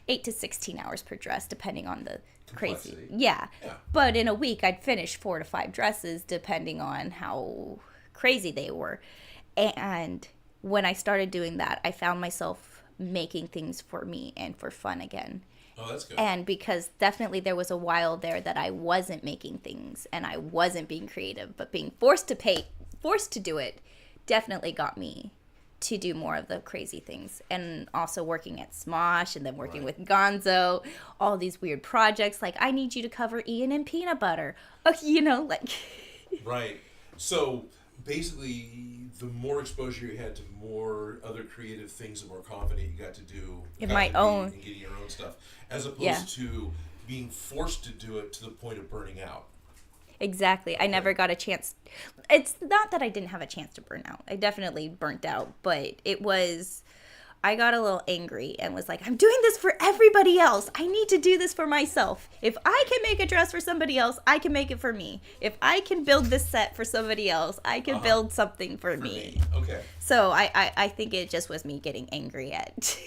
8 to 16 hours per dress, depending on the crazy. Yeah. But in a week, I'd finish 4 to 5 dresses, depending on how crazy they were. And when I started doing that, I found myself making things for me and for fun again. Oh, that's good. And because definitely there was a while there that I wasn't making things and I wasn't being creative, but being forced to do it definitely got me to do more of the crazy things. And also working at Smosh and then working with Gonzo, all these weird projects like I need you to cover Ian in peanut butter. Right. So basically, the more exposure you had to more other creative things, the more confident you got to do in my own and getting your own stuff, as opposed to being forced to do it to the point of burning out. Exactly. I never got a chance. It's not that I didn't have a chance to burn out. I definitely burnt out, but I got a little angry and was like, I'm doing this for everybody else. I need to do this for myself. If I can make a dress for somebody else, I can make it for me. If I can build this set for somebody else, I can build something for me. Okay. So I think it just was me getting angry at,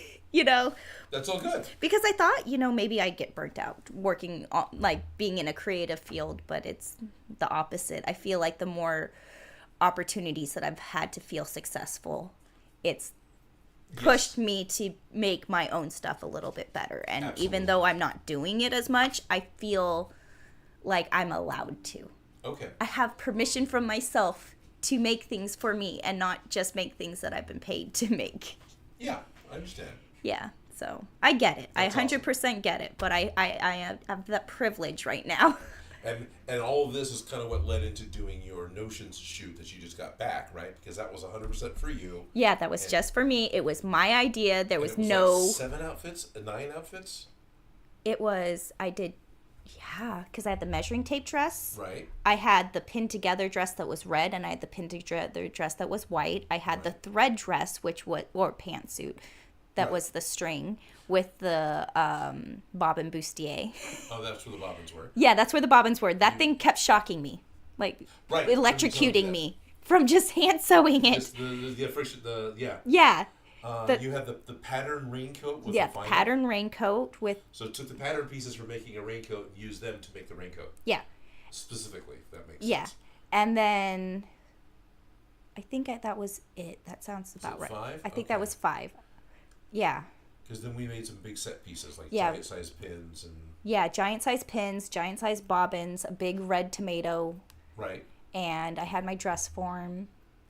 That's all good. Because I thought, maybe I'd get burnt out working on, being in a creative field, but it's the opposite. I feel like the more opportunities that I've had to feel successful, it's pushed me to make my own stuff a little bit better. And even though I'm not doing it as much, I feel like I'm allowed to. Okay. I have permission from myself to make things for me and not just make things that I've been paid to make. Yeah, I understand. Yeah, so I get it. That's 100% get it, but I have that privilege right now. And all of this is kind of what led into doing your Notions shoot that you just got back, right? Because that was 100% for you. Yeah, that was just for me. It was my idea. There was like no... 7 outfits? 9 outfits? It was... because I had the measuring tape dress. Right. I had the pinned together dress that was red, and I had the pinned together dress that was white. I had the thread dress, or pantsuit, that was the string with the bobbin bustier. Oh, that's where the bobbins were. Yeah, that's where the bobbins were. That thing kept shocking me, electrocuting me from just hand sewing it. Just the friction, Yeah. You had the pattern raincoat with the vinyl? Pattern raincoat with... So took the pattern pieces for making a raincoat and used them to make the raincoat. Yeah. Specifically, that makes sense. Yeah. And then I think that was it. That sounds about right. 5? I think that was 5. Yeah. Because then we made some big set pieces, like giant size pins and... Yeah, giant size pins, giant size bobbins, a big red tomato. Right. And I had my dress form.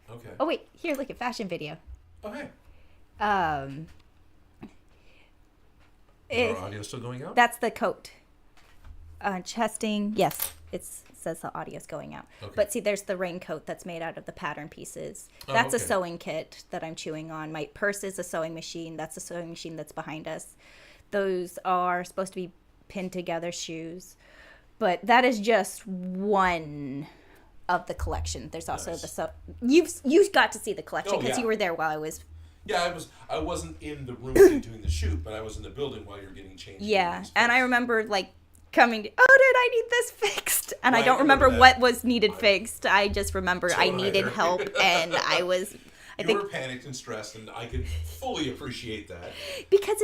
Okay. Oh, wait. Here, look at fashion video. Okay. Our audio still going out? That's the coat. Chesting. Yes, it says the audio's going out. Okay. But see, there's the raincoat that's made out of the pattern pieces. That's a sewing kit that I'm chewing on. My purse is a sewing machine. That's a sewing machine that's behind us. Those are supposed to be pinned together shoes. But that is just one of the collection. There's also you've got to see the collection because you were there while I was... Yeah, I wasn't in the room doing the shoot, but I was in the building while you were getting changed. Yeah, and I remember coming to, oh, dude, I need this fixed. And I don't remember what was needed fixed. I just remember I needed help, and I were panicked and stressed, and I could fully appreciate that. Because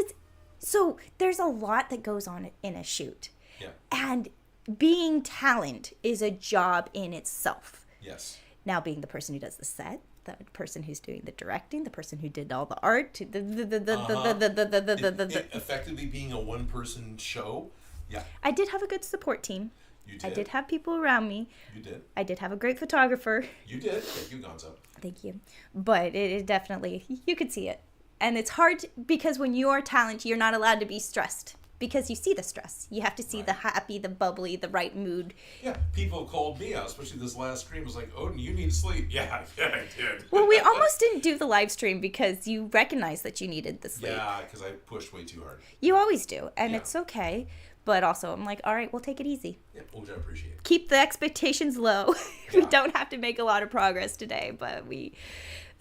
so there's a lot that goes on in a shoot. Yeah. And being talent is a job in itself. Yes. Now, being the person who does the set, the person who's doing the directing, the person who did all the art, effectively being a one-person show. Yeah. I did have a good support team. You did. I did have people around me. You did. I did have a great photographer. You did. Thank you, Gonzo. Thank you. But it definitely, you could see it. And it's hard because when you are talent, you're not allowed to be stressed. Because you see the stress. You have to see the happy, the bubbly, the right mood. Yeah, people called me out, especially this last stream. Was like, Odin, you need to sleep. Yeah, I did. Well, we almost didn't do the live stream because you recognized that you needed the sleep. Yeah, because I pushed way too hard. You always do, and it's okay. But also, I'm like, all right, we'll take it easy. Yeah, which I appreciate. Keep the expectations low. Yeah. We don't have to make a lot of progress today, but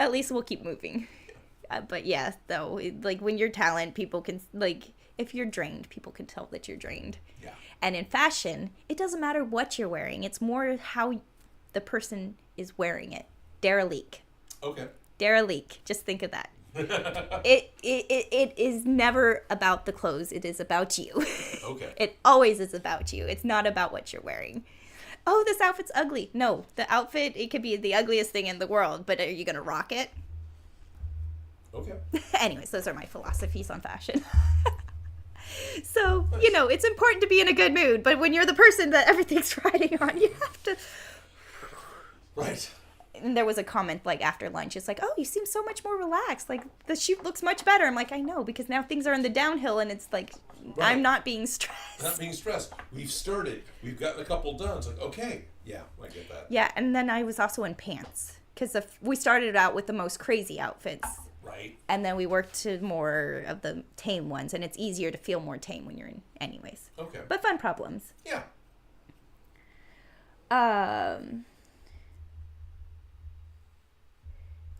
at least we'll keep moving. But yeah, though, like when you're talent, people can, like, if you're drained, people can tell that you're drained. Yeah. And in fashion, it doesn't matter what you're wearing. It's more how the person is wearing it. Derelict. Okay. Derelict. Just think of that. It is never about the clothes. It is about you. Okay. It always is about you. It's not about what you're wearing. Oh, this outfit's ugly. No, the outfit, it could be the ugliest thing in the world, but are you going to rock it? Okay. Anyways, those are my philosophies on fashion. So, it's important to be in a good mood, but when you're the person that everything's riding on, you have to... Right. And there was a comment, like, after lunch. It's like, oh, you seem so much more relaxed. Like, the shoot looks much better. I'm like, I know, because now things are in the downhill, and it's like, I'm not being stressed. Not being stressed. We've started. We've gotten a couple done. It's like, okay. Yeah, I get that. Yeah, and then I was also in pants, because we started out with the most crazy outfits. Right. And then we worked to more of the tame ones, and it's easier to feel more tame when you're in anyways. Okay. But fun problems. Yeah.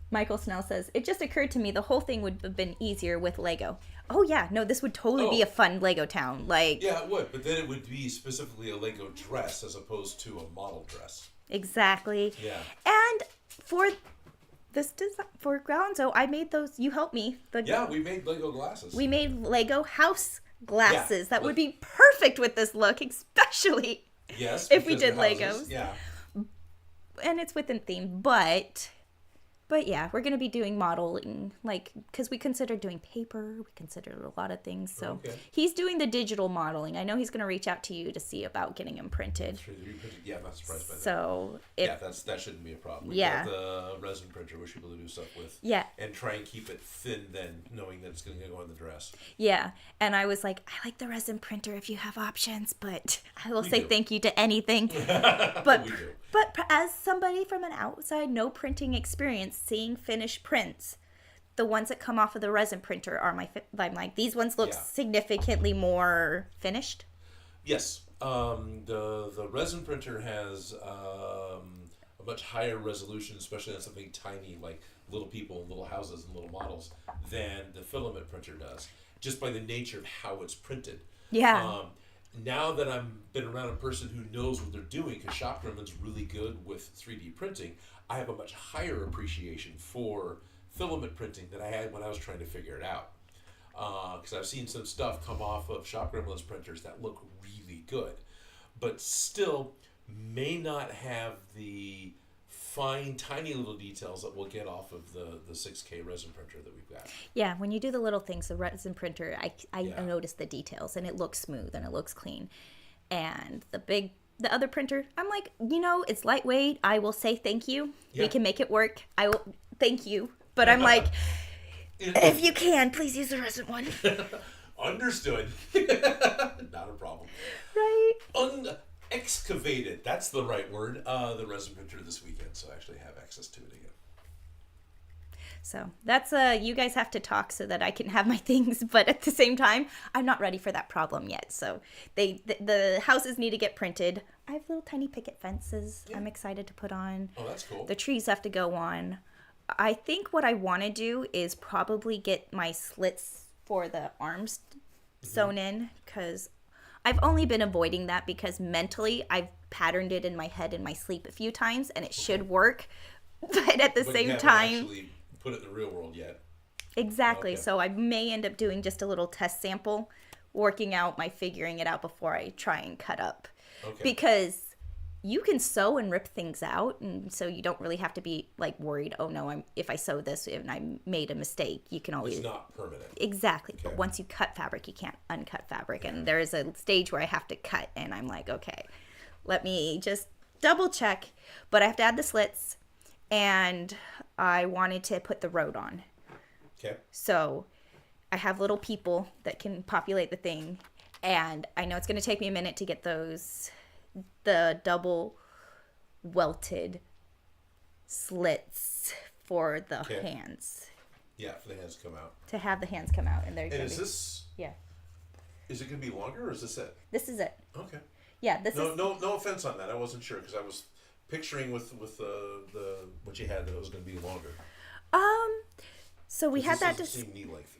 Michael Snell says, it just occurred to me the whole thing would have been easier with Lego. Oh, yeah. No, this would totally be a fun Lego town. Like, yeah, it would. But then it would be specifically a Lego dress as opposed to a model dress. Exactly. Yeah. And for Gonzo, I made those. You helped me. Yeah, we made Lego glasses. We made Lego house glasses that would be perfect with this look, especially if we did Legos. Yeah. And it's within theme, but yeah, we're going to be doing modeling, like, because we considered doing paper, we considered a lot of things, so he's doing the digital modeling. I know he's going to reach out to you to see about getting them printed. Yeah, I'm not surprised by that. So, that shouldn't be a problem. We got the resin printer we're able to do stuff with. Yeah. And try and keep it thin then, knowing that it's going to go on the dress. Yeah, and I was like, I like the resin printer if you have options, but I will say thank you to anything. But we do. But as somebody from an outside, no printing experience, seeing finished prints, the ones that come off of the resin printer are I'm like, these ones look significantly more finished. Yes. The resin printer has a much higher resolution, especially on something tiny like little people and little houses and little models, than the filament printer does, just by the nature of how it's printed. Yeah. Now that I've been around a person who knows what they're doing, because Shop Gremlin's really good with 3D printing, I have a much higher appreciation for filament printing than I had when I was trying to figure it out. Because I've seen some stuff come off of Shop Gremlin's printers that look really good, but still may not have the fine, tiny little details that we'll get off of the 6K resin printer that we've got. Yeah, when you do the little things, the resin printer, I notice the details, and it looks smooth and it looks clean. And the other printer, I'm like, it's lightweight. I will say thank you. Yeah. We can make it work. I will thank you. But I'm like, if you can, please use the resin one. Understood. Not a problem. Right. Excavated, that's the right word, the resin printer this weekend, so I actually have access to it again. So that's you guys have to talk so that I can have my things, but at the same time, I'm not ready for that problem yet. So the houses need to get printed. I have little tiny picket fences I'm excited to put on. Oh, that's cool. The trees have to go on. I think what I want to do is probably get my slits for the arms sewn in, because I've only been avoiding that because mentally I've patterned it in my head in my sleep a few times and it should work. But at the But same you haven't time, actually put it in the real world yet. exactly. Okay. So I may end up doing just a little test sample, working out my figuring it out before I try and cut up. Okay. Because you can sew and rip things out, and so you don't really have to be like worried, oh no, if I sew this and I made a mistake, you can always... It's not permanent. Exactly. Okay. But once you cut fabric, you can't uncut fabric. And there is a stage where I have to cut, and I'm like, okay, let me just double check. But I have to add the slits, and I wanted to put the road on. Okay. So I have little people that can populate the thing, and I know it's going to take me a minute to get the double welted slits for the hands. Yeah, for the hands to come out. To have the hands come out, and they're. And is this? Yeah. Is it going to be longer, or is this it? This is it. Okay. Yeah, this is. No offense on that. I wasn't sure because I was picturing with the what you had that it was going to be longer. So we had that. Seem knee length.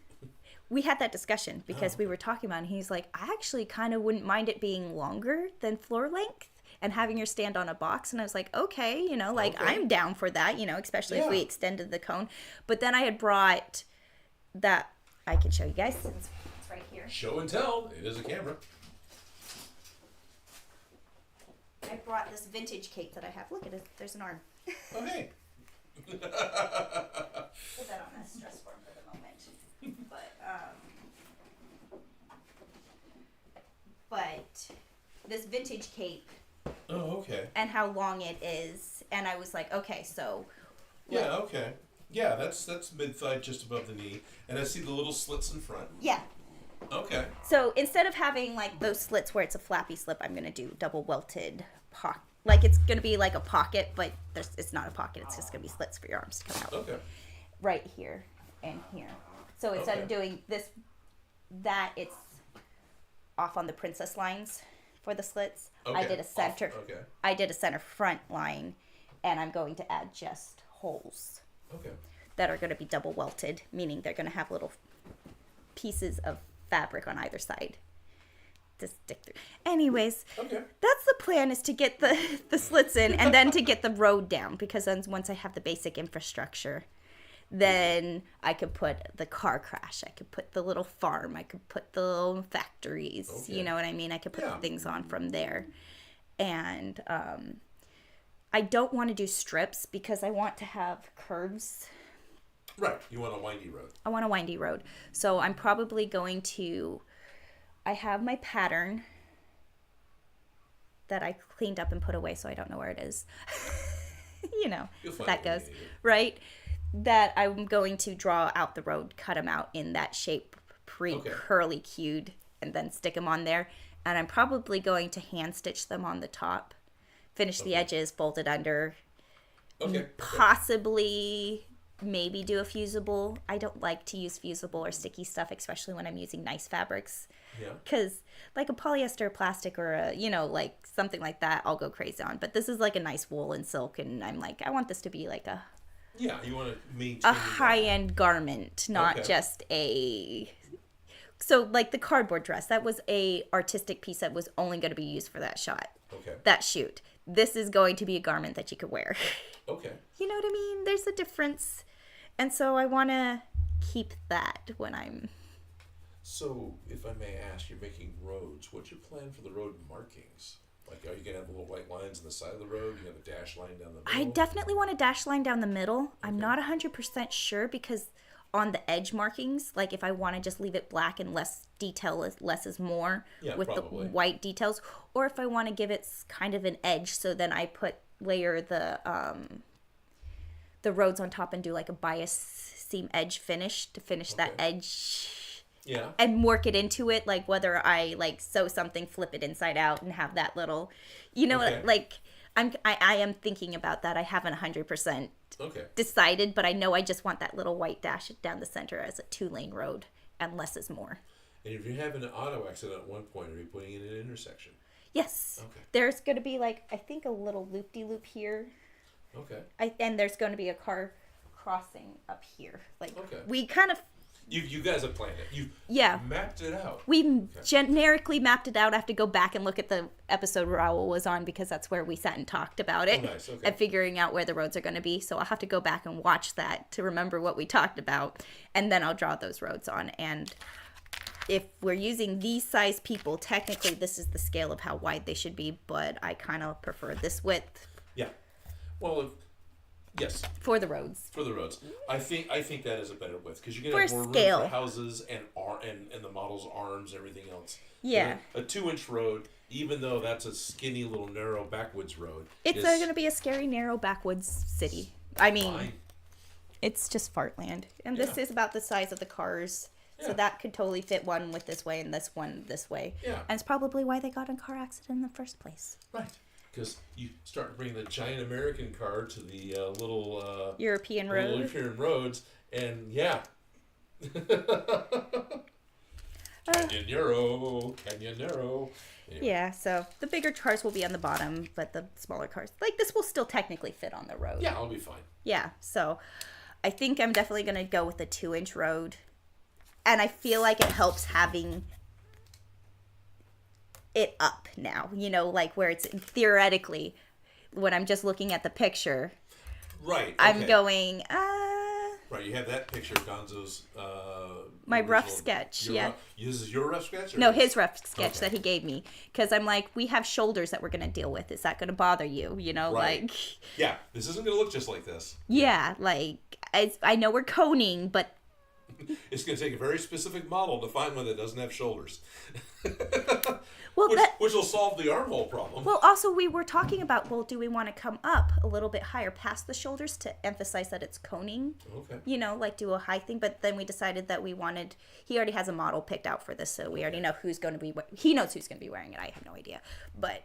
We had that discussion because we were talking about it, and he's like, I actually kind of wouldn't mind it being longer than floor length and having your stand on a box. And I was like, okay, I'm down for that, especially if we extended the cone. But then I had brought that, I can show you guys since it's right here. Show and tell. It is a camera. I brought this vintage cape that I have. Look at it. There's an arm. Oh, hey. Put that on a stress form for the moment. But this vintage cape. Oh, okay. And how long it is, and I was like, okay, so. Yeah, okay. Yeah, that's mid-thigh, just above the knee, and I see the little slits in front. Yeah. Okay. So instead of having like those slits where it's a flappy slip, I'm gonna do double welted pocket. Like it's gonna be like a pocket, but it's not a pocket. It's just gonna be slits for your arms to come out. Okay. Right here and here. So instead of doing it's off on the princess lines for the slits. Okay. I did a center. Okay. I did a center front line, and I'm going to add just holes. Okay. That are going to be double welted, meaning they're going to have little pieces of fabric on either side to stick through. Anyways, Okay. that's the plan, is to get the slits in and then to get the road down, because then once I have the basic infrastructure, then I could put the car crash, I could put the little farm, I could put the little factories, Okay. you know what I mean? I could put Yeah. the things on from there. And I don't want to do strips because I want to have curves. Right. You want a windy road. I want a windy road. So I'm probably going to, I have my pattern that I cleaned up and put away, so I don't know where it is. You'll find that it when goes, you need it. right? That I'm going to draw out the road, cut them out in that shape, curly cued, and then stick them on there. And I'm probably going to hand stitch them on the top, finish the edges, fold it under, possibly maybe do a fusible. I don't like to use fusible or sticky stuff, especially when I'm using nice fabrics. Yeah. Because like a polyester plastic or a, like something like that, I'll go crazy on. But this is like a nice wool and silk, and I'm like, I want this to be like a... Yeah, you want to maintain a high-end garment, not just a... So, like the cardboard dress, that was a artistic piece that was only going to be used for that shot. Okay. That shoot. This is going to be a garment that you could wear. Okay. You know what I mean? There's a difference. And so I want to keep that when I'm... So, if I may ask, you're making roads. What's your plan for the road markings? Like, are you going to have little white lines on the side of the road? You have a dash line down the middle? I definitely want a dash line down the middle. I'm not 100% sure, because on the edge markings, like if I want to just leave it black and less detail, less is more with probably. the white details, or if I want to give it kind of an edge, so then I layer the roads on top and do like a bias seam edge finish to finish that edge. Yeah. And work it into it, like whether I like sew something, flip it inside out, and have that little, like I am thinking about that. I haven't 100% decided, but I know I just want that little white dash down the center as a 2-lane road, and less is more. And if you're having an auto accident at one point, are you putting it in an intersection? Yes. Okay. There's going to be like, I think a little loop-de-loop here. Okay. And there's going to be a car crossing up here. Like we You guys have planned it. You've mapped it out. We generically mapped it out. I have to go back and look at the episode Raoul was on because that's where we sat and talked about it. Oh, nice. Okay. And figuring out where the roads are going to be. So I'll have to go back and watch that to remember what we talked about. And then I'll draw those roads on. And if we're using these size people, technically this is the scale of how wide they should be. But I kind of prefer this width. Yeah. Well, yes. For the roads. For the roads. I think that is a better width because you're going to have more scale. room for houses and the model's arms and everything else. Yeah. A 2-inch road, even though that's a skinny little narrow backwoods road. It's going to be a scary narrow backwoods city. I mean, fine. It's just fartland. And this is about the size of the cars. Yeah. So that could totally fit one with this way and this one this way. Yeah. And it's probably why they got in a car accident in the first place. Right. Because you start to bring the giant American car to the little European roads, and Canyonero. Anyway. Yeah, so the bigger cars will be on the bottom, but the smaller cars, like this, will still technically fit on the road. Yeah, I'll be fine. Yeah, so I think I'm definitely going to go with a 2-inch road, and I feel like it helps having it up now, like where it's theoretically, when I'm just looking at the picture, right? Okay. I'm going, right, you have that picture of Gonzo's my rough sketch. This is your rough sketch? No, his rough sketch that he gave me, because I'm like, we have shoulders that we're going to deal with. Is that going to bother you? Right. Yeah, this isn't going to look just like this. Yeah, I know we're coning, but it's going to take a very specific model to find one that doesn't have shoulders. Well, which will solve the armhole problem. Well, also we were talking about, do we want to come up a little bit higher past the shoulders to emphasize that it's coning? Okay. Do a high thing. But then we decided that he already has a model picked out for this, so we already know who's going to be, he knows who's going to be wearing it. I have no idea. But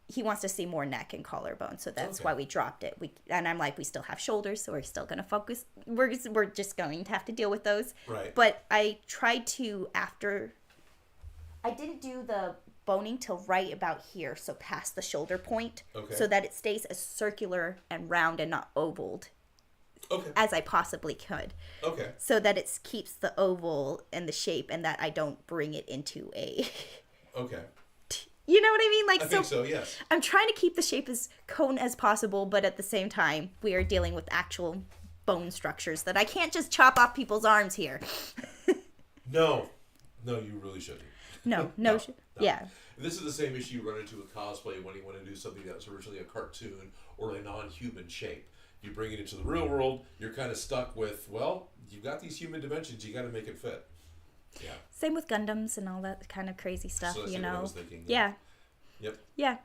he wants to see more neck and collarbone, so that's why we dropped it. And I'm like, we still have shoulders, so we're still going to focus. We're just going to have to deal with those. Right. But I tried to, I didn't do the boning till right about here, so past the shoulder point, so that it stays as circular and round and not ovaled as I possibly could. Okay. So that it keeps the oval and the shape, and that I don't bring it into a... Okay. You know what I mean? I think so, yes. I'm trying to keep the shape as cone as possible, but at the same time, we are dealing with actual bone structures that I can't just chop off people's arms here. No, you really shouldn't. No. Yeah. This is the same issue you run into with cosplay when you want to do something that was originally a cartoon or a non-human shape. You bring it into the real world, you're kind of stuck with, you've got these human dimensions, you got to make it fit. Yeah. Same with Gundams and all that kind of crazy stuff, so that's what I was thinking. Yeah. Yep. Yeah.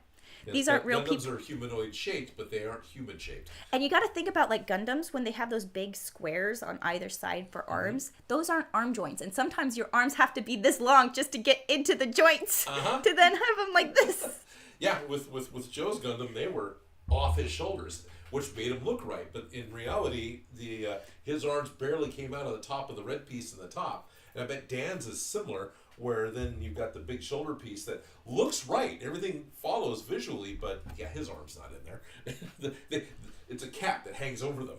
These aren't real people. Gundams are humanoid shaped, but they aren't human shaped. And you got to think about Gundams when they have those big squares on either side for arms. Those aren't arm joints, and sometimes your arms have to be this long just to get into the joints to then have them like this. Yeah, with Joe's Gundam, they were off his shoulders, which made him look right. But in reality, his arms barely came out of the top of the red piece in the top. And I bet Dan's is similar, where then you've got the big shoulder piece that looks right. Everything follows visually, but his arm's not in there. It's a cap that hangs over them.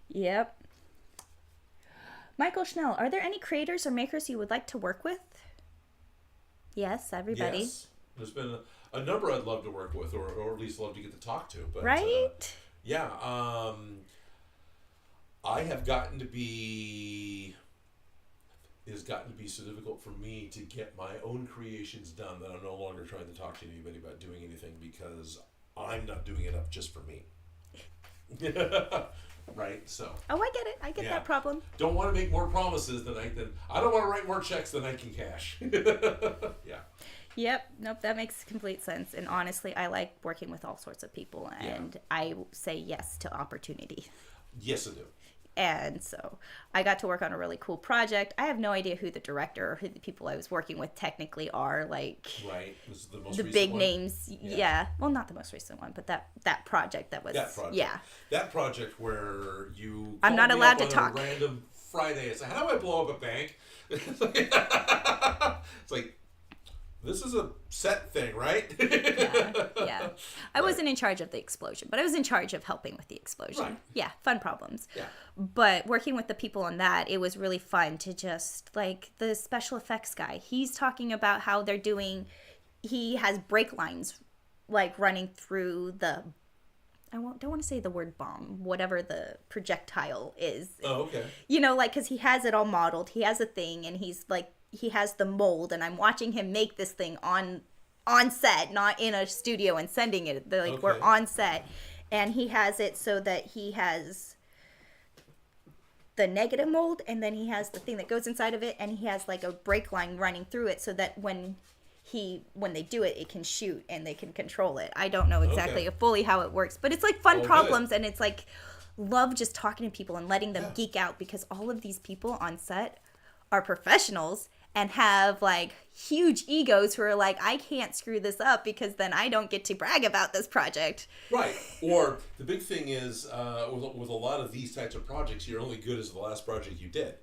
Yep. Michael Schnell, are there any creators or makers you would like to work with? Yes, everybody. Yes. There's been a number I'd love to work with, or at least love to get to talk to. But, right? I have gotten to be... It has gotten to be so difficult for me to get my own creations done that I'm no longer trying to talk to anybody about doing anything because I'm not doing enough just for me. Right? So. Oh, I get it. I get that problem. Don't want to make more promises than I don't want to write more checks than I can cash. Yeah. Yep. Nope. That makes complete sense. And honestly, I like working with all sorts of people, and I say yes to opportunity. Yes, I do. And so I got to work on a really cool project. I have no idea who the director or who the people I was working with technically are. Right. This is the most the recent big one? Names. Yeah. Well, not the most recent one, but that project that was. That project. Yeah. That project where you. I'm not allowed to talk. On a random Friday. It's like, how do I blow up a bank? It's like, this is a set thing, right? Yeah. I wasn't in charge of the explosion, but I was in charge of helping with the explosion. Right. Yeah, fun problems. Yeah. But working with the people on that, it was really fun to just, like, the special effects guy, he's talking about how they're doing, he has brake lines, like, running through the, don't want to say the word bomb, whatever the projectile is. Oh, okay. You know, like, because he has it all modeled. He has a thing, and he's, like, he has the mold, and I'm watching him make this thing on set, not in a studio and sending it. Like, Okay. we're on set. And he has it so that he has the negative mold, and then he has the thing that goes inside of it, and he has, like, a brake line running through it so that when they do it, it can shoot and they can control it. I don't know exactly fully how it works, but it's like fun problems, and it's like love just talking to people and letting them geek out, because all of these people on set are professionals and have like huge egos who are like, I can't screw this up because then I don't get to brag about this project. Right. Or the big thing is with a lot of these types of projects, you're only good as the last project you did.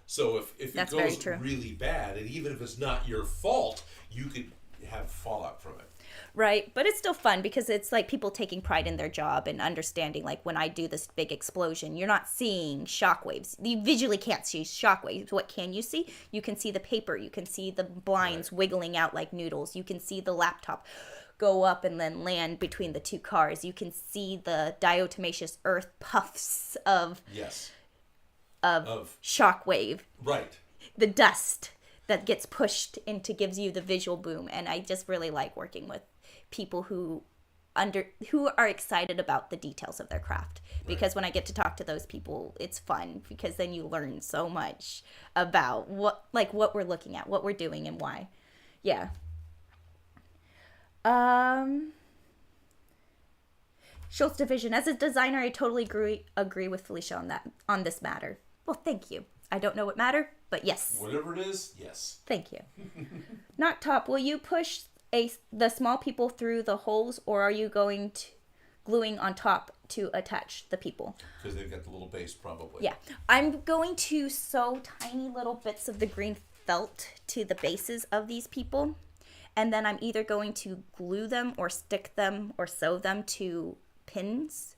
So if it goes really bad, and even if it's not your fault, you could have fallout from it. Right, but it's still fun because it's like people taking pride in their job and understanding, like, when I do this big explosion, you're not seeing shockwaves. You visually can't see shockwaves. What can you see? You can see the paper. You can see the blinds wiggling out like noodles. You can see the laptop go up and then land between the two cars. You can see the diatomaceous earth puffs of shockwave. Right. The dust that gets pushed into gives you the visual boom, and I just really like working with people who are excited about the details of their craft, because when I get to talk to those people, it's fun, because then you learn so much about what we're looking at, what we're doing, and why. Yeah. Schultz Division. As a designer, I totally agree with Felicia on this matter. Well, thank you. I don't know what matter, but yes. Whatever it is, yes. Thank you. Not top. Will you push the small people through the holes, or are you going to gluing on top to attach the people? Because they've got the little base, probably. Yeah. I'm going to sew tiny little bits of the green felt to the bases of these people, and then I'm either going to glue them or stick them or sew them to pins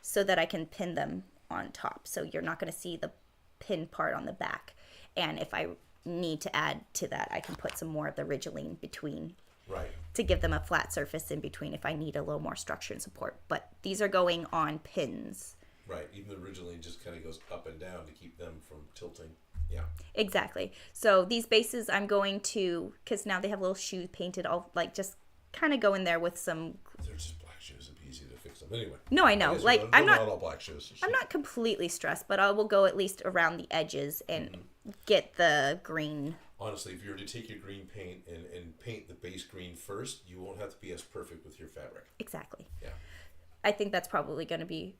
so that I can pin them on top. So you're not going to see the pin part on the back. And if I need to add to that, I can put some more of the Ridgeline between. Right. To give them a flat surface in between if I need a little more structure and support. But these are going on pins. Right. Even the Ridgeline just kind of goes up and down to keep them from tilting. Yeah. Exactly. So these bases I'm going to, because now they have little shoes painted, I'll like just kind of go in there with some. They're just black shoes. It'd be easy to fix them anyway. No, I know. Like I'm not all black shoes. I'm not completely stressed, but I will go at least around the edges and get the green. Honestly, if you were to take your green paint and paint the base green first, you won't have to be as perfect with your fabric. Exactly. Yeah. I think that's probably going to be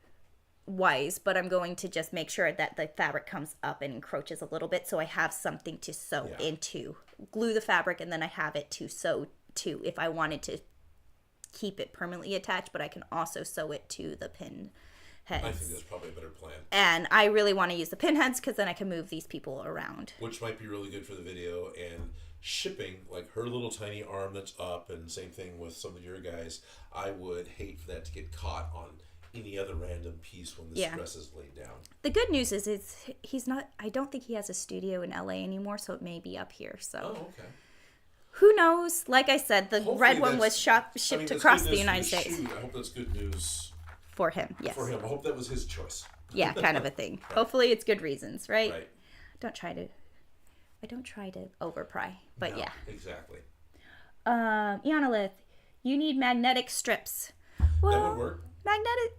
wise, but I'm going to just make sure that the fabric comes up and encroaches a little bit so I have something to sew into. Glue the fabric, and then I have it to sew to if I wanted to keep it permanently attached, but I can also sew it to the pin heads. I think that's probably a better plan. And I really want to use the pin heads because then I can move these people around. Which might be really good for the video and shipping, like her little tiny arm that's up, and same thing with some of your guys. I would hate for that to get caught on any other random piece when this dress is laid down. The good news is he's not, I don't think he has a studio in LA anymore, so it may be up here. So. Oh, okay. Who knows? Like I said, the Hopefully red one was shipped across the United States. I hope that's good news. For him, yes. For him. I hope that was his choice. Yeah, kind of a thing. Right. Hopefully it's good reasons, right? Right. I don't try to overpry, but yeah. Exactly. Ionolith, you need magnetic strips. Well, that would work.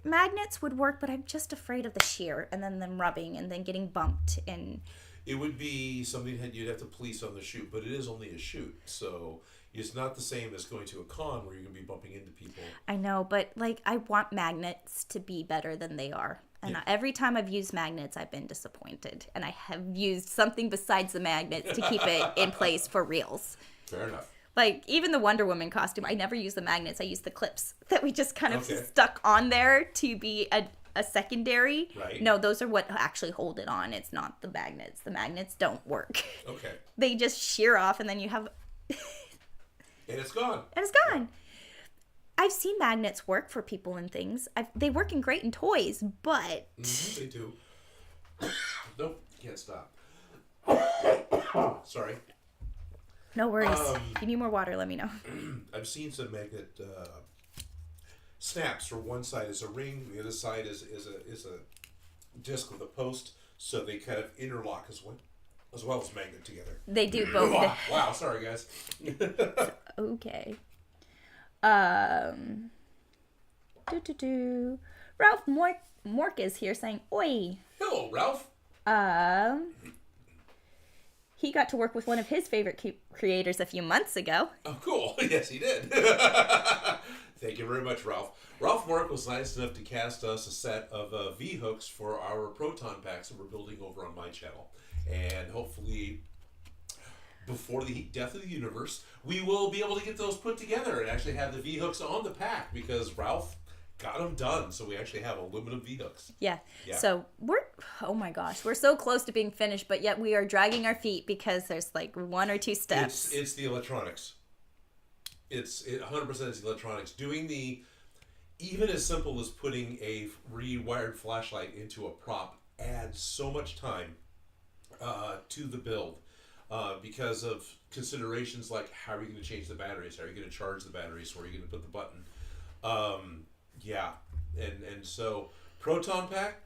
Magnets would work, but I'm just afraid of the shear and then them rubbing and then getting bumped and. It would be something that you'd have to police on the shoot, but it is only a shoot, so it's not the same as going to a con where you're going to be bumping into people. I know, but like I want magnets to be better than they are. And every time I've used magnets, I've been disappointed. And I have used something besides the magnets to keep it in place for reels. Fair enough. Like, even the Wonder Woman costume, I never use the magnets. I use the clips that we just kind of stuck on there to be a secondary. Right. No, those are what actually hold it on. It's not the magnets. The magnets don't work. Okay. They just shear off, and then you have And it's gone. And it's gone. I've seen magnets work for people and things. They work in great in toys, but... They do. Nope, can't stop. Sorry. No worries. If you need more water, let me know. I've seen some magnet snaps where one side is a ring, the other side is a disc with a post, so they kind of interlock as well as magnet together. They do both. Wow, sorry guys. Okay. Ralph Mork is here saying, "Oi." Hello, Ralph. He got to work with one of his favorite creators a few months ago. Oh, cool. Yes, he did. Thank you very much, Ralph. Ralph Mork was nice enough to cast us a set of V-hooks for our proton packs that we're building over on my channel. And hopefully, before the death of the universe, we will be able to get those put together and actually have the V-hooks on the pack because Ralph got them done. So we actually have aluminum V-hooks. Yeah. So oh my gosh, we're so close to being finished, but yet we are dragging our feet because there's like 1 or 2 steps. It's the electronics. It's 100% is the electronics. Doing even as simple as putting a rewired flashlight into a prop adds so much time to the build because of considerations like how are you going to change the batteries, how are you going to charge the batteries, where are you going to put the button. And so proton pack,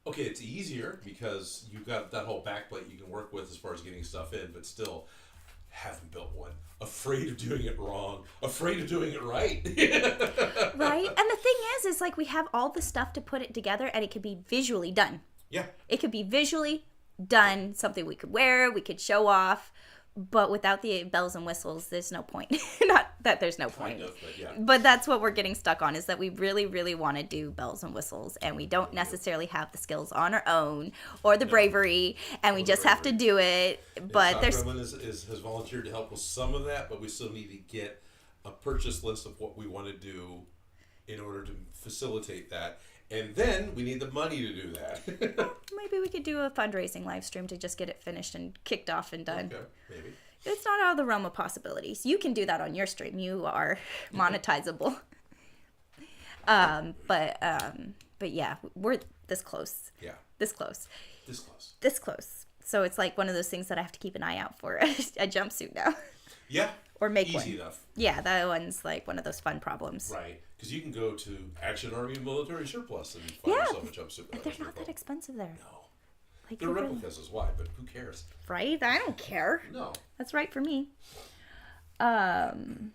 okay, it's easier because you've got that whole backplate you can work with as far as getting stuff in, but still haven't built one. Afraid of doing it wrong. Afraid of doing it right. Right? And the thing is like we have all the stuff to put it together and it could be visually done. Yeah. It could be visually done, something we could wear, we could show off, but without the bells and whistles, there's no point. Not that there's no point. Kind of, but yeah. But that's what we're getting stuck on, is that we really, really want to do bells and whistles, and we don't necessarily have the skills on our own or the bravery, and we just have to do it. But there's has volunteered to help with some of that, but we still need to get a purchase list of what we want to do in order to facilitate that. And then we need the money to do that. Maybe we could do a fundraising live stream to just get it finished and kicked off and done. Okay, maybe. It's not out of the realm of possibilities. You can do that on your stream. You are monetizable. But yeah, we're this close. Yeah. This close. This close. This close. So it's like one of those things that I have to keep an eye out for. A jumpsuit now. Yeah. Or make Easy one. enough. Yeah, that one's like one of those fun problems. Right. Because you can go to Action Army and Military Surplus and find yourself a jumpsuit. They're not that expensive there. No. Like, They're replicas is why, but who cares? Right? I don't care. No. That's right for me. Eonalis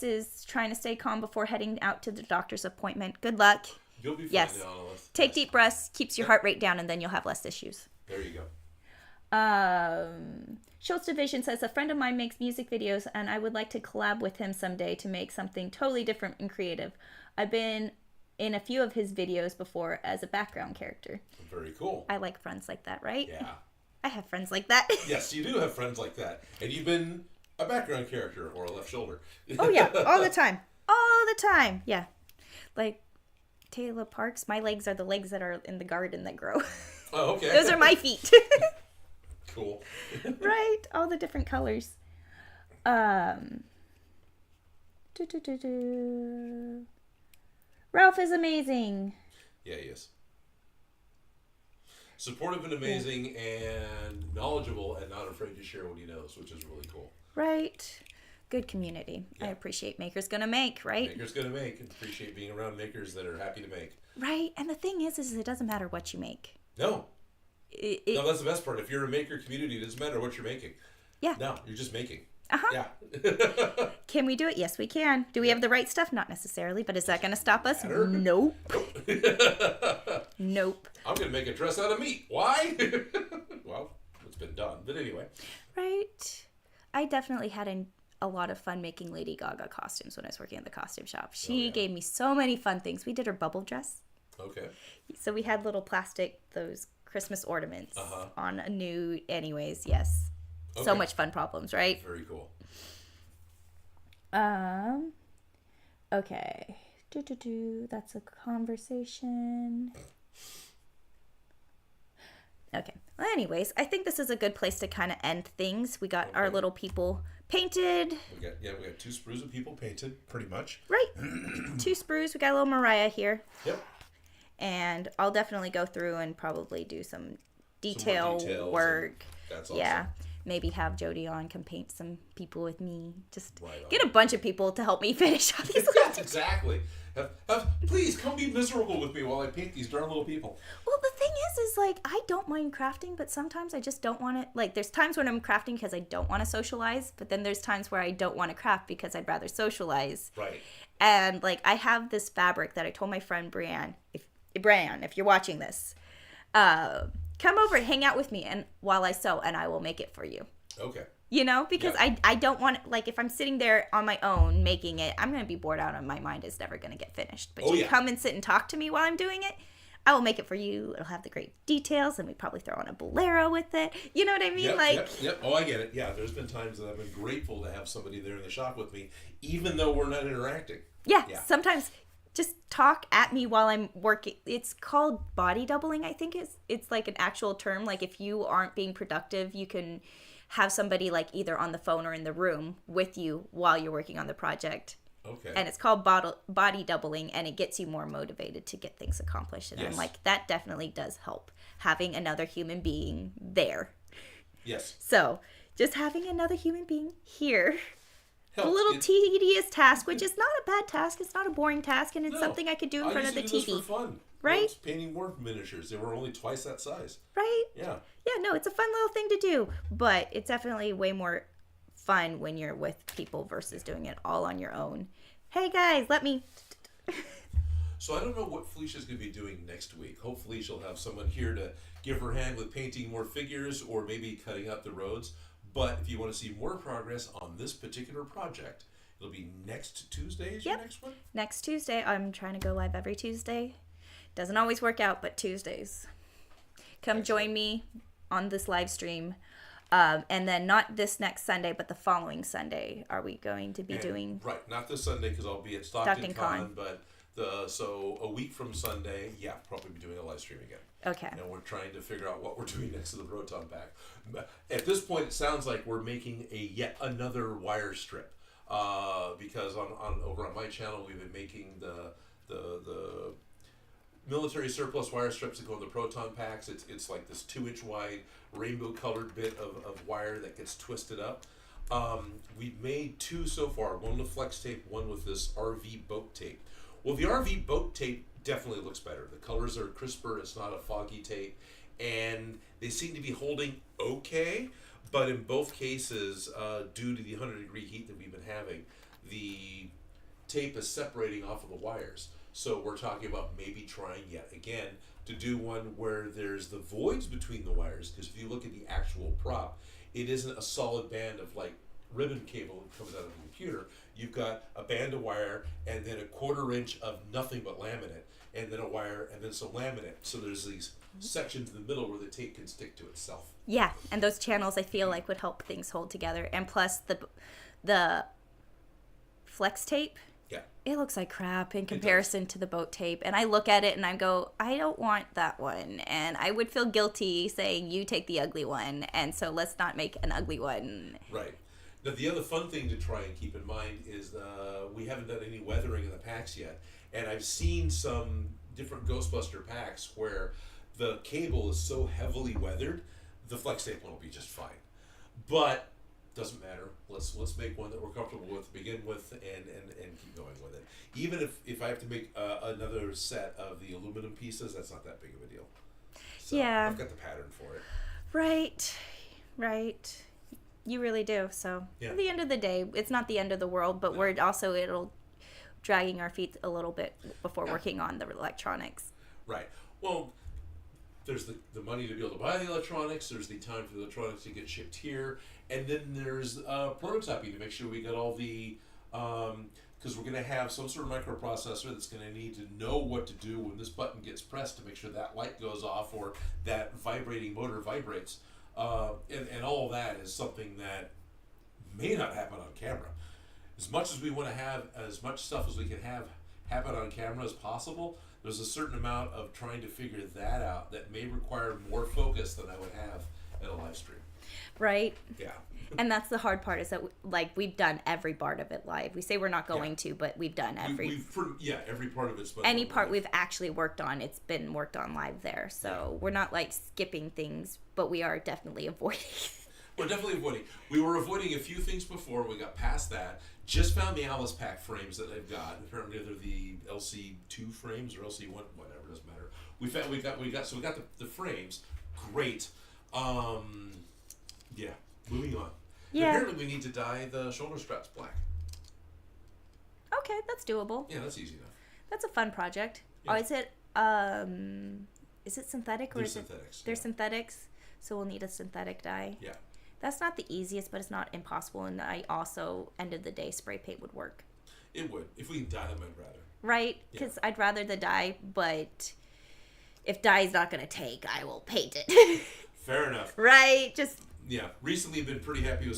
is trying to stay calm before heading out to the doctor's appointment. Good luck. You'll be fine, Yes. Eonalis. Take deep breaths, keeps your heart rate down, and then you'll have less issues. There you go. Schultz Division says, a friend of mine makes music videos, and I would like to collab with him someday to make something totally different and creative. I've been in a few of his videos before as a background character. Very cool. I like friends like that, right? Yeah. I have friends like that. Yes, you do have friends like that. And you've been a background character or a left shoulder. Oh, yeah. All the time. All the time. Yeah. Like Taylor Parks, my legs are the legs that are in the garden that grow. Oh, okay. Those are my feet. Cool. Right. All the different colors. Ralph is amazing. Yeah, he is. Supportive and amazing and knowledgeable and not afraid to share what he knows, which is really cool. Right. Good community. Yeah. I appreciate Maker's Gonna Make, right? Maker's Gonna Make, and appreciate being around makers that are happy to make. Right. And the thing is it doesn't matter what you make. No. No, that's the best part. If you're a maker community, it doesn't matter what you're making. Yeah. No, you're just making. Uh-huh. Yeah. Can we do it? Yes, we can. Do we have the right stuff? Not necessarily, but is that going to stop us? Matter. Nope. Nope. I'm going to make a dress out of meat. Why? Well, it's been done. But anyway. Right. I definitely had a lot of fun making Lady Gaga costumes when I was working at the costume shop. She gave me so many fun things. We did her bubble dress. Okay. So we had little plastic, those Christmas ornaments on a nude. Anyways, yes. Okay. So much fun problems, right? Very cool. Okay. That's a conversation. Okay. Well, anyways, I think this is a good place to kind of end things. We got our Okay. little people painted. We got 2 sprues of people painted, pretty much. Right. 2 sprues. We got a little Mariah here. Yep. And I'll definitely go through and probably do some detail details work. That's awesome. Yeah. Maybe have Jody on come paint some people with me. Just Right on. get a bunch of people to help me finish all these. Yes, exactly. Please come be miserable with me while I paint these darn little people. Well, the thing is like, I don't mind crafting, but sometimes I just don't want to, like, there's times when I'm crafting because I don't want to socialize, but then there's times where I don't want to craft because I'd rather socialize. Right. And, like, I have this fabric that I told my friend Brianne, if you're watching this, come over and hang out with me and while I sew, and I will make it for you. Okay. You know, because Yeah. I don't want, like, if I'm sitting there on my own making it, I'm going to be bored out and my mind is never going to get finished. But you come and sit and talk to me while I'm doing it, I will make it for you. It'll have the great details, and we probably throw on a bolero with it. You know what I mean? Yep. Oh, I get it. Yeah, there's been times that I've been grateful to have somebody there in the shop with me, even though we're not interacting. Yeah, Yeah. sometimes just talk at me while I'm working. It's called body doubling, I think. It's like an actual term. Like, if you aren't being productive, you can have somebody, like, either on the phone or in the room with you while you're working on the project. Okay. And it's called body doubling, and it gets you more motivated to get things accomplished. And I'm Yes. like, that definitely does help, having another human being there. Yes. So just having another human being here, a Helps. little tedious task, which is not a bad task. It's not a boring task, and it's No, something I could do in I front of the used to do TV. this for fun. Right? I was painting more miniatures. They were only twice that size. Right? Yeah. Yeah, no, it's a fun little thing to do, but it's definitely way more fun when you're with people versus doing it all on your own. Hey guys, let me. So I don't know what Felicia's going to be doing next week. Hopefully she'll have someone here to give her hand with painting more figures or maybe cutting out the roads. But if you want to see more progress on this particular project, it'll be next Tuesday is your Yep. next one? Next Tuesday, I'm trying to go live every Tuesday. Doesn't always work out, but Tuesdays. Come join me on this live stream. And then not this next Sunday, but the following Sunday, are we going to be doing... Right, not this Sunday because I'll be at Stockton Stockton Con. Con, but so a week from Sunday, yeah, probably be doing a live stream again. Okay. And we're trying to figure out what we're doing next to the Proton Pack. At this point, it sounds like we're making yet another wire strip. Because over on my channel, we've been making the military surplus wire strips that go in the Proton Packs. It's like this 2-inch wide rainbow colored bit of wire that gets twisted up. We've made 2 so far, one with flex tape, one with this RV boat tape. Well, the RV boat tape definitely looks better. The colors are crisper, it's not a foggy tape, and they seem to be holding okay, but in both cases, due to the 100-degree heat that we've been having, the tape is separating off of the wires. So we're talking about maybe trying yet again to do one where there's the voids between the wires, because if you look at the actual prop, it isn't a solid band of like ribbon cable that comes out of the computer. You've got a band of wire and then a 1/4 inch of nothing but laminate, and then a wire and then some laminate. So there's these sections in the middle where the tape can stick to itself. Yeah, and those channels I feel like would help things hold together. And plus the flex tape, Yeah. it looks like crap in comparison to the boat tape. And I look at it and I go, I don't want that one. And I would feel guilty saying, you take the ugly one. And so let's not make an ugly one. Right. Now, the other fun thing to try and keep in mind is we haven't done any weathering in the packs yet. And I've seen some different Ghostbuster packs where the cable is so heavily weathered, the flex tape one will be just fine. But doesn't matter. Let's make one that we're comfortable with, begin with, and keep going with it. Even if I have to make another set of the aluminum pieces, that's not that big of a deal. So Yeah. I've got the pattern for it. Right. You really do. So Yeah. at the end of the day, it's not the end of the world, but we're also, it'll dragging our feet a little bit before working on the electronics. Right. Well, there's the money to be able to buy the electronics. There's the time for the electronics to get shipped here. And then there's prototyping to make sure we got all the... because we're going to have some sort of microprocessor that's going to need to know what to do when this button gets pressed to make sure that light goes off or that vibrating motor vibrates. And all of that is something that may not happen on camera. As much as we want to have as much stuff as we can have happen on camera as possible, there's a certain amount of trying to figure that out that may require more focus than I would have in a live stream. Right. Yeah. And that's the hard part, is that we've done every part of it live. We say we're not going to, but we've done every. Every part of it's been any part live. we've actually worked on, it's been worked on live there. So we're not like skipping things, but we are definitely avoiding. We're definitely avoiding. We were avoiding a few things before. We got past that. Just found the Alice Pack frames that they've got. Apparently they're the LC2 frames or LC1, whatever, doesn't matter. We got the frames. Great. Moving on. Yeah. Apparently we need to dye the shoulder straps black. Okay, that's doable. Yeah, that's easy enough. That's a fun project. Yeah. Oh, is it synthetic or They're is synthetics. it? They're synthetics, so we'll need a synthetic dye. Yeah. That's not the easiest, but it's not impossible. And I also, end of the day, spray paint would work. It would. If we can dye them, I'd rather. Right? Because I'd rather the dye, but if dye's not going to take, I will paint it. Fair enough. Right? Just Yeah. Recently been pretty happy with